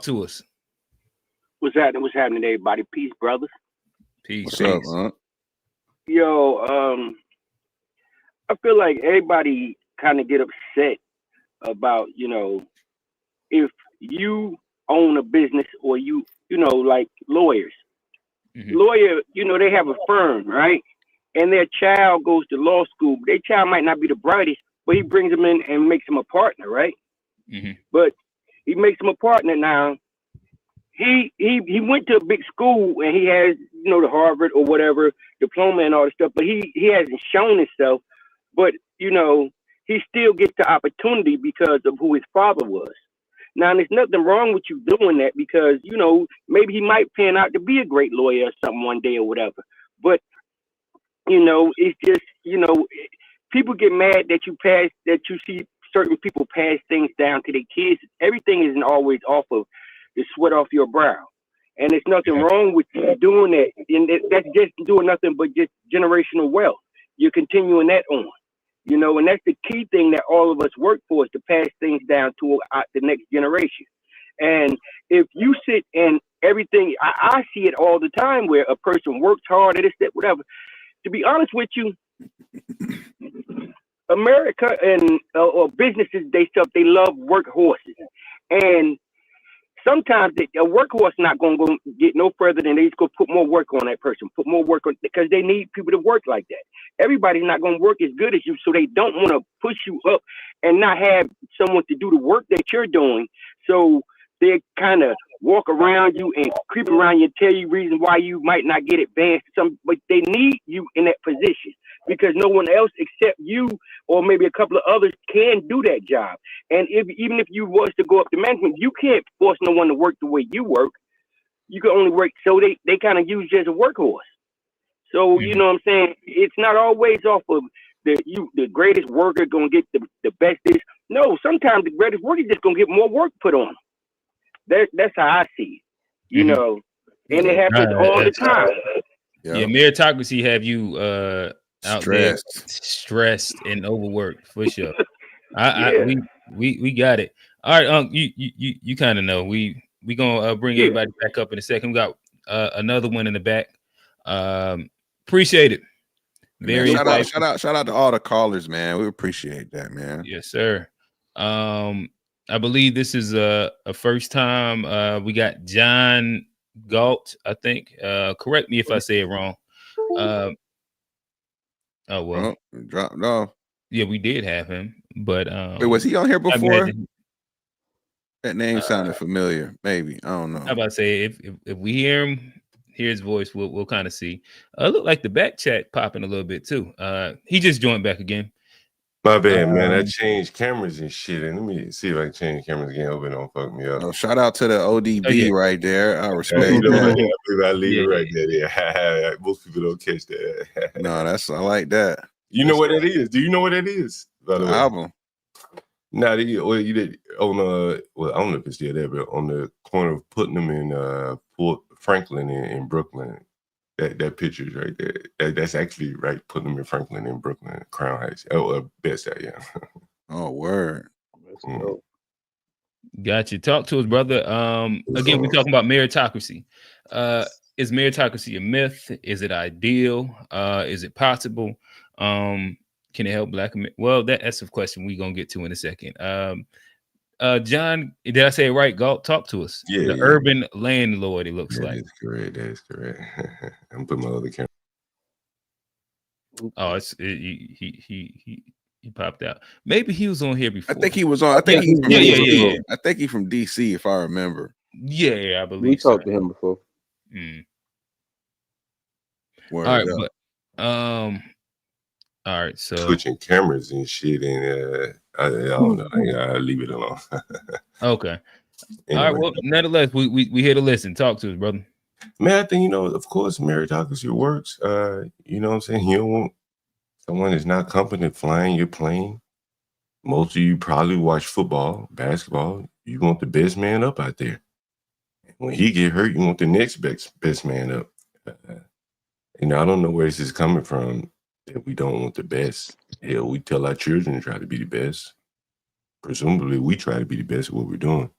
to us. What's happening, everybody? Peace, brothers. Peace. What's up, huh? Yo, I feel like everybody kind of get upset about, you know, if you own a business or you know, like lawyers. Lawyer, you know, they have a firm, right? And their child goes to law school. Their child might not be the brightest, but he brings them in and makes them a partner, right? But he makes them a partner now. He went to a big school and he has, you know, the Harvard or whatever diploma and all this stuff, but he hasn't shown himself. But, you know, he still gets the opportunity because of who his father was. Now, there's nothing wrong with you doing that because, you know, maybe he might pan out to be a great lawyer or something one day or whatever. But, you know, it's just, you know, people get mad that you see certain people pass things down to their kids. Everything isn't always off of the sweat off your brow. And there's nothing wrong with you doing that. And that's just doing nothing but just generational wealth. You're continuing that on, you know, and that's the key thing that all of us work for, is to pass things down to the next generation. And if you sit and everything, I see it all the time where a person works hard at this, that, whatever. To be honest with you, America and or businesses, they love workhorses. And sometimes a workhorse not going to get no further than they just go put more work on that person, put more work on, because they need people to work like that. Everybody's not going to work as good as you, so they don't want to push you up and not have someone to do the work that you're doing. So they kind of walk around you and creep around you and tell you reasons why you might not get advanced. But they need you in that position because no one else except you or maybe a couple of others can do that job. And even if you was to go up to management, you can't force no one to work the way you work. You can only work. So they kind of use you as a workhorse. So you know what I'm saying? It's not always off of the greatest worker gonna get the bestest. No, sometimes the greatest worker just gonna get more work put on them. That's how I see it. You know, and it happens all the time. Yeah, meritocracy have you out there Stressed. stressed and overworked for sure. We got it. All right, you kind of know we gonna bring everybody back up in a second. We got another one in the back. Appreciate it. Very shout out to all the callers, man. We appreciate that, man. Yes, sir. I believe this is a first time. We got John Galt, I think. Correct me if I say it wrong. Oh well, dropped off. Yeah, we did have him, but wait, was he on here before? That name sounded familiar. Maybe I don't know. How about to say if we hear his voice, we'll kind of see. Look like the back chat popping a little bit too. He just joined back again. My bad, man. I changed cameras and shit. And let me see if I can change cameras again. Hope it don't fuck me up. Oh, shout out to the ODB right there. I respect that. I leave it right there. Yeah. Most people don't catch that. No, I like that. You know what that is? Do you know what that is? By the way, album. Nah, you did on well, I don't know if it's still there, but on the corner of Putnam and Franklin in Brooklyn. That picture is right there. That's actually right. Putnam in Franklin in Brooklyn, Crown Heights. Oh, best that, yeah. Oh, word. Got you. Talk to us, brother. Again, we're talking about meritocracy. Is meritocracy a myth? Is it ideal? Is it possible? Can it help Black men? Well, that's a question we're gonna get to in a second. John, did I say it right? Galt, talk to us. Yeah, the urban landlord, it looks like. That is correct. I'm putting my other camera. Oh, he popped out. Maybe he was on here before. I think he was on. I think I think he's from DC, if I remember. Yeah, I believe we talked to him before. All right, but all right, so switching cameras and shit, and I don't know. I'll leave it alone. Okay. Anyway. All right. Well, nevertheless, we here to listen. Talk to us, brother. Man, I think of course, meritocracy works. You know what I'm saying? You don't want someone that's not competent flying your plane. Most of you probably watch football, basketball. You want the best man up out there. When he get hurt, you want the next best man up. I don't know where this is coming from. That we don't want the best. Hell, we tell our children to try to be the best. Presumably, we try to be the best at what we're doing.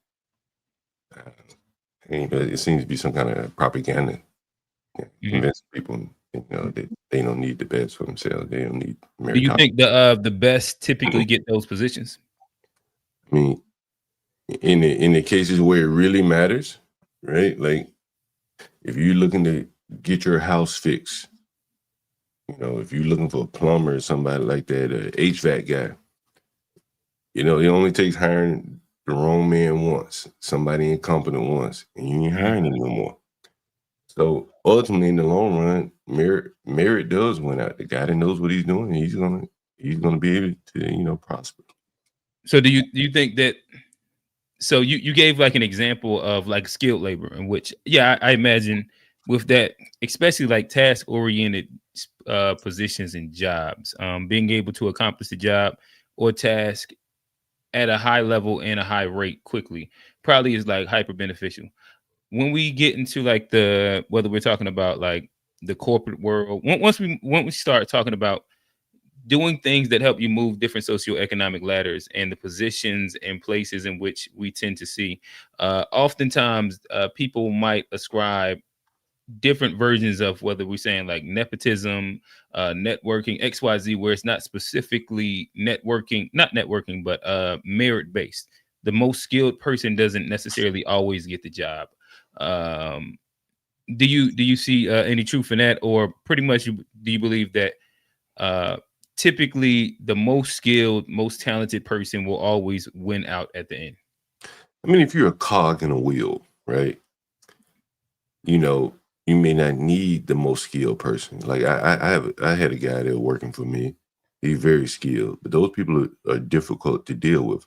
It seems to be some kind of propaganda. Convince people, that they don't need the best for themselves. They don't need meritocracy. Do you think the best typically get those positions? I mean, in the cases where it really matters, right? Like, if you're looking to get your house fixed, if you're looking for a plumber or somebody like that, an HVAC guy, it only takes hiring the wrong man once, somebody incompetent once, and you ain't hiring him no more. So ultimately, in the long run, merit does win out. The guy that knows what he's doing, he's gonna be able to prosper. So do you think that? So you gave like an example of like skilled labor, in which I imagine with that, especially like task oriented positions and jobs, being able to accomplish the job or task at a high level and a high rate quickly probably is like hyper beneficial. When we get into like whether we're talking about like the corporate world, once we start talking about doing things that help you move different socioeconomic ladders and the positions and places in which we tend to see, oftentimes people might ascribe different versions of whether we're saying like nepotism, networking, XYZ, where it's not specifically not networking, but merit based. The most skilled person doesn't necessarily always get the job. Do you see any truth in that, or pretty much do you believe that typically the most skilled, most talented person will always win out at the end? I mean, if you're a cog in a wheel, right? You may not need the most skilled person. Like I had a guy that was working for me. He's very skilled, but those people are difficult to deal with.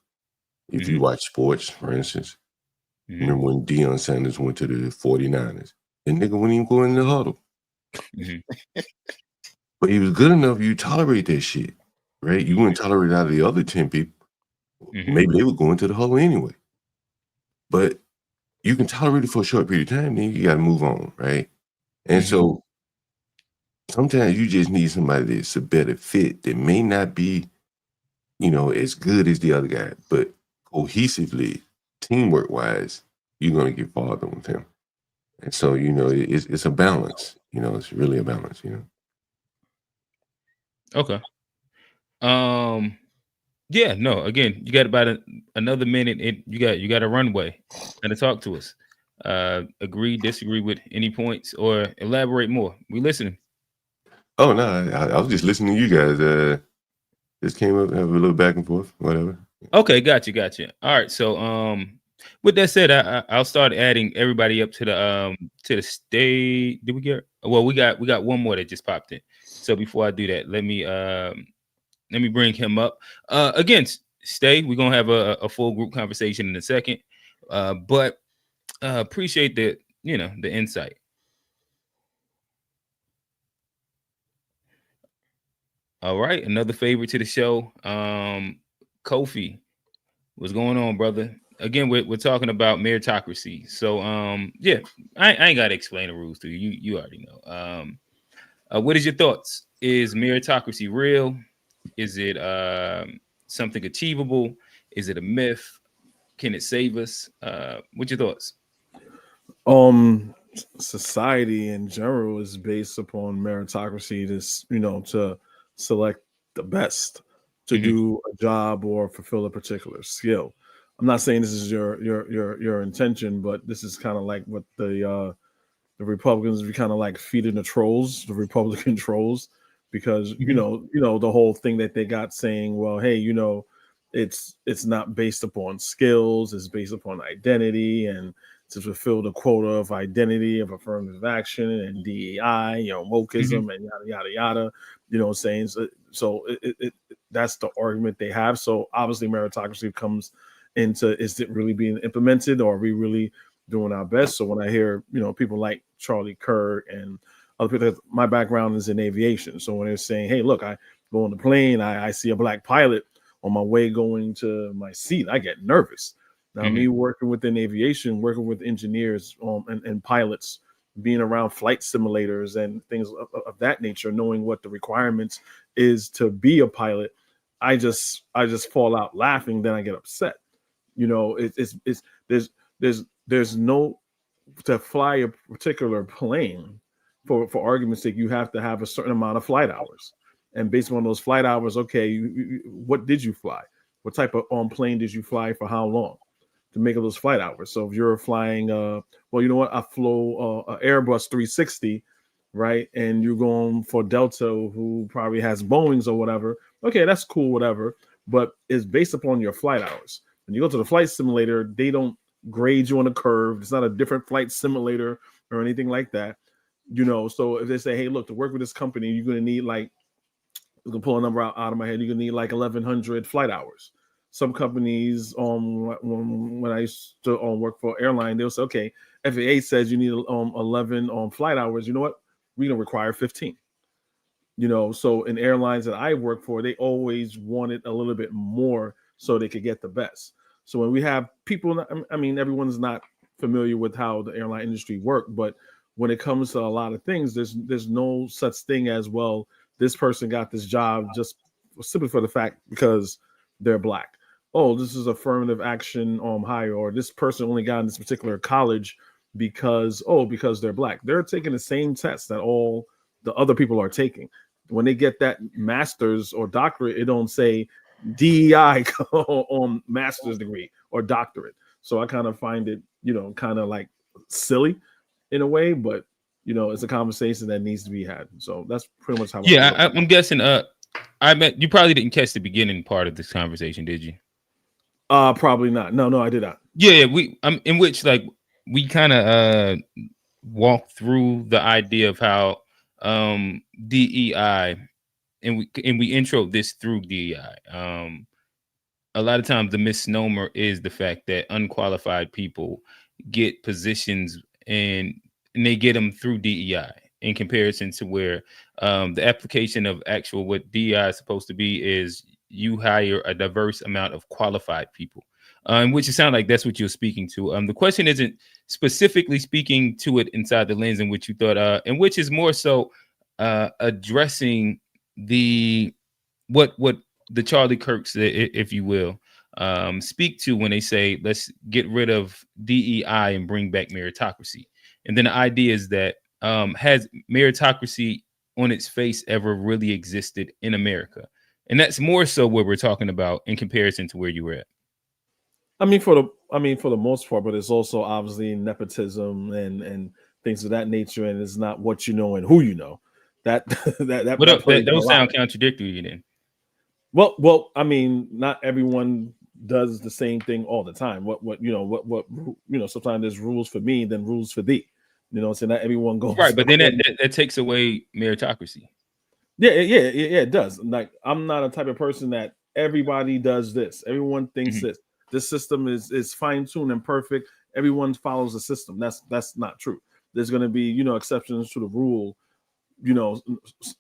If you watch sports, for instance, remember when Deion Sanders went to the 49ers? The nigga wouldn't even go in the huddle. But he was good enough, you tolerate that shit, right? You wouldn't tolerate it out of the other 10 people. Maybe they would go into the hole anyway. But you can tolerate it for a short period of time, then you got to move on, right? And so sometimes you just need somebody that's a better fit that may not be, as good as the other guy, but cohesively, teamwork wise, you're going to get farther with him. And so, it's a balance, it's really a balance, Okay. Yeah, no, again, you got about another minute. You got a runway and to talk to us. Agree, disagree with any points or elaborate more. We listening. Oh, no, I was just listening to you guys. Just came up, have a little back and forth, whatever. Okay, gotcha. All right, so with that said, I'll start adding everybody up to the stage. Did we get? Well, we got one more that just popped in. So before I do that, let me bring him up. Again, stay. We're gonna have a full group conversation in a second. But appreciate the insight. All right, another favorite to the show. Kofi, what's going on, brother? Again, we're talking about meritocracy. So yeah, I ain't gotta explain the rules to you. You already know. What is your thoughts? Is meritocracy real? Is it something achievable? Is it a myth? Can it save us? What's your thoughts? Society in general is based upon meritocracy to select the best to do a job or fulfill a particular skill. I'm not saying this is your intention, but this is kind of like what the Republicans be kind of like feeding the trolls, the Republican trolls, because the whole thing that they got saying, well, hey, it's not based upon skills, it's based upon identity, and to fulfill the quota of identity of affirmative action and DEI, wokeism and yada yada yada. Saying so that's the argument they have. So obviously meritocracy comes into, is it really being implemented, or are we really doing our best? So when I hear people like Charlie Kirk and other people, my background is in aviation, so when they're saying, hey, look, I go on the plane, I see a black pilot on my way going to my seat, I get nervous. Now, me working within aviation, working with engineers and pilots, being around flight simulators and things of that nature, knowing what the requirements is to be a pilot, I just fall out laughing. Then I get upset. There's no, to fly a particular plane, for argument's sake, you have to have a certain amount of flight hours, and based on those flight hours, okay, what did you fly? What type of plane did you fly for how long to make those flight hours? So if you're flying, well, you know what? I flew an Airbus 360, right? And you're going for Delta, who probably has Boeings or whatever. Okay, that's cool, whatever. But it's based upon your flight hours. When you go to the flight simulator, they don't grade you on a curve. It's not a different flight simulator or anything like that. So if they say, hey, look, to work with this company, you're going to need you can pull a number out of my head, you're going to need 1,100 flight hours. Some companies, when I used to work for airline, they'll say, okay, FAA says you need 11 flight hours. You know what? We're going to require 15. So in airlines that I work for, they always wanted a little bit more so they could get the best. So when we have people, I mean, everyone's not familiar with how the airline industry works, but when it comes to a lot of things, there's no such thing as, well, this person got this job just simply for the fact because they're black. Oh, this is affirmative action hire, or this person only got in this particular college because they're black. They're taking the same test that all the other people are taking. When they get that master's or doctorate, it don't say DEI on master's degree or doctorate. So I kind of find it, kind of like silly in a way, but it's a conversation that needs to be had. So that's pretty much how. Yeah, I'm guessing. I bet you probably didn't catch the beginning part of this conversation, did you? Probably not. No, I did not. Yeah, we in which we kind of walked through the idea of how DEI, and we intro this through DEI. A lot of times the misnomer is the fact that unqualified people get positions and they get them through DEI. in comparison to where the application of actual what DEI is supposed to be is you hire a diverse amount of qualified people, which it sounds like that's what you're speaking to. The question isn't specifically speaking to it inside the lens in which you thought, and which is more so addressing what the Charlie Kirks, if you will, speak to when they say let's get rid of DEI and bring back meritocracy. And then the idea is that has meritocracy on its face ever really existed in America? And that's more so what we're talking about in comparison to where you were at. I mean, for the most part, but it's also obviously nepotism and things of that nature, and it's not what you know and who you know. That those sound contradictory then. Well, I mean, not everyone does the same thing all the time. What sometimes there's rules for me, then rules for thee. So not everyone goes right, but then that takes away meritocracy. Yeah, it does. Like, I'm not a type of person that everybody does this. Everyone thinks this. This system is fine-tuned and perfect. Everyone follows the system. That's not true. There's going to be, exceptions to the rule,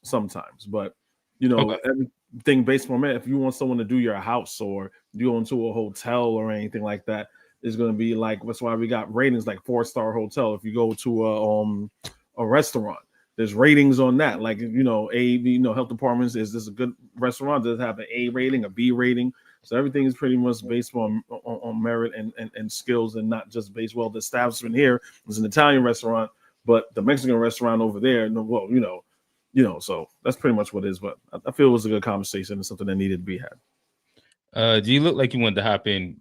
sometimes. But, everything based on that, if you want someone to do your house or go into a hotel or anything like that, is going to be like, that's why we got ratings like 4-star hotel. If you go to a restaurant, there's ratings on that. Like, health departments, is this a good restaurant? Does it have an A rating, a B rating? So everything is pretty much based on merit and skills, and not just based. Well, the establishment here is an Italian restaurant, but the Mexican restaurant over there, so that's pretty much what it is. But I feel it was a good conversation and something that needed to be had. Do you look like you wanted to hop in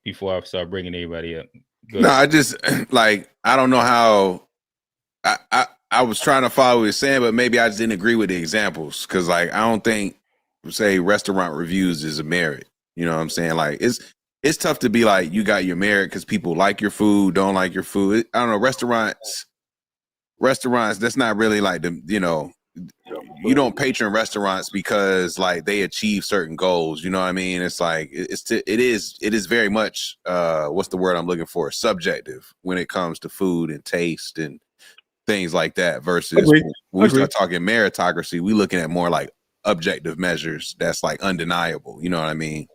before I start bringing everybody up? No, I just I don't know how. I was trying to follow what you're saying, but maybe I just didn't agree with the examples, because I don't think, say, restaurant reviews is a merit. You know what I'm saying? Like, it's tough to be like, you got your merit because people like your food, don't like your food. I don't know. Restaurants, that's not really like you don't patron restaurants because like they achieve certain goals. You know what I mean? It's like, it is very much what's the word I'm looking for? Subjective when it comes to food and taste and things like that. Versus when we start talking meritocracy, we looking at more like objective measures that's like undeniable. You know what I mean?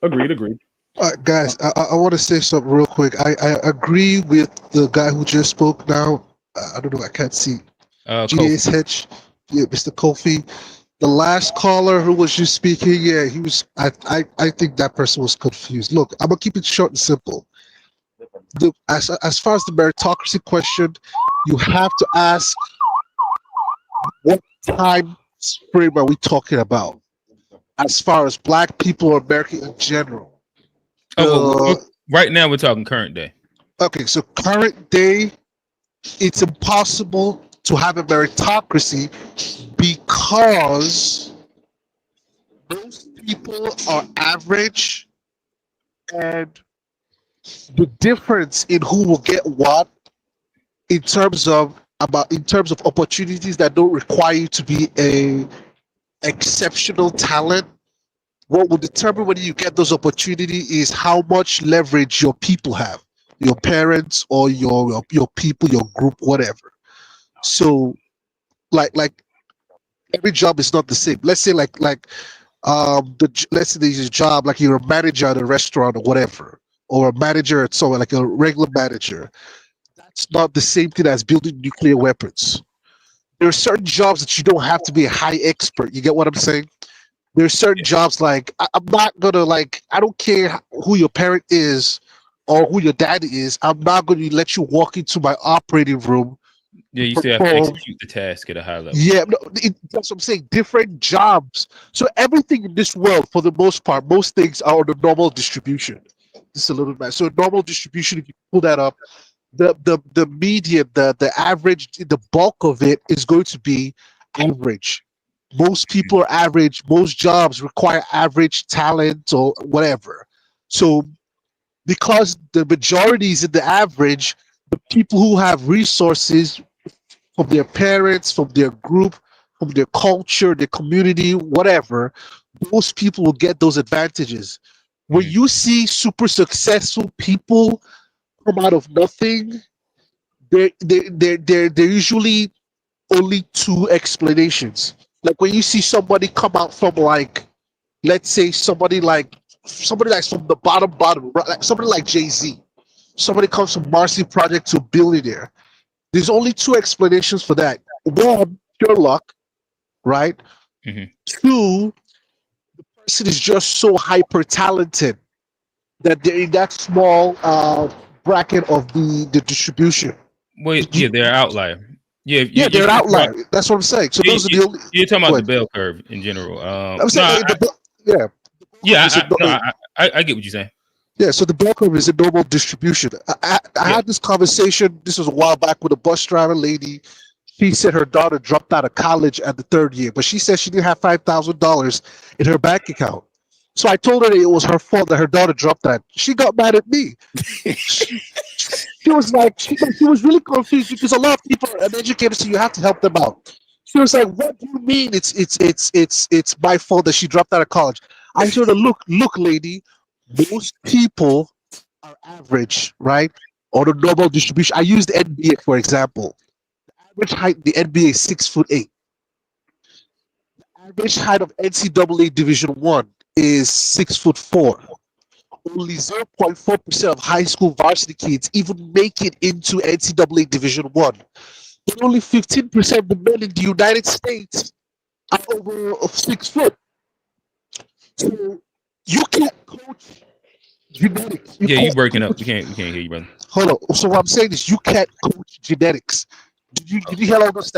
Agreed. All right, guys, I want to say something real quick. I agree with the guy who just spoke now. I don't know, I can't see. GA's Hitch, yeah, Mr. Kofi. The last caller who was just speaking, yeah, he was. I think that person was confused. Look, I'm gonna keep it short and simple. As far as the meritocracy question, you have to ask what time frame are we talking about? As far as Black people or America in general. Right now we're talking current day. Okay, so current day, it's impossible to have a meritocracy because most people are average, and the difference in who will get what in terms of opportunities that don't require you to be a exceptional talent, what will determine whether you get those opportunities is how much leverage your people have, your parents or your people, your group, whatever. So like every job is not the same. Let's say let's say there's a job like you're a manager at a restaurant or whatever, or a manager at somewhere, like a regular manager. That's not the same thing as building nuclear weapons. There are certain jobs that you don't have to be a high expert. You get what I'm saying? There are certain jobs like I'm not gonna I don't care who your parent is or who your dad is. I'm not going to let you walk into my operating room. Yeah, you still have to execute the task at a high level. Yeah, that's what I'm saying. Different jobs. So everything in this world, for the most part, most things are on the normal distribution. Just a little bit. So normal distribution, if you pull that up, the median, the average, the bulk of it is going to be average. Most people are average. Most jobs require average talent or whatever. So because the majority is in the average, the people who have resources from their parents, from their group, from their culture, their community, whatever, those people will get those advantages. When you see super successful people come out of nothing, they're usually only two explanations. Like when you see somebody come out from like, let's say somebody that's from the bottom, right? Like somebody like Jay-Z. Somebody comes from Marcy Project to billionaire. There's only two explanations for that. One, pure luck, right? Two, person is just so hyper talented that they're in that small bracket of the distribution. Wait, yeah, they're an outlier. Yeah, They're an outlier. That's what I'm saying. So those are the only. You're talking about the bell curve in general. I'm saying I get what you're saying. Yeah, so the bell curve is a normal distribution. I had this conversation. This was a while back with a bus driver lady. She said her daughter dropped out of college at the third year, but she said she didn't have $5,000 in her bank account. So I told her that it was her fault that her daughter dropped that. She got mad at me. She was like, she was really confused because a lot of people are uneducated, so you have to help them out. She was like, "What do you mean? It's my fault that she dropped out of college?" I told her, "Look, lady, most people are average, right? On a normal distribution. I used the NBA for example. Average height in the NBA is 6'8". The average height of NCAA Division One is 6'4". Only 0.4% of high school varsity kids even make it into NCAA Division One. But only 15% of the men in the United States are over 6 foot. So you can't coach genetics. You're breaking up. We can't hear you, brother. Hold on. So what I'm saying is you can't coach genetics. Did you hear all those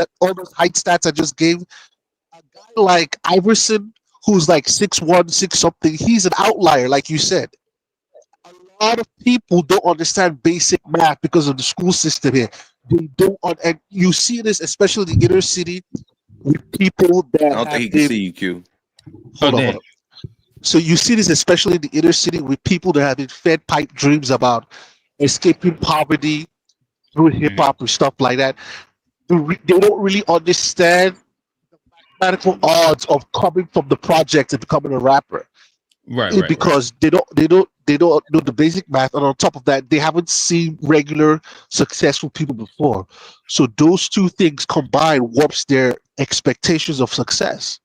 height stats I just gave? A guy like Iverson, who's like 6'1", 6 something, he's an outlier, like you said. A lot of people don't understand basic math because of the school system here. They don't, and you see this especially in the inner city with people that I don't think he can see you, Q. Hold on. So you see this especially in the inner city with people that have been fed pipe dreams about escaping poverty through hip hop and stuff like that. They don't really understand the mathematical odds of coming from the project and becoming a rapper. Right. Because they don't know the basic math, and on top of that, they haven't seen regular successful people before. So those two things combined warps their expectations of success.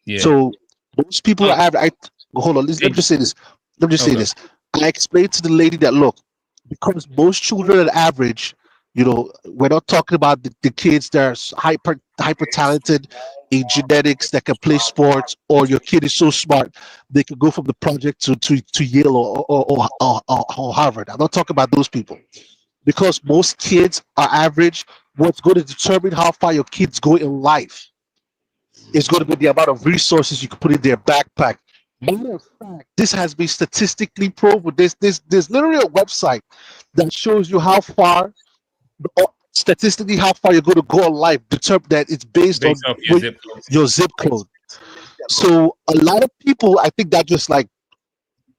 Yeah. So those people are hold on. Let me just say this. I explained to the lady that look, because most children are average. We're not talking about the kids that are hyper talented in genetics that can play sports, or your kid is so smart they can go from the project to Yale or Harvard. I'm not talking about those people. Because most kids are average, what's going to determine how far your kids go in life is going to be the amount of resources you can put in their backpack. Matter of fact, this has been statistically proven. There's literally a website that shows you how far, statistically, how far you're going to go in life. Determine that it's based on your zip code. So a lot of people, I think that just like,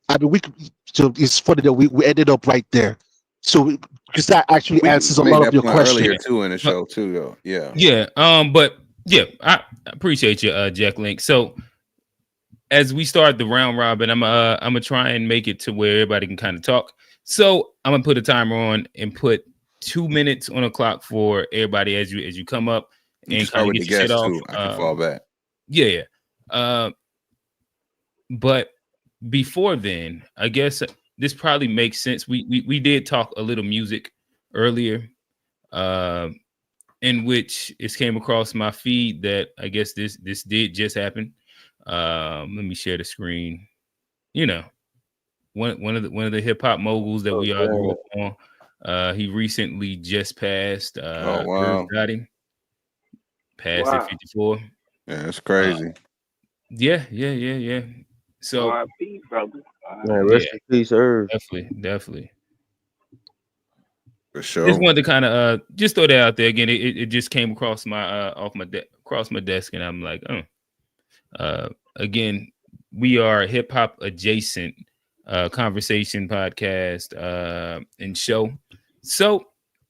so it's funny that we ended up right there. So because that actually answers a lot of your questions earlier too in the show too, though. Yeah. But yeah, I appreciate you, Jack Link. So as we start the round robin, I'm gonna try and make it to where everybody can kind of talk. So I'm gonna put a timer on and put 2 minutes on the clock for everybody as you come up and kind of get your shit off. Too. I can fall back. Yeah. But before then, I guess this probably makes sense. We did talk a little music earlier, in which it came across my feed that I guess this did just happen. Let me share the screen. One of the hip hop moguls that we all grew up on. He recently just passed. Wow. Gshpod passed at 54. Yeah, that's crazy. Yeah. So R.I.P., brother. Rest in peace, Irv. Definitely. For sure. Just wanted to kind of just throw that out there again. It just came across my across my desk, and I'm like, again, we are hip hop adjacent conversation podcast and show. So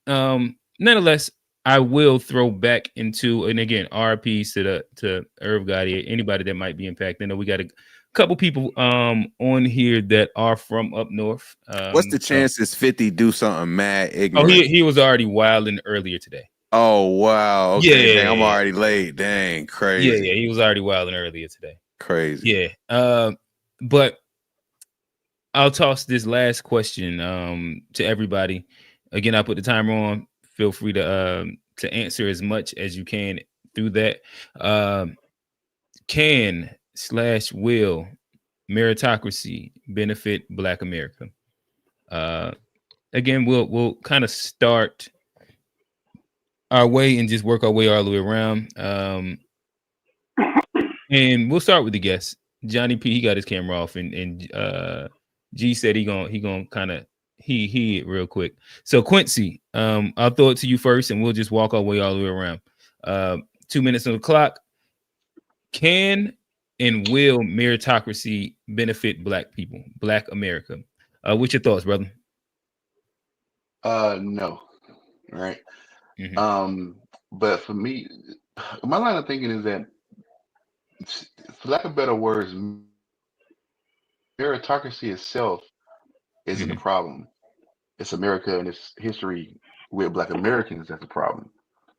nonetheless, I will throw back into, and again, RPs to Irv Gotti, anybody that might be impacted. I know we got a couple people on here that are from up north. What's the chances 50 do something mad ignorant? Oh, he was already wilding earlier today. Oh wow. Okay, Yeah, dang, I'm already late. Dang, crazy. Yeah, he was already wilding earlier today. Crazy. Yeah. But I'll toss this last question to everybody. Again, I put the timer on. Feel free to answer as much as you can through that. Can/will meritocracy benefit Black America? Again, we'll kind of start our way and just work our way all the way around. And we'll start with the guests. Johnny P, he got his camera off, and G said he gonna kind of he it real quick. So Quincy, I'll throw it to you first, and we'll just walk our way all the way around. 2 minutes on the clock. Can and will meritocracy benefit Black people, Black America? What's your thoughts, brother? No. Right. But for me, my line of thinking is that, for lack of better words, meritocracy itself isn't the problem. It's America and its history with Black Americans that's the problem.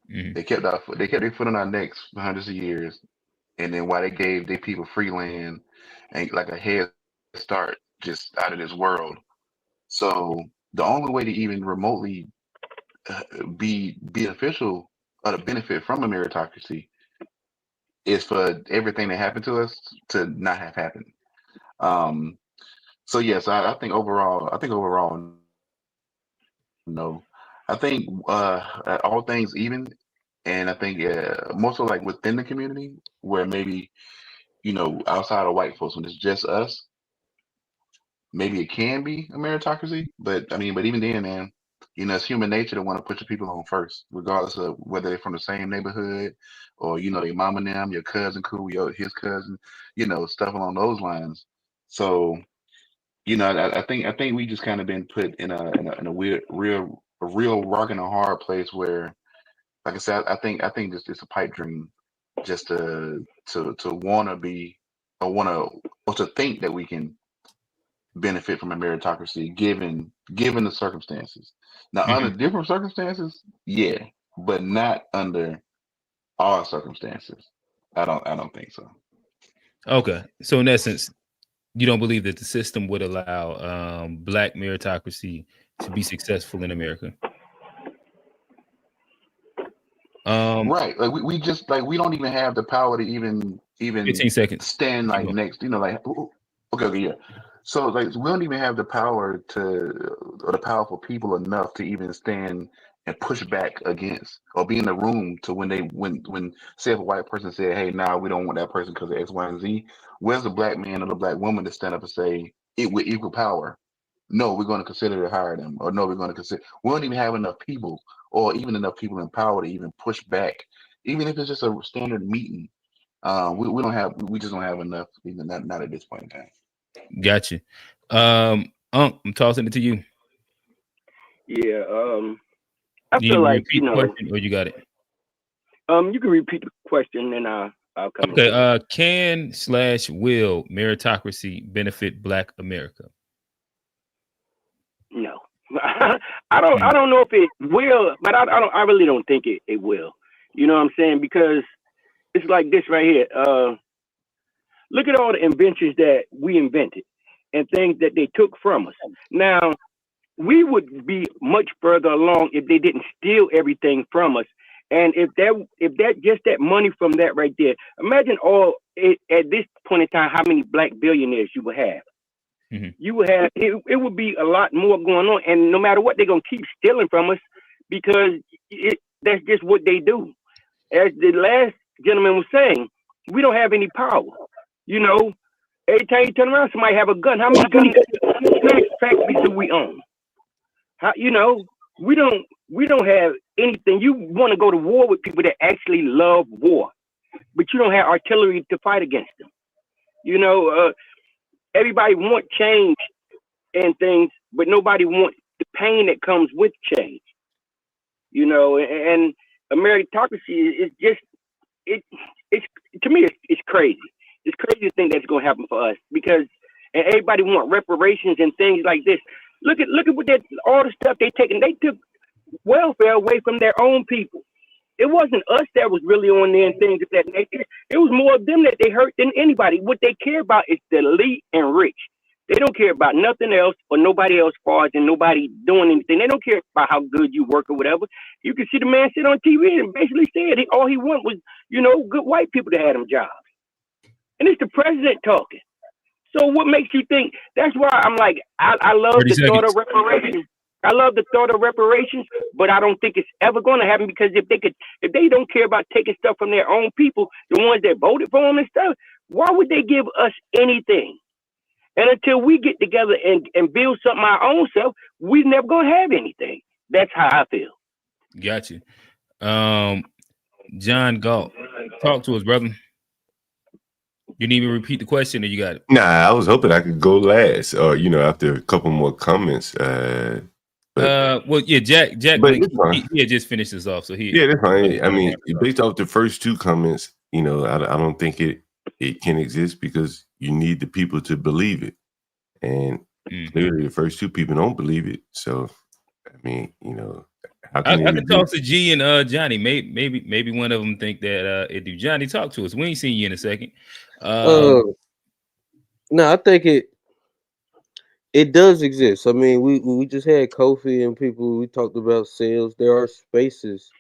They kept their foot on our necks for hundreds of years, and then while they gave their people free land and like a head start just out of this world. So the only way to even remotely be beneficial or to benefit from a meritocracy is for everything that happened to us to not have happened. So yes, I think overall, no. I think all things even, and I think more so like within the community where maybe, outside of white folks, when it's just us, maybe it can be a meritocracy. But even then, man, it's human nature to want to put your people on first, regardless of whether they're from the same neighborhood or, your mom and them, your cousin, his cousin, stuff along those lines. So, I think we just kind of been put in a weird, real rock and a hard place where, like I said, I think this is a pipe dream just to want to be or to think that we can benefit from a meritocracy given the circumstances. Now, under different circumstances, yeah, but not under our circumstances. I don't think so. Okay, so in essence, you don't believe that the system would allow Black meritocracy to be successful in America? Right, like we just like we don't even have the power to even 15 seconds stand like next, okay, yeah. So like we don't even have the power or the powerful people enough to even stand and push back against or be in the room to when say if a white person said, hey, nah, we don't want that person because of X, Y, and Z. Where's the Black man or the Black woman to stand up and say it with equal power? No, we're going to consider to hire them, or no, we're going to consider. We don't even have enough people, or even enough people in power to even push back, even if it's just a standard meeting. We just don't have enough, even not at this point in time. Gotcha. I'm tossing it to you. Yeah, I feel like question, or you got it. You can repeat the question, and I'll come. Okay. Can/will meritocracy benefit Black America? No, I don't know if it will, but I really don't think it will. You know what I'm saying? Because it's like this right here. Look at all the inventions that we invented and things that they took from us. Now, we would be much further along if they didn't steal everything from us. And if that money from that right there, imagine at this point in time, how many Black billionaires you would have. You would have it would be a lot more going on, and no matter what, they're gonna keep stealing from us because that's just what they do. As the last gentleman was saying, we don't have any power. Every time you turn around, somebody have a gun. How many snacks factories do we own? We don't have anything. You want to go to war with people that actually love war, but you don't have artillery to fight against them. Everybody want change and things, but nobody wants the pain that comes with change. And a meritocracy is just it's to me it's crazy. It's crazy to think that's gonna happen for us because and everybody want reparations and things like this. Look at what all the stuff they taking. They took welfare away from their own people. It wasn't us that was really on there and things of that nature. It was more of them that they hurt than anybody. What they care about is the elite and rich. They don't care about nothing else or nobody else far and nobody doing anything. They don't care about how good you work or whatever. You can see the man sit on TV and basically said all he wanted was, good white people to have him jobs. And it's the president talking. So what makes you think? That's why I'm like, I love the thought of reparations. I love the thought of reparations, but I don't think it's ever going to happen because if they don't care about taking stuff from their own people, the ones that voted for them and stuff, why would they give us anything? And until we get together and build something our own self, we're never going to have anything. That's how I feel. Got you. John Galt, talk to us, brother. You need me to repeat the question or you got it? Nah, I was hoping I could go last or, after a couple more comments. Well, yeah, Jack, but he had just finished this off, so that's fine. I mean, based off the first two comments, I don't think it can exist because you need the people to believe it, and clearly the first two people don't believe it. So, I mean, how can I can talk to G and Johnny. Maybe one of them think that it do. Johnny, talk to us. We ain't seen you in a second. No, I think it does exist. I mean, we just had Kofi and people. We talked about sales. There are spaces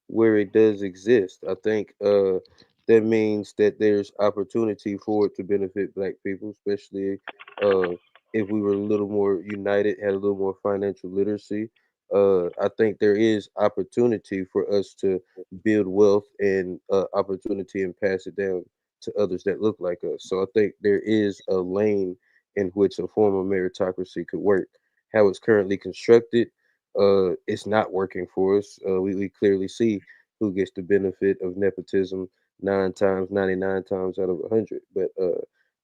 where it does exist. I think that means that there's opportunity for it to benefit Black people, especially if we were a little more united, had a little more financial literacy. I think there is opportunity for us to build wealth and opportunity and pass it down to others that look like us. So I think there is a lane in which a form of meritocracy could work. How it's currently constructed, it's not working for us. We clearly see who gets the benefit of nepotism 99 times out of 100. But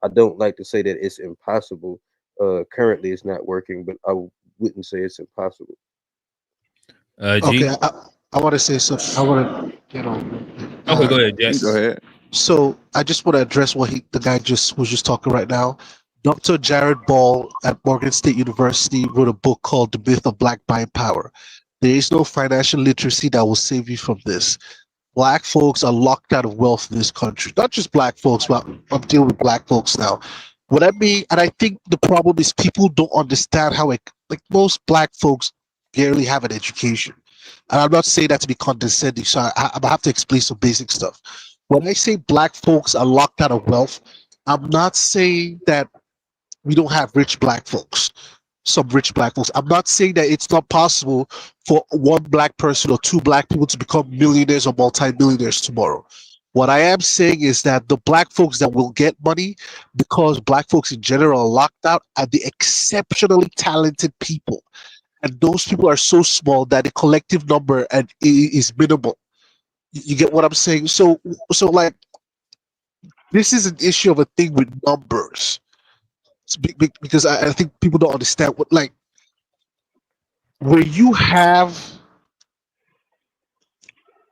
I don't like to say that it's impossible. Currently, it's not working, but I wouldn't say it's impossible. Okay, I want to say something. I want to get on. Okay, go ahead, Jack. Go ahead. So I just want to address what the guy was just talking right now. Dr. Jared Ball at Morgan State University wrote a book called The Myth of Black Buying Power. There is no financial literacy that will save you from this. Black folks are locked out of wealth in this country. Not just Black folks, but I'm dealing with Black folks now. What I mean, and I think the problem is people don't understand how most Black folks barely have an education. And I'm not saying that to be condescending, so I have to explain some basic stuff. When I say Black folks are locked out of wealth, I'm not saying that we don't have rich Black folks, some rich Black folks. I'm not saying that it's not possible for one Black person or two Black people to become millionaires or multi-millionaires tomorrow. What I am saying is that the Black folks that will get money, because Black folks in general are locked out, are the exceptionally talented people. And those people are so small that the collective number is minimal. You get what I'm saying? So like, this is an issue of a thing with numbers. Because I think people don't understand what, like, where you have,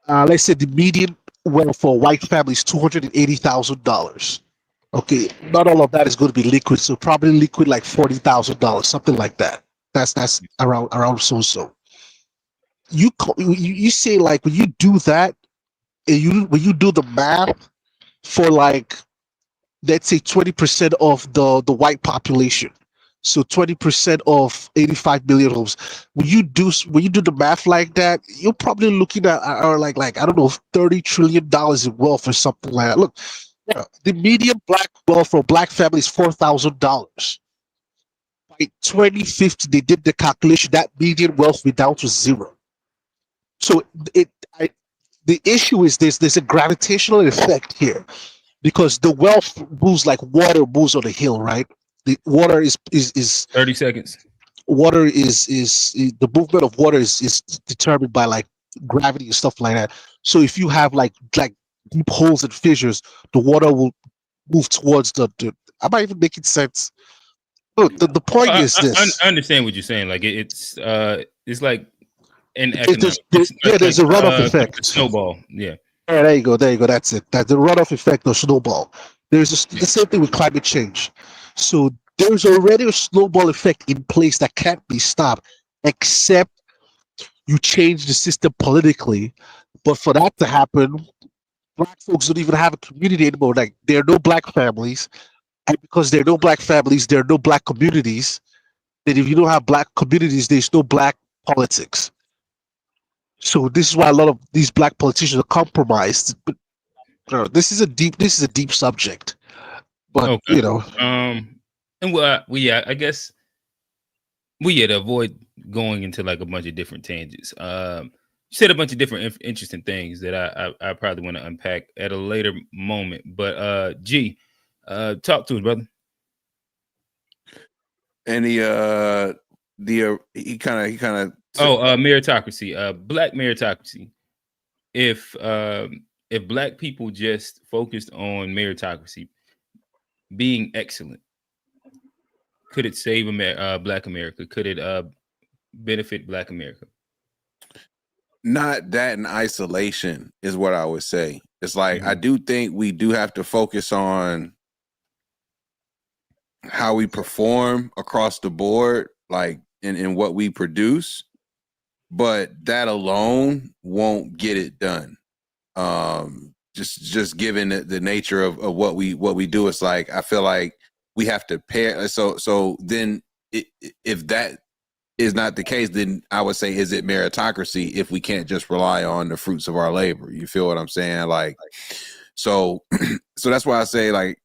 let's say the median wealth for a white family is $280,000. Okay, not all of that is going to be liquid, so probably liquid like $40,000, something like that. That's around so. You say, like, when you do that, and when you do the math for, like, let's say 20% of the white population, so 20% of 85 million homes. When you do the math like that, you're probably looking at like I don't know, $30 trillion in wealth or something like that. Look, the median Black wealth for a Black family is $4,000. By 2050, they did the calculation that median wealth will be down to zero. So the issue is there's a gravitational effect here. Because the wealth moves like water moves on a hill, right? The water is 30 seconds. Water is the movement of water is determined by, like, gravity and stuff like that. So if you have like deep holes and fissures, the water will move towards the am I even making sense? Look, the point is this. I understand what you're saying. Like it's like an economic. There's a runoff effect. Snowball. Yeah. Yeah, there you go. That's it. That's the runoff effect of snowball. The same thing with climate change. So there's already a snowball effect in place that can't be stopped, except you change the system politically. But for that to happen, black folks don't even have a community anymore. Like there are no black families, and because there are no black families, there are no black communities. Then if you don't have black communities, there's no black politics. So this is why a lot of these black politicians are compromised. But this is a deep subject. But Okay. And I guess to avoid going into like a bunch of different tangents. You said a bunch of different interesting things that I probably want to unpack at a later moment. But G, talk to us, brother. And he kind of meritocracy, black meritocracy. If black people just focused on meritocracy being excellent, could it save Black America? Could it benefit Black America? Not that in isolation is what I would say. It's like I do think we do have to focus on how we perform across the board, like in what we produce, but that alone won't get it done. Just given the nature of what we do, it's like I feel like we have to pair. So then if that is not the case, then I would say, is it meritocracy if we can't just rely on the fruits of our labor? You feel what I'm saying? Like, so that's why I say like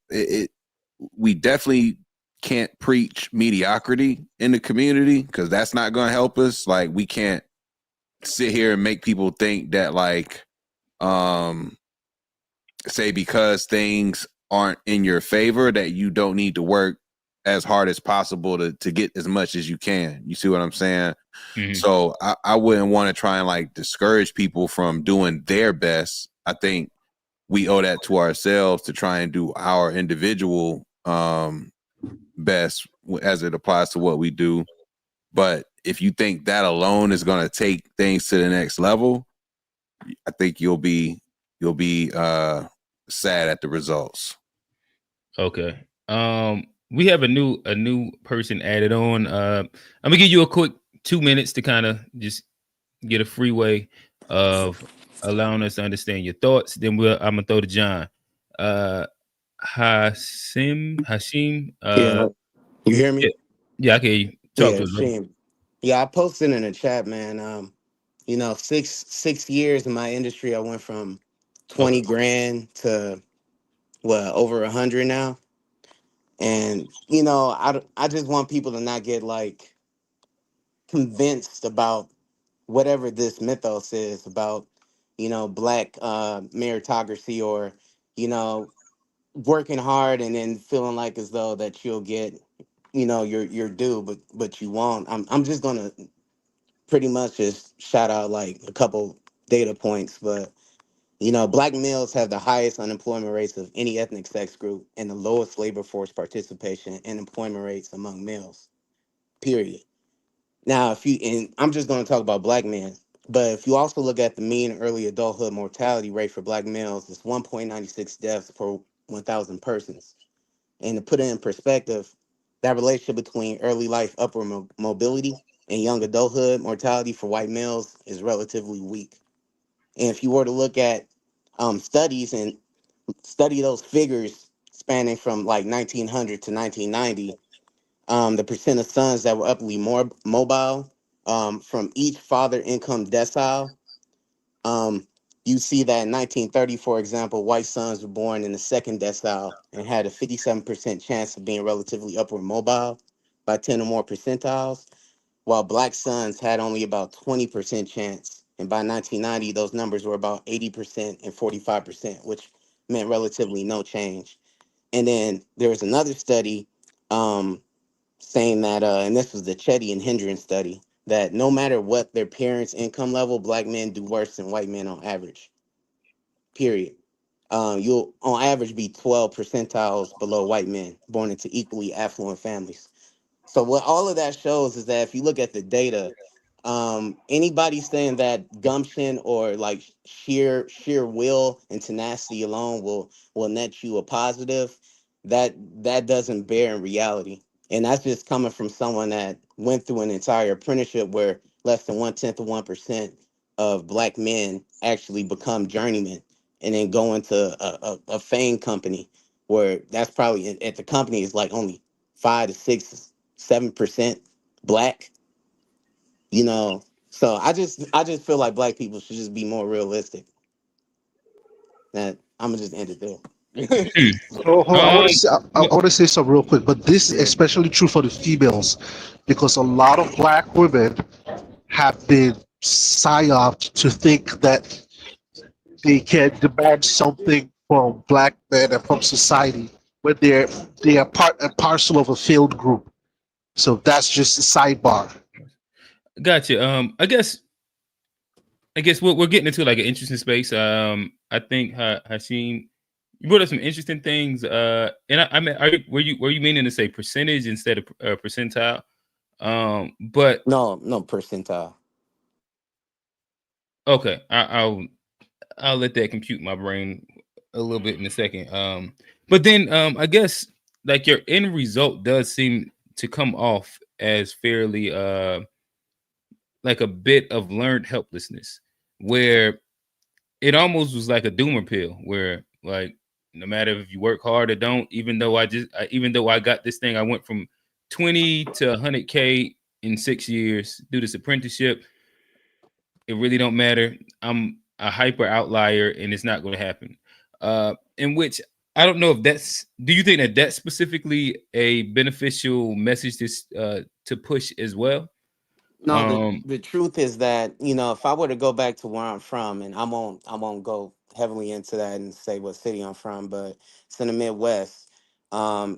we definitely can't preach mediocrity in the community because that's not going to help us. Like we can't sit here and make people think that like, say because things aren't in your favor that you don't need to work as hard as possible to get as much as you can. You see what I'm saying? Mm-hmm. So I wouldn't want to try and like discourage people from doing their best. I think we owe that to ourselves to try and do our individual best as it applies to what we do. But if you think that alone is going to take things to the next level, I think you'll be sad at the results. Okay. We have a new person added on. I'm gonna give you a quick 2 minutes to kind of just get a free way of allowing us to understand your thoughts. Then I'm gonna throw to John. Hashim. Yeah, you hear me? Yeah, I can hear you. Talk to us. Hashim. Yeah, I posted in the chat, man. 6 years in my industry, I went from 20 grand to over 100 now. And I just want people to not get like convinced about whatever this mythos is about, black meritocracy or working hard and then feeling like as though that you'll get your due, but you won't. I'm just gonna pretty much just shout out like a couple data points, but black males have the highest unemployment rates of any ethnic sex group and the lowest labor force participation and employment rates among males, period. Now, and I'm just going to talk about black men, but if you also look at the mean early adulthood mortality rate for black males, it's 1.96 deaths per 1,000 persons. And to put it in perspective, that relationship between early life upward mobility and young adulthood mortality for white males is relatively weak. And if you were to look at studies and study those figures spanning from like 1900 to 1990, the percent of sons that were upwardly more mobile from each father income decile, you see that in 1930, for example, white sons were born in the second decile and had a 57% chance of being relatively upward mobile by 10 or more percentiles, while black sons had only about 20% chance. And by 1990, those numbers were about 80% and 45%, which meant relatively no change. And then there was another study saying that, and this was the Chetty and Hendren study, that no matter what their parents' income level, black men do worse than white men on average, period. You'll on average be 12 percentiles below white men born into equally affluent families. So what all of that shows is that if you look at the data, Anybody saying that gumption or like sheer will and tenacity alone will net you a positive, that doesn't bear in reality. And that's just coming from someone that went through an entire apprenticeship where less than 1/10 of 1% of black men actually become journeymen and then go into a fame company where that's probably at the company is like only 5 to 6, 7% black, you know. So I just feel like black people should just be more realistic. That I'm gonna just end it there. So I want to Um, say, I want to say something real quick, but this is Yeah. especially true for the females, because a lot of black women have been psyoped to think that they can demand something from black men and from society when they are part and parcel of a failed group. So that's just a sidebar. gotcha. I guess we're getting into like an interesting space. I think Hashim, you brought up some interesting things. And I mean, were you meaning to say percentage instead of percentile? But No percentile. okay, I'll let that compute my brain a little bit in a second. But then I guess like your end result does seem to come off as fairly like a bit of learned helplessness, where it almost was like a doomer pill, where like no matter if you work hard or don't, even though I got this thing, I went from 20 to 100K in 6 years, do this apprenticeship. It really don't matter. I'm a hyper outlier, and it's not going to happen. In which I don't know if that's. Do you think that that's specifically a beneficial message to push as well? No, Um, the truth is that, if I were to go back to where I'm from, and I won't go heavily into that and say what city I'm from, but it's in the Midwest.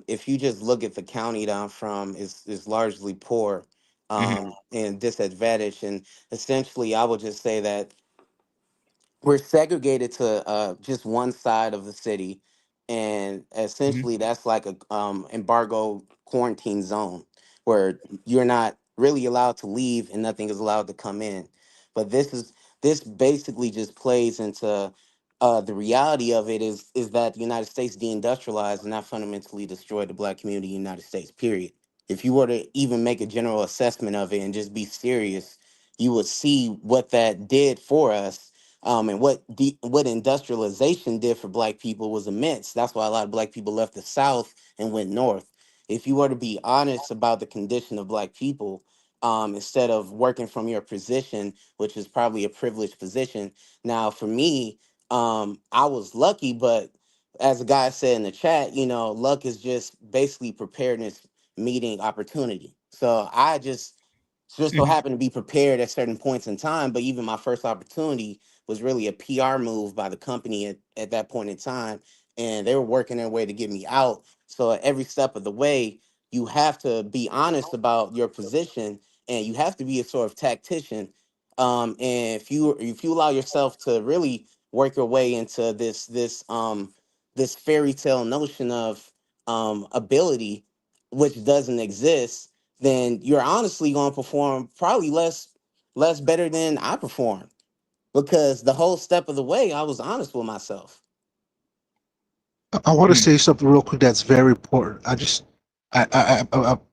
If you just look at the county that I'm from, is largely poor, mhm, and disadvantaged. And essentially I would just say that we're segregated to just one side of the city, and mhm, essentially that's like a embargo quarantine zone where you're not really allowed to leave and nothing is allowed to come in. But this basically just plays into the reality of it is that the United States deindustrialized and that fundamentally destroyed the black community in the United States, period. If you were to even make a general assessment of it and just be serious, you would see what that did for us, and what industrialization did for black people was immense. That's why a lot of black people left the South and went north. If you were to be honest about the condition of black people, instead of working from your position, which is probably a privileged position. Now, for me, I was lucky, but as the guy said in the chat, luck is just basically preparedness meeting opportunity. So I just so mhm, happened to be prepared at certain points in time. But even my first opportunity was really a PR move by the company at that point in time. And they were working their way to get me out. So at every step of the way, you have to be honest about your position and you have to be a sort of tactician. And if you allow yourself to really work your way into this fairy tale notion of ability, which doesn't exist, then you're honestly going to perform probably less better than I performed, because the whole step of the way I was honest with myself. I want to mhm. say something real quick that's very important.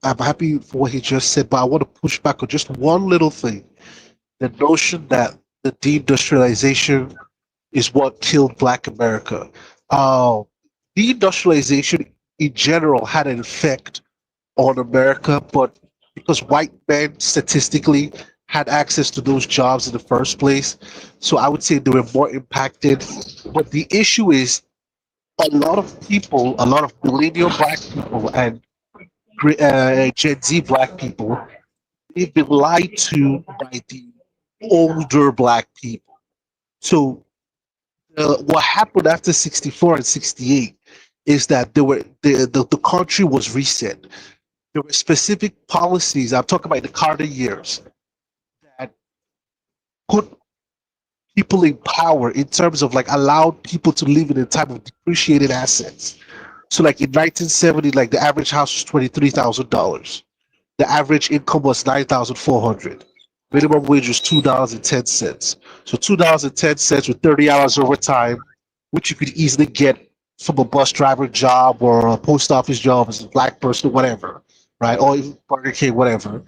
I'm happy for what he just said, but I want to push back on just one little thing. The notion that the deindustrialization is what killed Black America. Uh, Deindustrialization in general had an effect on America, but because white men statistically had access to those jobs in the first place, so I would say they were more impacted. But the issue is a lot of people, a lot of millennial black people and Gen Z black people, they've been lied to by the older black people. So what happened after 64 and 68 is that the country was reset. There were specific policies. I'm talking about the Carter years that put people in power in terms of like allowed people to live in a type of depreciated assets. So like in 1970, like the average house was $23,000. The average income was 9,400. Minimum wage was $2.10. So $2.10 with 30 hours overtime, which you could easily get from a bus driver job or a post office job as a black person, whatever, right? Or even Burger King, whatever,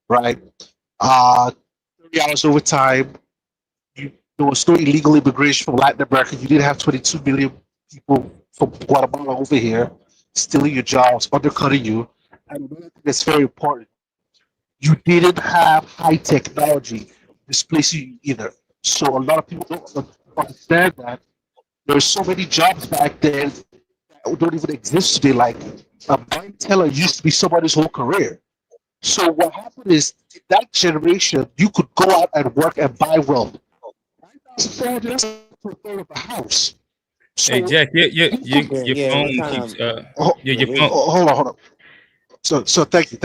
right? 30 hours overtime. There was no illegal immigration from Latin America. You didn't have 22 million people from Guatemala over here stealing your jobs, undercutting you. And another thing that's very important, you didn't have high technology displacing you either. So a lot of people don't understand that there's so many jobs back then that don't even exist today. Like a bank teller used to be somebody's whole career. So what happened is in that generation, you could go out and work and buy wealth. That's for a third of a house. So Hey Jack, your Yeah, we phone kind keeps of yeah, your lose phone. you. hold on. So thank you.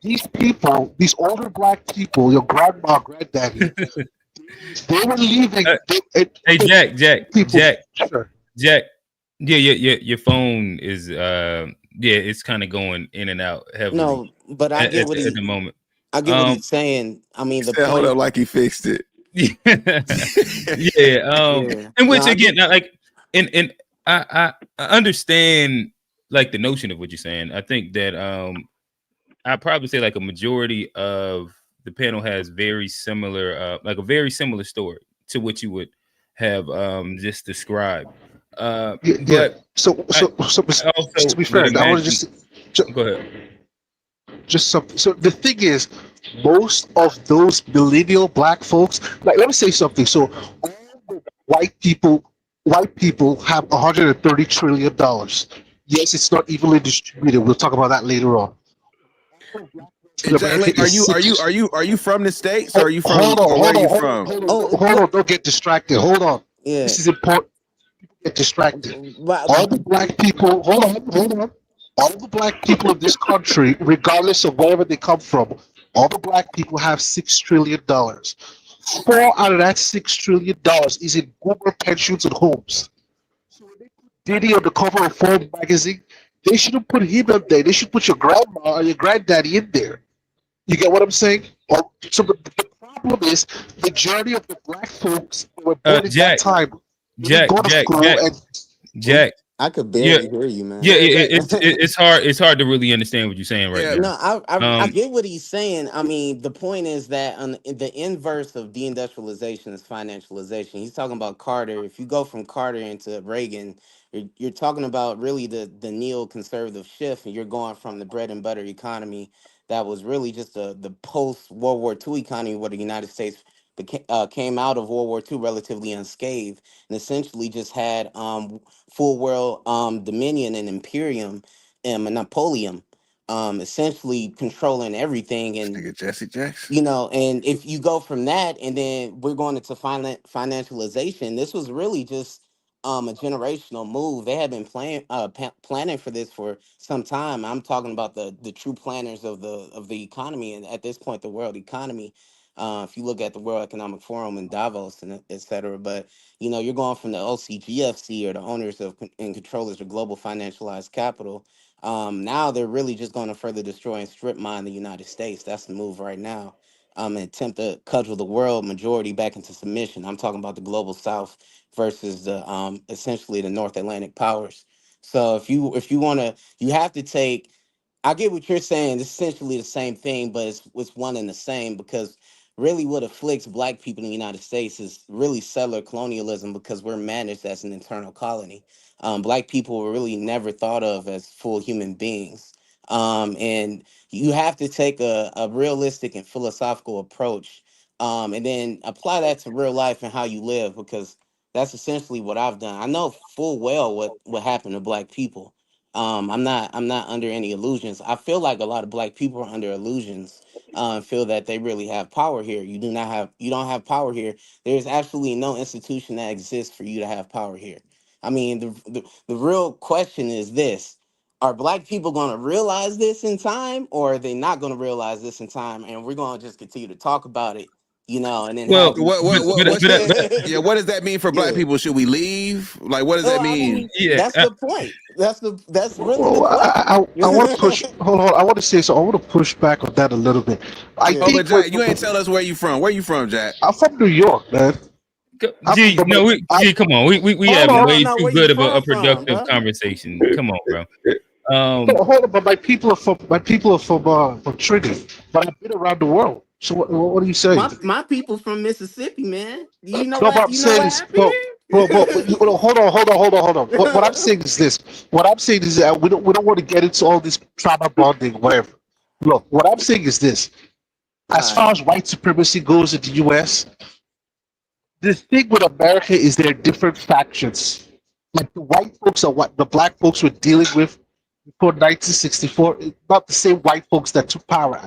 These people, these older black people, your grandma, granddaddy, they were leaving. Uh, hey People, sure. Jack. Your phone is yeah, it's kind of going in and out heavily No, but I at, get at, what the, at he the moment. I get what Um, he's saying. I He mean, the said, "Hold point. up," like he fixed it. yeah. Yeah. In No, which I again, get. like, and I understand like the notion of what you're saying. I think that I'd probably say like a majority of the panel has very similar, like a very similar story to what you would have just described. Yeah. But I Just to also be would fair, I want to imagine. Go ahead. just something. So the thing is, most of those millennial black folks, like, let me say something. So all the white people have $130 trillion. Yes, it's not evenly distributed. We'll talk about that later on. And In Jack, America like, are is you are you six. are you are you from the states or are you from Hold on, or where are hold you on, hold on, from? Oh, hold on. Don't get distracted. Hold on. yeah. This is important. Get distracted. But All the black people, hold on. All the black people in this country, regardless of wherever they come from, all the black people have $6 trillion. 4 out of that $6 trillion is in Uber pensions and homes. So when they put Diddy on the cover of Forbes magazine, they shouldn't put him up there. They should put your grandma or your granddaddy in there. You get what I'm saying? So the problem is the journey of the black folks who were born in that Jack, time. They didn't go to school and we, Jack. I could Yeah, barely hear you, man. yeah. Yeah, Jack. It's hard. It's hard to really understand what you're saying right Yeah, now. No, I Um, get what he's saying. I mean, the point is that the inverse of deindustrialization is financialization. He's talking about Carter. If you go from Carter into Reagan, you're talking about really the neoconservative shift, and you're going from the bread and butter economy that was really just the post World War II economy, where the United States came out of World War II relatively unscathed, and essentially just had full world dominion and imperium and monopolium, essentially controlling everything. this And nigga Jesse Jackson. and if you go from that, and then we're going into financialization, this was really just a generational move. They had been planning for this for some time. I'm talking about the true planners of the economy, and at this point, the world economy. If you look at the World Economic Forum in Davos and et cetera, but you're going from the OCGFC, or the owners of and controllers of global financialized capital. Now they're really just going to further destroy and strip mine the United States. That's the move right now. And attempt to cudgel the world majority back into submission. I'm talking about the global South versus the essentially the North Atlantic powers. So if you want to, you have to take. I get what you're saying. It's essentially the same thing, but it's one and the same, because really what afflicts black people in the United States is really settler colonialism, because we're managed as an internal colony. Black people were really never thought of as full human beings. And you have to take a realistic and philosophical approach, and then apply that to real life and how you live, because that's essentially what I've done. I know full well what happened to black people. I'm not under any illusions. I feel like a lot of black people are under illusions. Feel that they really have power here. You don't have power here. There's absolutely no institution that exists for you to have power here. I mean, the real question is this: are black people going to realize this in time, or are they not going to realize this in time? And we're going to just continue to talk about it you know, and then Well, have these. What does that mean for black people? Should we leave? Like, what does that mean? I mean, that's the point. That's really the Well, question. I want to push. Hold on. I want to say so. I want to push back on that a little bit. I But think Jack, you ain't tell us where you from. Where you from, Jack? I'm from New York, man. G, come on. We Hold having on, way no, too where good you of a from, productive bruh? conversation. Come on, bro. Hold on, but my people are from Trinity, but I've been around the world. So what are you saying? My people from Mississippi, man. You know No, what? what I'm You know saying what is, happened here? hold on. What I'm saying is this. What I'm saying is that we don't want to get into all this trauma bonding, whatever. Look, what I'm saying is this. As far as white supremacy goes in the U.S., the thing with America is there are different factions. Like the white folks are what the black folks were dealing with before 1964. It's not the same white folks that took power,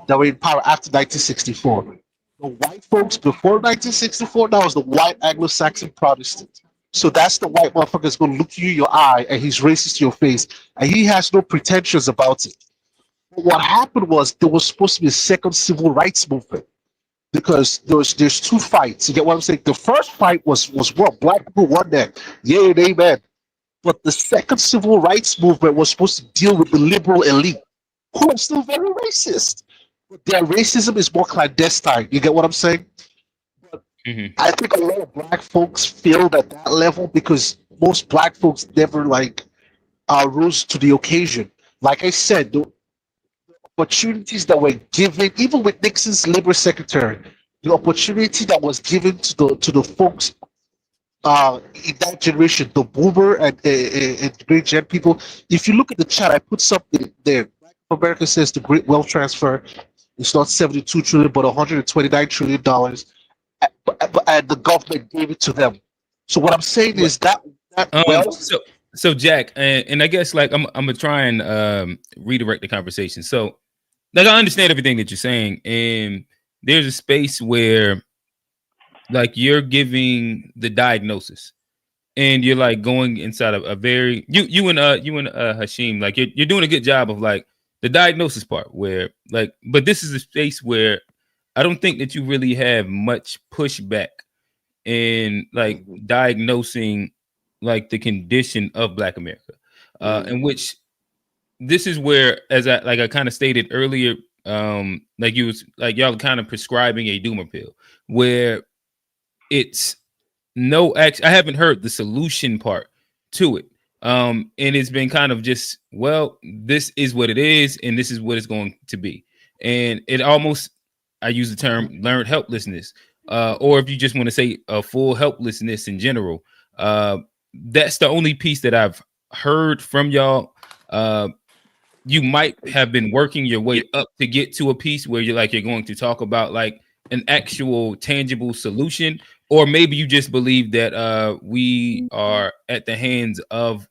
that were in power after 1964. The white folks before 1964, that was the white Anglo-Saxon Protestant. So that's the white motherfucker that's going to look you in your eye and he's racist to your face, and he has no pretensions about it. But what happened was there was supposed to be a second civil rights movement because there's two fights. You get what I'm saying? The first fight was what black people won that, yeah and amen. But the second civil rights movement was supposed to deal with the liberal elite, who are still very racist. But their racism is more clandestine. You get what I'm saying? I think a lot of black folks failed at that level because most black folks never rose to the occasion. Like I said, the opportunities that were given, even with Nixon's labor secretary, the opportunity that was given to the folks in that generation, the boomer and great gen people. If you look at the chat, I put something there. America says the great wealth transfer is not 72 trillion but 129 trillion dollars, and the government gave it to them. So what I'm saying is that wealth. So Jack, and I guess like I'm gonna try and redirect the conversation. So like I understand everything that you're saying, and there's a space where like you're giving the diagnosis and you're like going inside of a very you and Hashim, like you're doing a good job of like the diagnosis part where like, but this is a space where I don't think that you really have much pushback in like diagnosing like the condition of Black America, in which this is where, as I kind of stated earlier, like you was like y'all kind of prescribing a doomer pill where it's no action. I haven't heard the solution part to it. And it's been kind of just, well, this is what it is, and this is what it's going to be. And it almost, I use the term learned helplessness, or if you just want to say a full helplessness in general, that's the only piece that I've heard from y'all. You might have been working your way up to get to a piece where you're going to talk about like an actual tangible solution, or maybe you just believe that we are at the hands of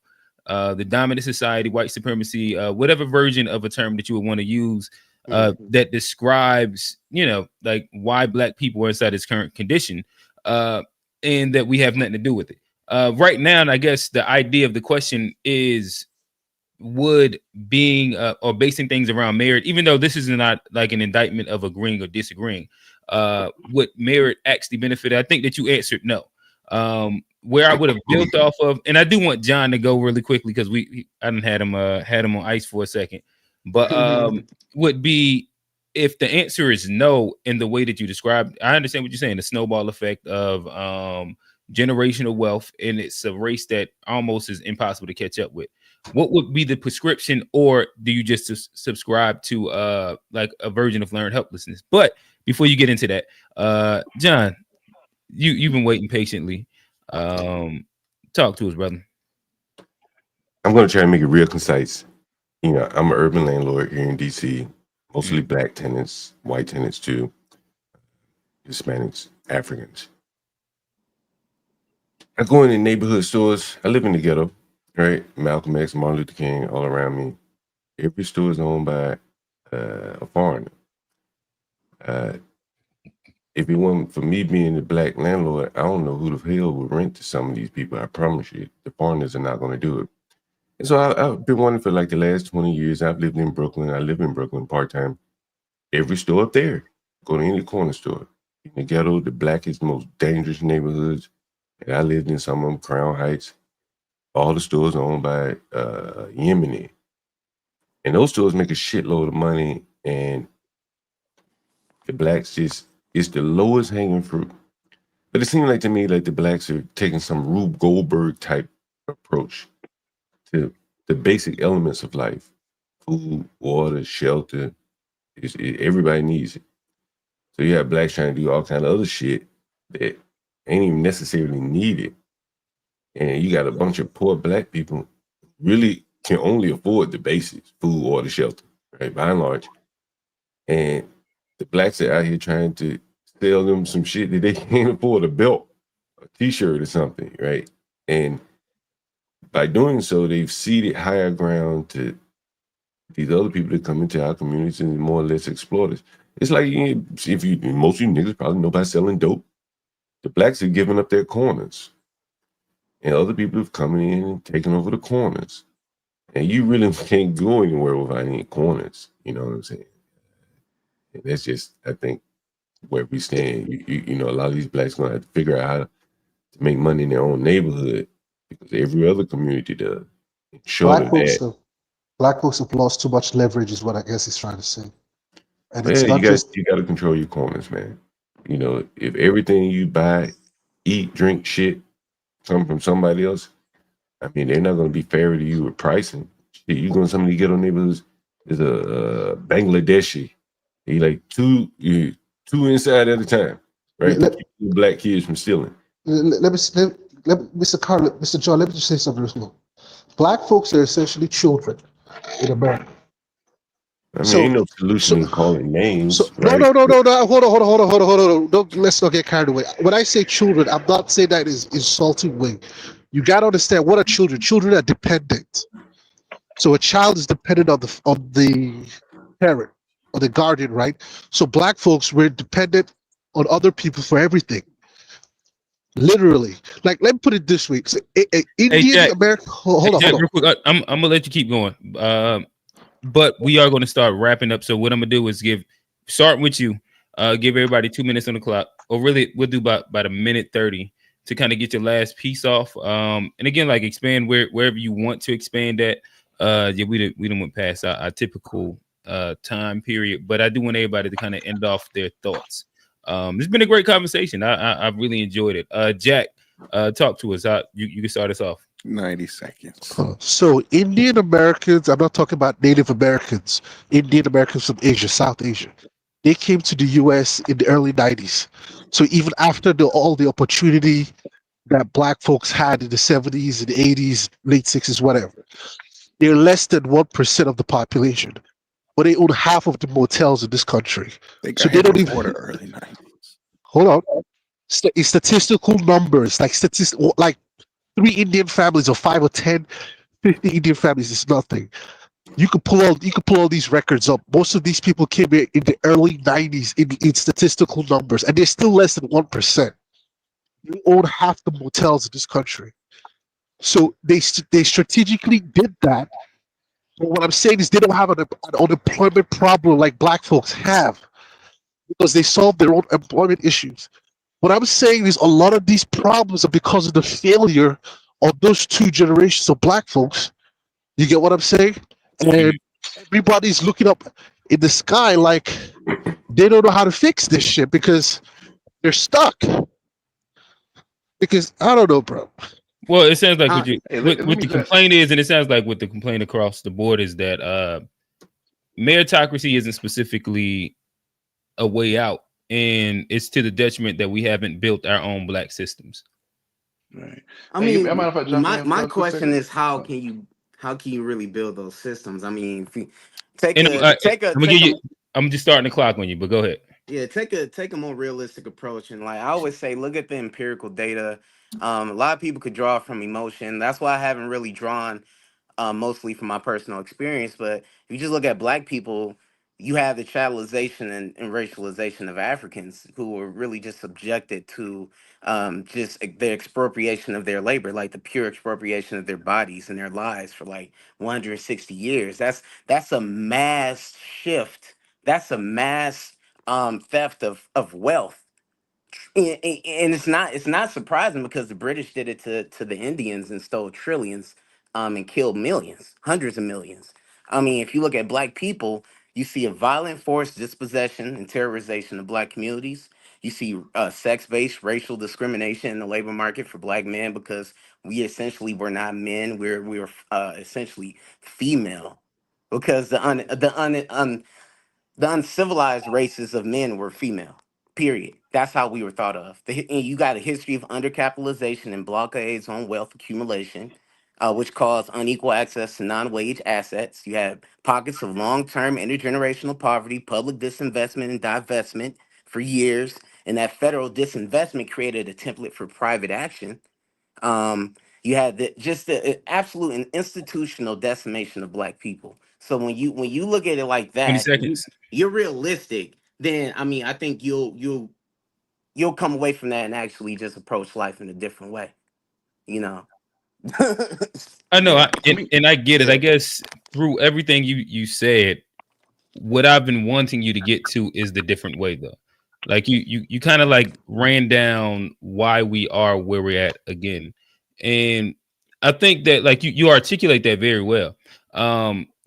the dominant society, white supremacy, whatever version of a term that you would want to use that describes, like why Black people are inside this current condition, and that we have nothing to do with it. Right now, and I guess the idea of the question is, would being or basing things around merit, even though this is not like an indictment of agreeing or disagreeing, would merit actually benefit? I think that you answered no. Where I would have built off of, and I do want John to go really quickly because I didn't had him on ice for a second, but would be if the answer is no in the way that you described. I understand what you're saying, the snowball effect of generational wealth, and it's a race that almost is impossible to catch up with. What would be the prescription, or do you just subscribe to like a version of learned helplessness? But before you get into that, John, you've been waiting patiently. Talk to us, brother. I'm going to try to make it real concise. I'm an urban landlord here in DC, mostly Black tenants, white tenants too, Hispanics, Africans. I go in the neighborhood stores. I live in the ghetto. Right, Malcolm X, Martin Luther King, all around me. Every store is owned by a foreigner. If it wasn't for me being a Black landlord, I don't know who the hell would rent to some of these people. I promise you, the foreigners are not going to do it. And so I've been wondering for like the last 20 years. I've lived in Brooklyn. I live in Brooklyn part-time. Every store up there, go to any corner store, In the ghetto, the blackest, most dangerous neighborhoods. And I lived in some of them, Crown Heights. All the stores are owned by Yemeni. And those stores make a shitload of money. And the blacks just, it's the lowest hanging fruit. But it seems like to me like the blacks are taking some Rube Goldberg type approach to the basic elements of life. Food, water, shelter. Everybody needs it. So you have blacks trying to do all kind of other shit that ain't even necessarily needed. And you got a bunch of poor black people really can only afford the basics, food, water, shelter, right? By and large. And the blacks are out here trying to sell them some shit that they can't afford, a belt, a t-shirt or something, right? And by doing so, they've ceded higher ground to these other people that come into our communities and more or less exploit us. It's like, if you, most of you niggas probably know about selling dope. The blacks are giving up their corners. And other people have come in and taken over the corners. And you really can't go anywhere without any corners. You know what I'm saying? And that's just, I think, where we stand. You know, a lot of these blacks going to have to figure out how to make money in their own neighborhood because every other community does. Short of that. Black folks have lost too much leverage is what I guess he's trying to say. And Yeah, it's not just... You got to control your corners, man. You know, if everything you buy, eat, drink, shit, come from somebody else, I mean, they're not going to be fair to you with pricing. Shit, you go in some of the ghetto neighborhoods, there's a Bangladeshi. He like two inside at a time, right? To keep the black kids from stealing. Mr. John, let me just say something real slow. Black folks are essentially children in America. I mean, ain't no solution in calling names, right? No. Hold on. Let's not get carried away. When I say children, I'm not saying that in an insulting way. You got to understand, what are children? Children are dependent. So a child is dependent on the parent or the guardian, right? So black folks, we're dependent on other people for everything. Literally. Like, let me put it this way. So, Indian America. Hold on. Real quick, I'm gonna let you keep going. But we are going to start wrapping up. So what I'm gonna do is start with you. Give everybody 2 minutes on the clock, or really we'll do about a minute 30 to kind of get your last piece off. And again, like, expand wherever you want to expand that. Yeah, we done went past our typical time period, but I do want everybody to kind of end off their thoughts. It's been a great conversation. I've really enjoyed it. Jack, talk to us. You can start us off. 90 seconds. So Indian Americans, I'm not talking about Native Americans, Indian Americans from Asia, South Asia. They came to the US in the early 90s. So even after all the opportunity that black folks had in the 70s and 80s, late 60s, whatever, they're less than 1% of the population. But they own half of the motels in this country. So they don't even... the early 90s. Hold on. Statistical numbers, like 3 Indian families or 5 or 10, 50 Indian families is nothing. You could pull all these records up. Most of these people came here in the early 90s in statistical numbers, and they're still less than 1%. You own half the motels in this country. So they strategically did that. But what I'm saying is they don't have an unemployment problem like black folks have, because they solve their own employment issues. What I'm saying is a lot of these problems are because of the failure of those 2 generations of black folks. You get what I'm saying? And everybody's looking up in the sky like they don't know how to fix this shit because they're stuck. Because I don't know, bro. Well, it sounds like what the complaint is, and it sounds like what the complaint across the board is, that meritocracy isn't specifically a way out. And it's to the detriment that we haven't built our own black systems. Right. I mean, my question is, how can you really build those systems? I mean, if you I'm just starting the clock on you, but go ahead. Yeah, take a more realistic approach, and like I always say, look at the empirical data. A lot of people could draw from emotion. That's why I haven't really drawn mostly from my personal experience. But if you just look at black people, you have the chattelization and racialization of Africans who were really just subjected to just the expropriation of their labor, like the pure expropriation of their bodies and their lives for like 160 years. That's a mass shift. That's a mass theft of wealth And it's not surprising because the British did it to the Indians and stole trillions, and killed millions, hundreds of millions. I mean, if you look at black people, you see a violent forced dispossession and terrorization of black communities. You see sex-based racial discrimination in the labor market for black men because we essentially were not men. We were essentially female because the uncivilized races of men were female. Period. That's how we were thought of. And you got a history of undercapitalization and blockades on wealth accumulation, which caused unequal access to non-wage assets. You had pockets of long-term intergenerational poverty, public disinvestment and divestment for years, and that federal disinvestment created a template for private action. You had just the absolute and institutional decimation of black people. So when you look at it like 20 that, seconds. you're realistic. Then I mean, I think you'll come away from that and actually just approach life in a different way. You know. I know, Yeah. and I get it. Yeah. I guess through everything you said, what I've been wanting you to get to is the different way, though. Like you kind of like ran down why we are where we're at again, and I think that like you articulate that very well.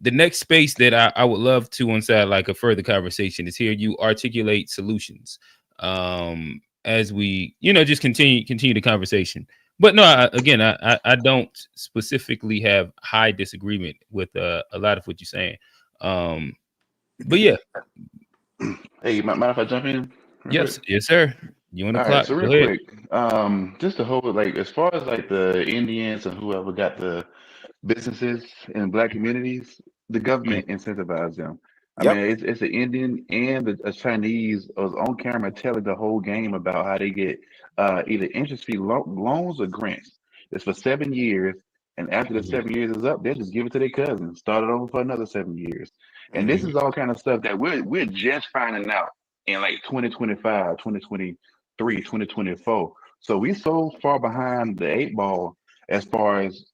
The next space that I would love to inside like a further conversation is here you articulate solutions. As we just continue the conversation. But no, I don't specifically have high disagreement with a lot of what you're saying. But yeah. Hey, mind if I jump in? Yes, yes, sir. You on the All clock? right, so Go real ahead. quick, just to hold like as far as like the Indians and whoever got the businesses in black communities, the government incentivized them. I mean, Yep. it's an Indian and a Chinese was on camera telling the whole game about how they get either interest-free loans or grants. It's for 7 years, and after the 7 years is up, they just give it to their cousins, start it over for another 7 years. And this is all kind of stuff that we're just finding out in like 2025, 2023, 2024. So we so far behind the eight ball as far as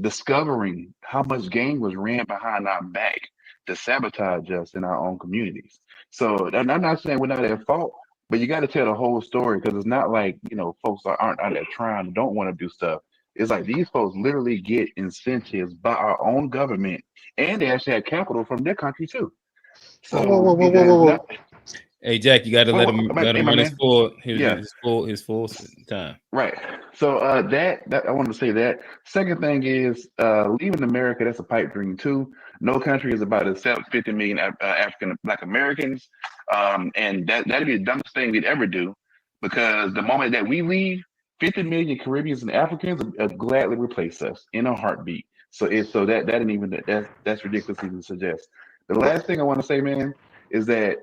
discovering how much game was ran behind our back to sabotage us in our own communities. So and I'm not saying we're not at fault, but you got to tell the whole story because it's not like folks aren't out there trying, don't want to do stuff. It's like these folks literally get incentives by our own government, and they actually have capital from their country too. Whoa, So whoa, whoa, whoa, it whoa, has whoa, not. whoa. Hey Jack, you got to let him Hey, my run his man. full Yeah. his full time. Right. So that I wanted to say that. Second thing is leaving America, that's a pipe dream too. No country is about to accept 50 million African Black Americans. And that'd be the dumbest thing we'd ever do because the moment that we leave, 50 million Caribbeans and Africans will gladly replace us in a heartbeat. So that ain't even that's ridiculous to even suggest. The last thing I want to say, man, is that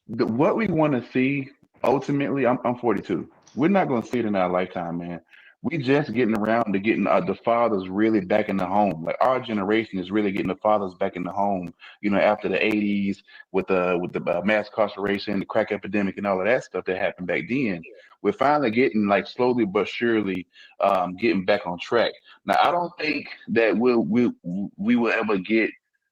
what we want to see ultimately, I'm 42. We're not going to see it in our lifetime, man. We just getting around to getting the fathers really back in the home. Like our generation is really getting the fathers back in the home. After the 80s with the mass incarceration, the crack epidemic, and all of that stuff that happened back then. We're finally getting like slowly but surely getting back on track. Now I don't think that we will ever get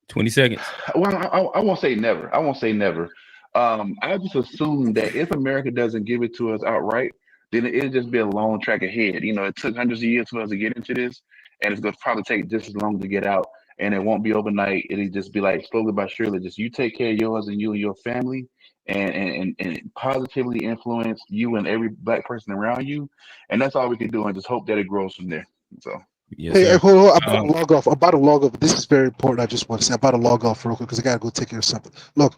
20 seconds. Well, I won't say never. I won't say never. I just assume that if America doesn't give it to us outright, then it'll just be a long track ahead. It took hundreds of years for us to get into this, and it's going to probably take just as long to get out. And it won't be overnight. It'll just be like slowly but surely. Just you take care of yours and you and your family, and positively influence you and every Black person around you. And that's all we can do, and just hope that it grows from there. So. Yes, Hey, sir. hold on. I'm about to log off. This is very important. I just want to say I'm about to log off real quick because I gotta go take care of something. Look,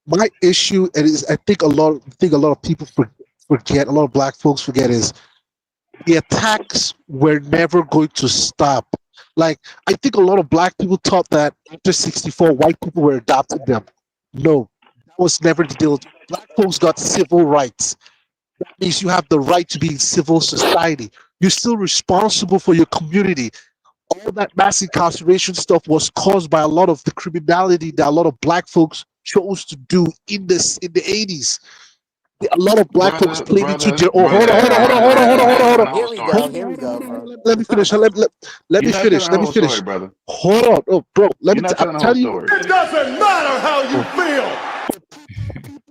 my issue is I think a lot of people forget. A lot of Black folks forget is the attacks were never going to stop. Like I think a lot of Black people thought that after '64, white people were adopting them. No, that was never the deal. Black folks got civil rights. That means you have the right to be in civil society. You're still responsible for your community. All that mass incarceration stuff was caused by a lot of the criminality that a lot of Black folks chose to do in the 80s. A lot of Black folks played into their own. Hold on. Here we go, bro. Let me finish. Let me finish. Story, brother. Hold on, oh, bro. You're not telling the whole story. It doesn't matter how you feel.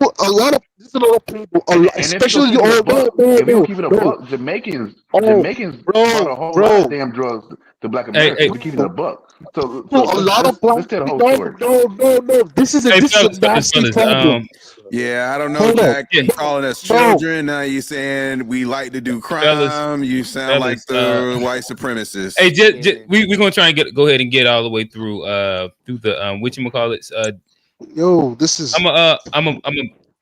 a lot of there's a lot of people, And if we especially gonna keep it a buck, if we no, gonna keep it a no, buck, Jamaicans oh, brought a whole lot of bro, damn drugs to Black Hey, America. hey, If we keep it a buck, so a lot of black let's tell the whole no, story. no. This is hey, a fellas, nasty fellas. problem. Yeah, I don't know, Hold up, Jack. Yeah, You calling us bro. children. Now you saying we like to do fellas, crime. You sound like fellas. the white Hey, supremacists. we're gonna try and go ahead and get all the way through the whatchamacallits. Yo, this is I'm a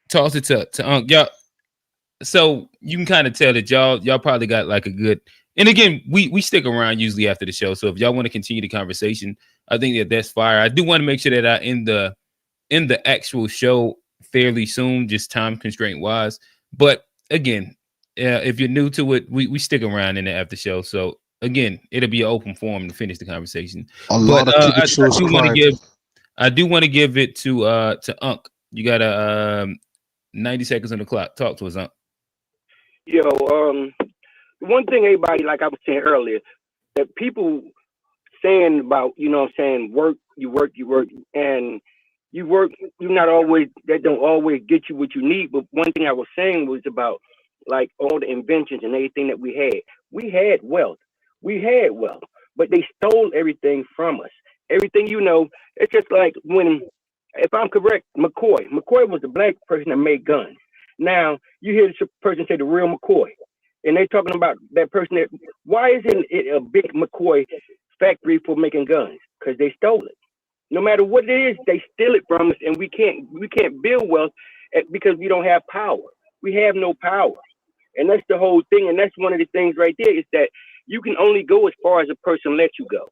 toss it to y'all. So you can kind of tell that y'all probably got like a good, and again, we stick around usually after the show. So if y'all want to continue the conversation, I think that's fire. I do want to make sure that I in the actual show fairly soon, just time constraint wise. But again, if you're new to it, we stick around in the after show. So again, it'll be an open forum to finish the conversation. a But lot of people chose crime. I do want to give it to Unc. You got 90 seconds on the clock. Talk to us, Unc. Yo, one thing everybody, like I was saying earlier, that people saying about, what I'm saying, work, and you work, you not always, that don't always get you what you need. But one thing I was saying was about like all the inventions and everything that we had. We had wealth. But they stole everything from us. Everything, it's just like when, if I'm correct, McCoy was the black person that made guns. Now you hear this person say the real McCoy, and they talking about that person. Why isn't it a big McCoy factory for making guns? Because they stole it. No matter what it is, they steal it from us, and we can't build wealth because we don't have power. We have no power, and that's the whole thing. And that's one of the things right there is that you can only go as far as a person lets you go.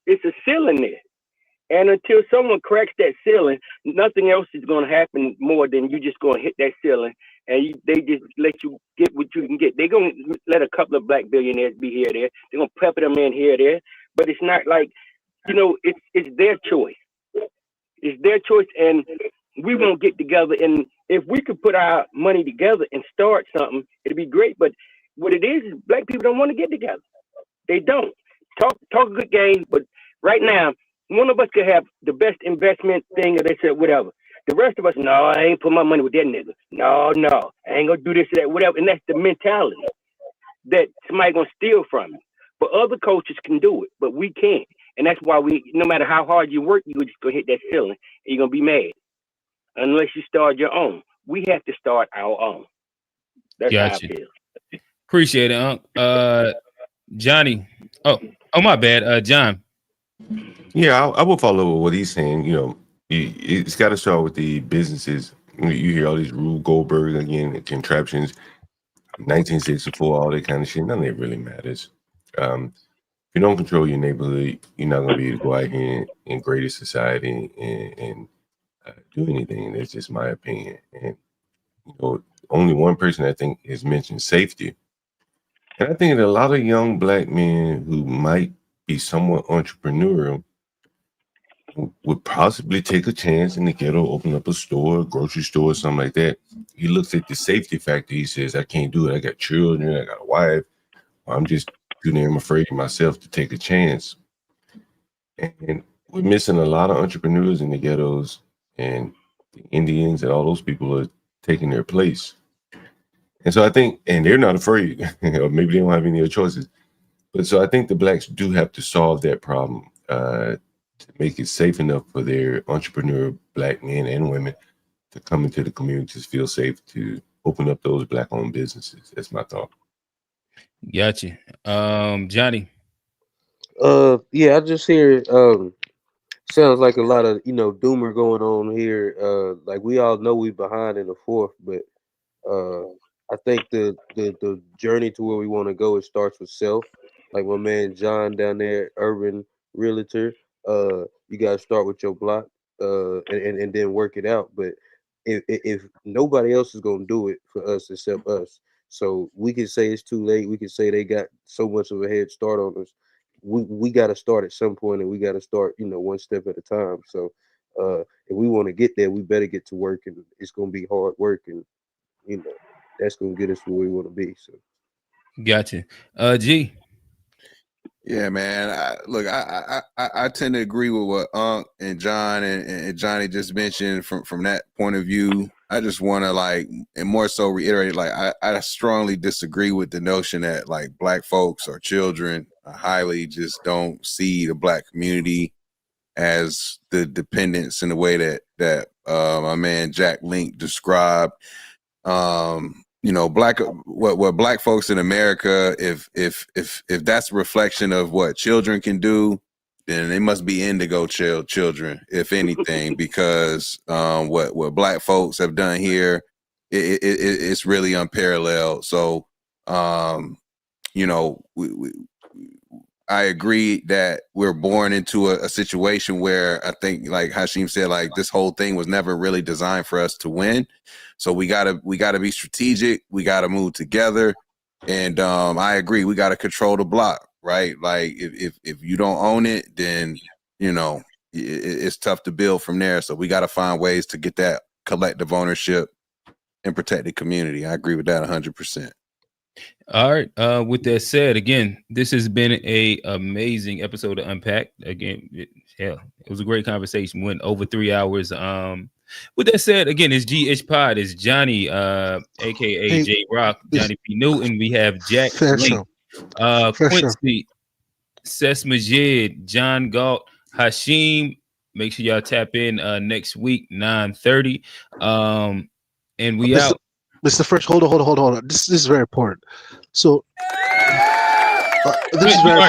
It's a ceiling there. And until someone cracks that ceiling, nothing else is going to happen more than you just going to hit that ceiling, and they just let you get what you can get. They're going to let a couple of black billionaires be here or there. They're going to pepper them in here or there, but it's not like, it's their choice. It's their choice, and we won't get together. And if we could put our money together and start something, it'd be great. But what it is black people don't want to get together. They don't. Talk a good game, but right now, one of us could have the best investment thing, or they said whatever. The rest of us, no, I ain't put my money with that nigga. No, I ain't gonna do this or that, whatever. And that's the mentality that somebody gonna steal from you. But other coaches can do it, but we can't. And that's why no matter how hard you work, you're just gonna hit that ceiling and you're gonna be mad. Unless you start your own. We have to start our own. That's how I feel. Appreciate it, Unc. Johnny. Oh, my bad. John. Yeah, I will follow what he's saying. It's got to start with the businesses. You hear all these Rube Goldberg again, contraptions, 1964, all that kind of shit. None of it really matters. If you don't control your neighborhood, you're not going to be able to go out here and grade a society and do anything. That's just my opinion. And only one person I think has mentioned safety. And I think that a lot of young black men who might be somewhat entrepreneurial would possibly take a chance in the ghetto, open up a store, a grocery store, something like that. He looks at the safety factor. He says, I can't do it. I got children. I got a wife. I'm just too damn afraid of myself to take a chance. And we're missing a lot of entrepreneurs in the ghettos, and the Indians and all those people are taking their place. And so I think, and they're not afraid, or maybe they don't have any other choices. But so I think the blacks do have to solve that problem to make it safe enough for their entrepreneur black men and women to come into the communities, feel safe to open up those black-owned businesses. That's my thought. Gotcha. Johnny. Yeah, I just hear sounds like a lot of doomer going on here. Like we all know we behind in the fourth, but I think the journey to where we want to go, it starts with self. Like my man John down there, urban realtor. You gotta start with your block, and then work it out. But if nobody else is gonna do it for us except us, so we can say it's too late. We can say they got so much of a head start on us. We got to start at some point, and we got to start, one step at a time. So if we want to get there, we better get to work, and it's gonna be hard work, and that's gonna get us where we want to be. So, Gotcha. G. Yeah, man. I tend to agree with what Unc and John and Johnny just mentioned from that point of view. I just want to like, and more so reiterate, like I strongly disagree with the notion that like black folks or children highly just don't see the black community as the dependents in the way that my man Jack Link described. You know, what black folks in America, if that's a reflection of what children can do, then they must be indigo children, if anything, because what black folks have done here, it's really unparalleled. So, you know, I agree that we're born into a situation where I think, like Hashim said, like this whole thing was never really designed for us to win. So we gotta be strategic. We gotta move together, and I agree. We gotta control the block, right? Like if you don't own it, then you know it's tough to build from there. So we gotta find ways to get that collective ownership and protect the community. I agree with that 100%. All right. With that said, again, this has been a amazing episode of Unpacked. Again, it was a great conversation. Went over 3 hours. With that said, again, it's Gshpod. It's Johnny, aka J Rock, Johnny P. Newton. We have Jack Link, Quincy, Ses Majid, John Galt, Hashim. Make sure y'all tap in next week, 9:30. And we out. Mr. Fresh, hold on. This is very important. So this is very important.